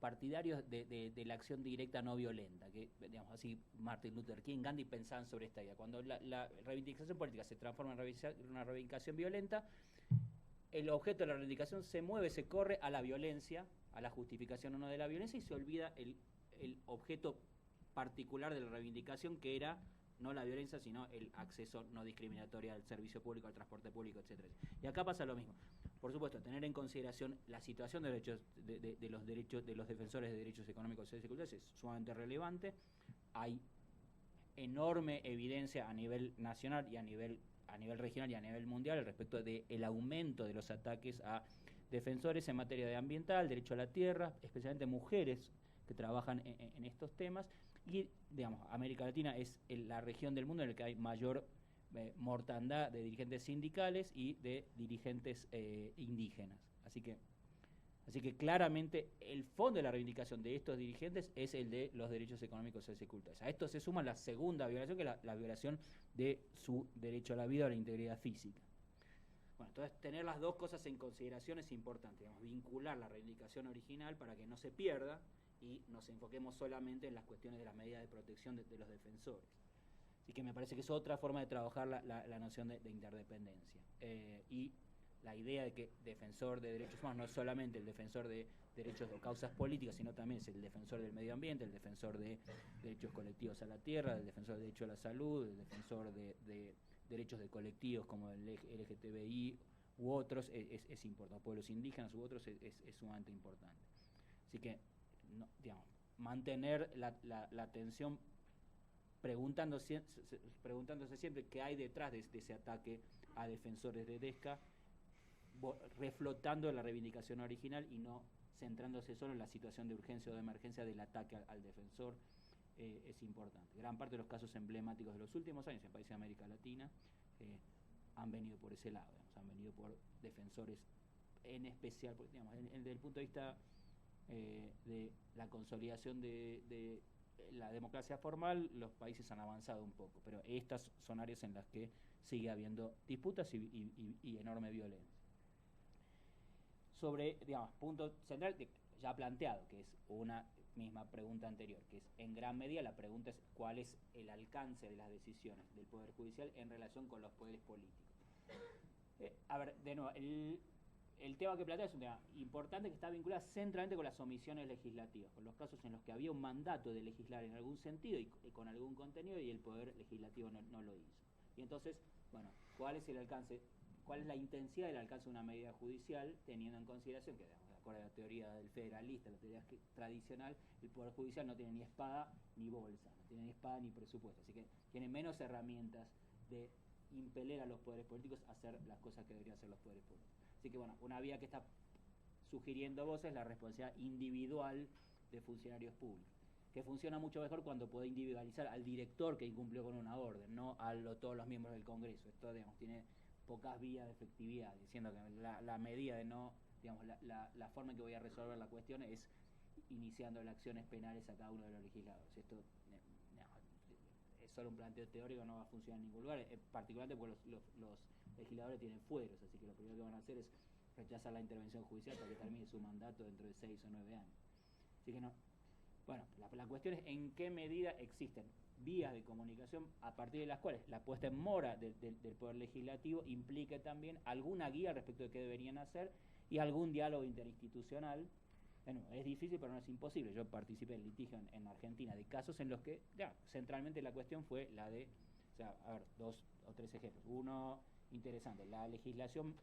partidarios de la acción directa no violenta, que, digamos así, Martin Luther King, Gandhi pensaban sobre esta idea. Cuando la reivindicación política se transforma en una reivindicación violenta, el objeto de la reivindicación se mueve, se corre a la violencia, a la justificación o no de la violencia, y se olvida el objeto particular de la reivindicación, que era no la violencia, sino el acceso no discriminatorio al servicio público, al transporte público, etcétera. Y acá pasa lo mismo. Por supuesto, tener en consideración la situación de los derechos de los defensores de derechos económicos, sociales y culturales es sumamente relevante. Hay enorme evidencia a nivel nacional y a nivel regional y a nivel mundial respecto del aumento de los ataques a defensores en materia de ambiental, derecho a la tierra, especialmente mujeres que trabajan en estos temas. Y, digamos, América Latina es la región del mundo en la que hay mayor mortandad de dirigentes sindicales y de dirigentes indígenas. Así que claramente el fondo de la reivindicación de estos dirigentes es el de los derechos económicos, sociales y culturales. A esto se suma la segunda violación, que es la violación de su derecho a la vida o a la integridad física. Bueno, entonces tener las dos cosas en consideración es importante, digamos, vincular la reivindicación original para que no se pierda y nos enfoquemos solamente en las cuestiones de las medidas de protección de los defensores. Así que me parece que es otra forma de trabajar la noción de interdependencia. Y la idea de que defensor de derechos humanos no es solamente el defensor de derechos o causas políticas, sino también es el defensor del medio ambiente, el defensor de derechos colectivos a la tierra, el defensor de derecho a la salud, el defensor de derechos de colectivos como el LGTBI u otros, es importante, pueblos indígenas u otros es sumamente importante. Así que, no, digamos, mantener la atención preguntándose siempre qué hay detrás de ese ataque a defensores de DESCA, reflotando la reivindicación original y no centrándose solo en la situación de urgencia o de emergencia del ataque al defensor, es importante. Gran parte de los casos emblemáticos de los últimos años en países de América Latina han venido por ese lado, digamos, han venido por defensores en especial, porque, digamos, desde el punto de vista de la consolidación de la democracia formal, los países han avanzado un poco, pero estas son áreas en las que sigue habiendo disputas y enorme violencia. Sobre, digamos, punto central ya planteado, que es una misma pregunta anterior, que es en gran medida la pregunta es cuál es el alcance de las decisiones del Poder Judicial en relación con los poderes políticos. A ver, de nuevo, el tema que plantea es un tema importante que está vinculado centralmente con las omisiones legislativas, con los casos en los que había un mandato de legislar en algún sentido y con algún contenido y el Poder Legislativo no lo hizo. Y entonces, bueno, ¿cuál es el alcance? ¿Cuál es la intensidad del alcance de una medida judicial, teniendo en consideración que, de acuerdo a la teoría del federalista, la teoría tradicional, el Poder Judicial no tiene ni espada ni bolsa, no tiene ni espada ni presupuesto, así que tiene menos herramientas de impeler a los poderes políticos a hacer las cosas que deberían hacer los poderes políticos. Así que, bueno, una vía que está sugiriendo vos es la responsabilidad individual de funcionarios públicos, que funciona mucho mejor cuando puede individualizar al director que incumplió con una orden, no a todos los miembros del Congreso. Esto, digamos, tiene pocas vías de efectividad, diciendo que la medida de no, digamos, la forma en que voy a resolver la cuestión es iniciando las acciones penales a cada uno de los legisladores. Esto es solo un planteo teórico, no va a funcionar en ningún lugar, particularmente porque los legisladores tienen fueros, así que lo primero que van a hacer es rechazar la intervención judicial para que termine su mandato dentro de 6 o 9 años. Así que no. Bueno, la cuestión es en qué medida existen vías de comunicación a partir de las cuales la puesta en mora del Poder Legislativo implique también alguna guía respecto de qué deberían hacer y algún diálogo interinstitucional. Bueno, es difícil, pero no es imposible. Yo participé en litigio en Argentina de casos en los que centralmente la cuestión fue la de, o sea, a ver, 2 o 3 ejemplos. Uno interesante, la legislación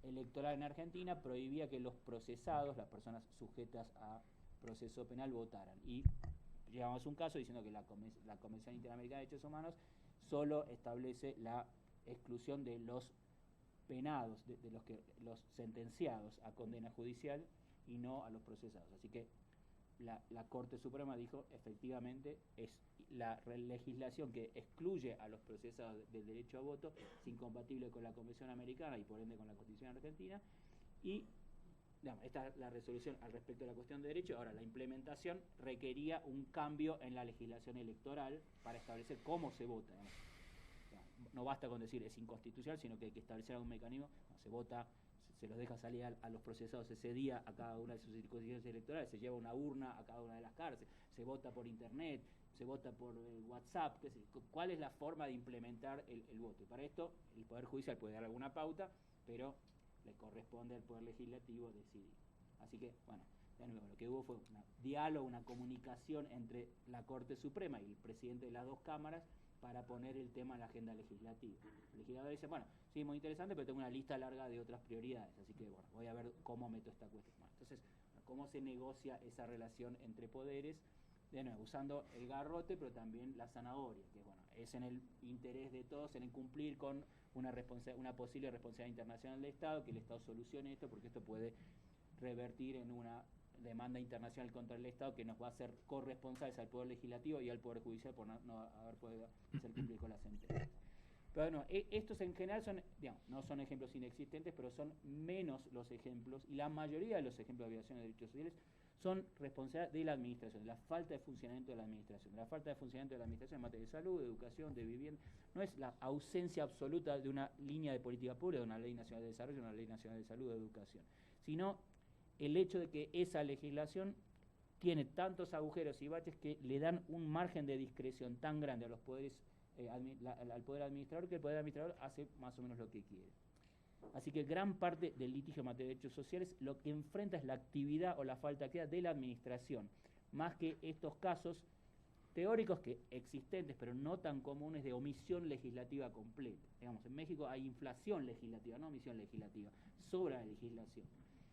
electoral en Argentina prohibía que los procesados, las personas sujetas a proceso penal, votaran. Y llevamos un caso diciendo que la Convención Interamericana de Derechos Humanos solo establece la exclusión de los penados, de los sentenciados a condena judicial y no a los procesados. Así que la Corte Suprema dijo, efectivamente, es la legislación que excluye a los procesados del derecho a voto, es incompatible con la Convención Americana y por ende con la Constitución Argentina, y digamos, esta es la resolución al respecto de la cuestión de derecho. Ahora, la implementación requería un cambio en la legislación electoral para establecer cómo se vota. No basta con decir es inconstitucional, sino que hay que establecer algún mecanismo. Se vota, se los deja salir a los procesados ese día a cada una de sus circunscripciones electorales, se lleva una urna a cada una de las cárceles, se vota por internet, se vota por WhatsApp, qué sé, ¿cuál es la forma de implementar el voto? Y para esto el Poder Judicial puede dar alguna pauta, pero le corresponde al Poder Legislativo decidir. Así que, bueno, de nuevo, lo que hubo fue un diálogo, una comunicación entre la Corte Suprema y el presidente de las dos cámaras para poner el tema en la agenda legislativa. El legislador dice, bueno, sí, muy interesante, pero tengo una lista larga de otras prioridades, así que, bueno, voy a ver cómo meto esta cuestión. Bueno, entonces, ¿cómo se negocia esa relación entre poderes? De nuevo, usando el garrote, pero también la zanahoria, que, bueno, es en el interés de todos, en el cumplir con una posible responsabilidad internacional del Estado, que el Estado solucione esto, porque esto puede revertir en una demanda internacional contra el Estado que nos va a hacer corresponsables al Poder Legislativo y al Poder Judicial por no haber podido hacer cumplir con la sentencia. Pero bueno, estos en general son, digamos, no son ejemplos inexistentes, pero son menos los ejemplos, y la mayoría de los ejemplos de violación de derechos sociales son responsabilidad de la administración, de la falta de funcionamiento de la administración. La falta de funcionamiento de la administración en materia de salud, de educación, de vivienda, no es la ausencia absoluta de una línea de política pública, de una ley nacional de desarrollo, una ley nacional de salud, de educación, sino el hecho de que esa legislación tiene tantos agujeros y baches que le dan un margen de discreción tan grande a los poderes, al poder administrador, que el poder administrador hace más o menos lo que quiere. Así que gran parte del litigio en materia de derechos sociales lo que enfrenta es la actividad o la falta de actividad de la administración, más que estos casos teóricos que existentes, pero no tan comunes, de omisión legislativa completa. Digamos, en México hay inflación legislativa, no omisión legislativa, sobra la legislación.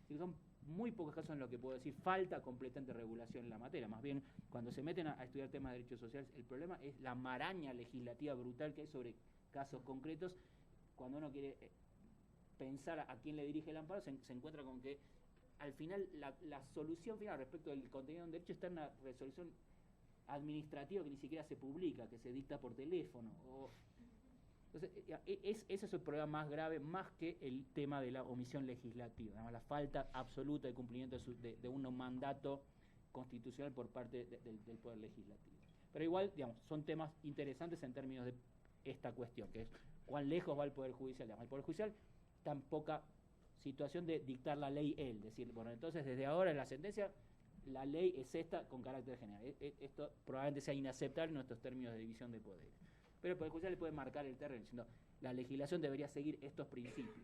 Así que son muy pocos casos en los que puedo decir falta completamente regulación en la materia. Más bien, cuando se meten a estudiar temas de derechos sociales, el problema es la maraña legislativa brutal que hay sobre casos concretos. Cuando uno quiere pensar a quién le dirige el amparo, se encuentra con que al final la solución final respecto del contenido de un derecho está en una resolución administrativa que ni siquiera se publica, que se dicta por teléfono. Entonces, ese es el problema más grave, más que el tema de la omisión legislativa, ¿no? La falta absoluta de cumplimiento de un mandato constitucional por parte del Poder Legislativo. Pero igual, digamos, son temas interesantes en términos de esta cuestión, que es cuán lejos va el Poder Judicial. Digamos, el Poder Judicial tan poca situación de dictar la ley él, decir, bueno, entonces desde ahora en la sentencia la ley es esta con carácter general. Esto probablemente sea inaceptable en nuestros términos de división de poderes. Pero el Poder Judicial le puede marcar el terreno diciendo la legislación debería seguir estos principios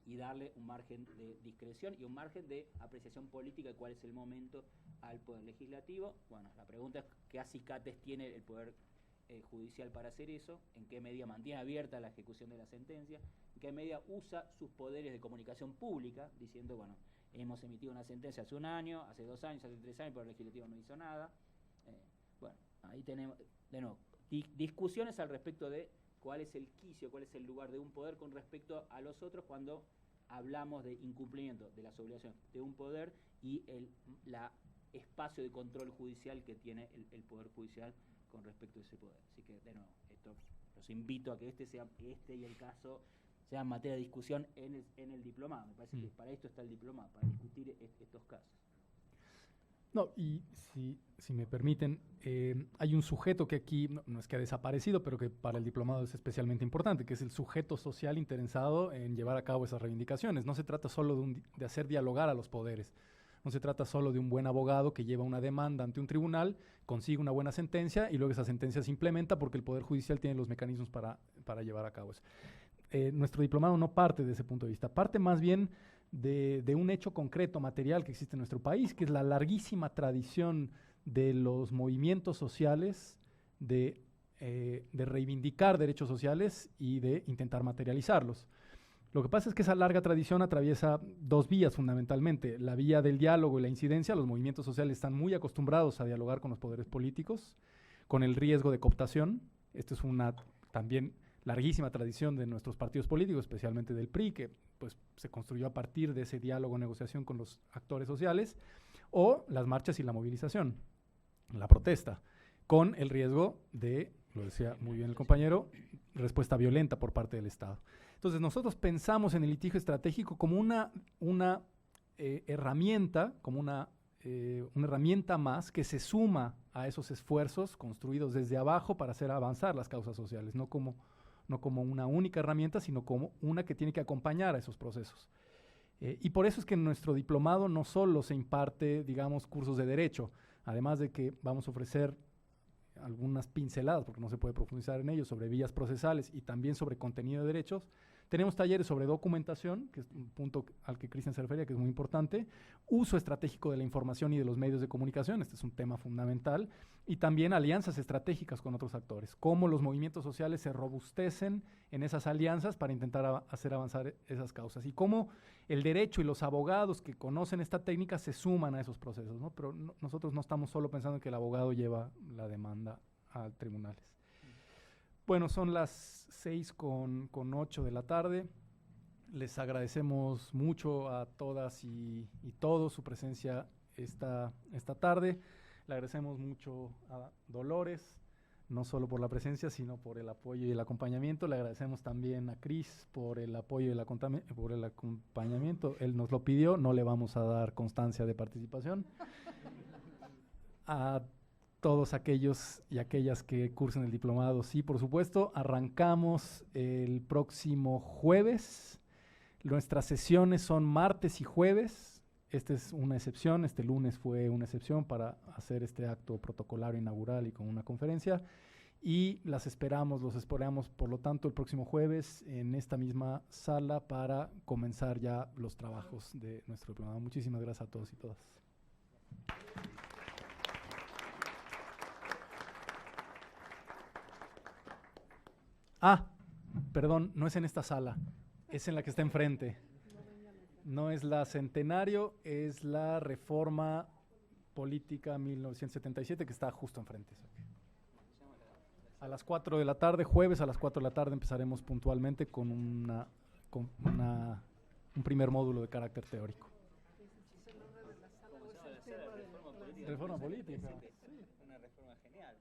y darle un margen de discreción y un margen de apreciación política de cuál es el momento al Poder Legislativo. Bueno, la pregunta es qué acicates tiene el Poder Judicial para hacer eso, en qué medida mantiene abierta la ejecución de la sentencia, en qué medida usa sus poderes de comunicación pública, diciendo, bueno, hemos emitido una sentencia hace 1 año, hace 2 años, hace 3 años, pero el legislativo no hizo nada. Bueno, ahí tenemos, de nuevo, discusiones al respecto de cuál es el quicio, cuál es el lugar de un poder con respecto a los otros cuando hablamos de incumplimiento de las obligaciones de un poder y la espacio de control judicial que tiene el Poder Judicial con respecto a ese poder. Así que, de nuevo, los invito a que este y el caso sean materia de discusión en el diplomado. Me parece que para esto está el diplomado, para discutir estos casos. No, y si me permiten, hay un sujeto que aquí, no es que ha desaparecido, pero que para el diplomado es especialmente importante, que es el sujeto social interesado en llevar a cabo esas reivindicaciones. No se trata solo de hacer dialogar a los poderes. No se trata solo de un buen abogado que lleva una demanda ante un tribunal, consigue una buena sentencia y luego esa sentencia se implementa porque el Poder Judicial tiene los mecanismos para llevar a cabo eso. Nuestro diplomado no parte de ese punto de vista, parte más bien de un hecho concreto, material que existe en nuestro país, que es la larguísima tradición de los movimientos sociales de reivindicar derechos sociales y de intentar materializarlos. Lo que pasa es que esa larga tradición atraviesa 2 vías fundamentalmente, la vía del diálogo y la incidencia. Los movimientos sociales están muy acostumbrados a dialogar con los poderes políticos, con el riesgo de cooptación. Esto es una también larguísima tradición de nuestros partidos políticos, especialmente del PRI, que pues, se construyó a partir de ese diálogo, negociación con los actores sociales, o las marchas y la movilización, la protesta, con el riesgo de, lo decía muy bien el compañero, respuesta violenta por parte del Estado. Entonces nosotros pensamos en el litigio estratégico como una herramienta, como una herramienta más que se suma a esos esfuerzos construidos desde abajo para hacer avanzar las causas sociales, no como una única herramienta, sino como una que tiene que acompañar a esos procesos. Y por eso es que en nuestro diplomado no solo se imparte, digamos, cursos de derecho, además de que vamos a ofrecer algunas pinceladas, porque no se puede profundizar en ellos, sobre vías procesales y también sobre contenido de derechos. Tenemos talleres sobre documentación, que es un punto al que Cristian se refería, que es muy importante, uso estratégico de la información y de los medios de comunicación, este es un tema fundamental, y también alianzas estratégicas con otros actores, cómo los movimientos sociales se robustecen en esas alianzas para intentar hacer avanzar esas causas, y cómo el derecho y los abogados que conocen esta técnica se suman a esos procesos, ¿no? Pero nosotros no estamos solo pensando en que el abogado lleva la demanda a tribunales. Bueno, son las 6:08 de la tarde. Les agradecemos mucho a todas y todos su presencia esta tarde. Le agradecemos mucho a Dolores, no solo por la presencia, sino por el apoyo y el acompañamiento. Le agradecemos también a Cris por el apoyo y el acompañamiento. Él nos lo pidió, no le vamos a dar constancia de participación. A todos aquellos y aquellas que cursen el diplomado, sí, por supuesto. Arrancamos el próximo jueves. Nuestras sesiones son martes y jueves. Esta es una excepción, este lunes fue una excepción para hacer este acto protocolario inaugural y con una conferencia. y los esperamos por lo tanto el próximo jueves en esta misma sala para comenzar ya los trabajos de nuestro diplomado. Muchísimas gracias a todos y todas. Perdón, no es en esta sala, es en la que está enfrente. No es la Centenario, es la Reforma Política 1977 que está justo enfrente. A las 4 de la tarde, jueves a las 4 de la tarde empezaremos puntualmente con un primer módulo de carácter teórico. Reforma política. Una reforma genial.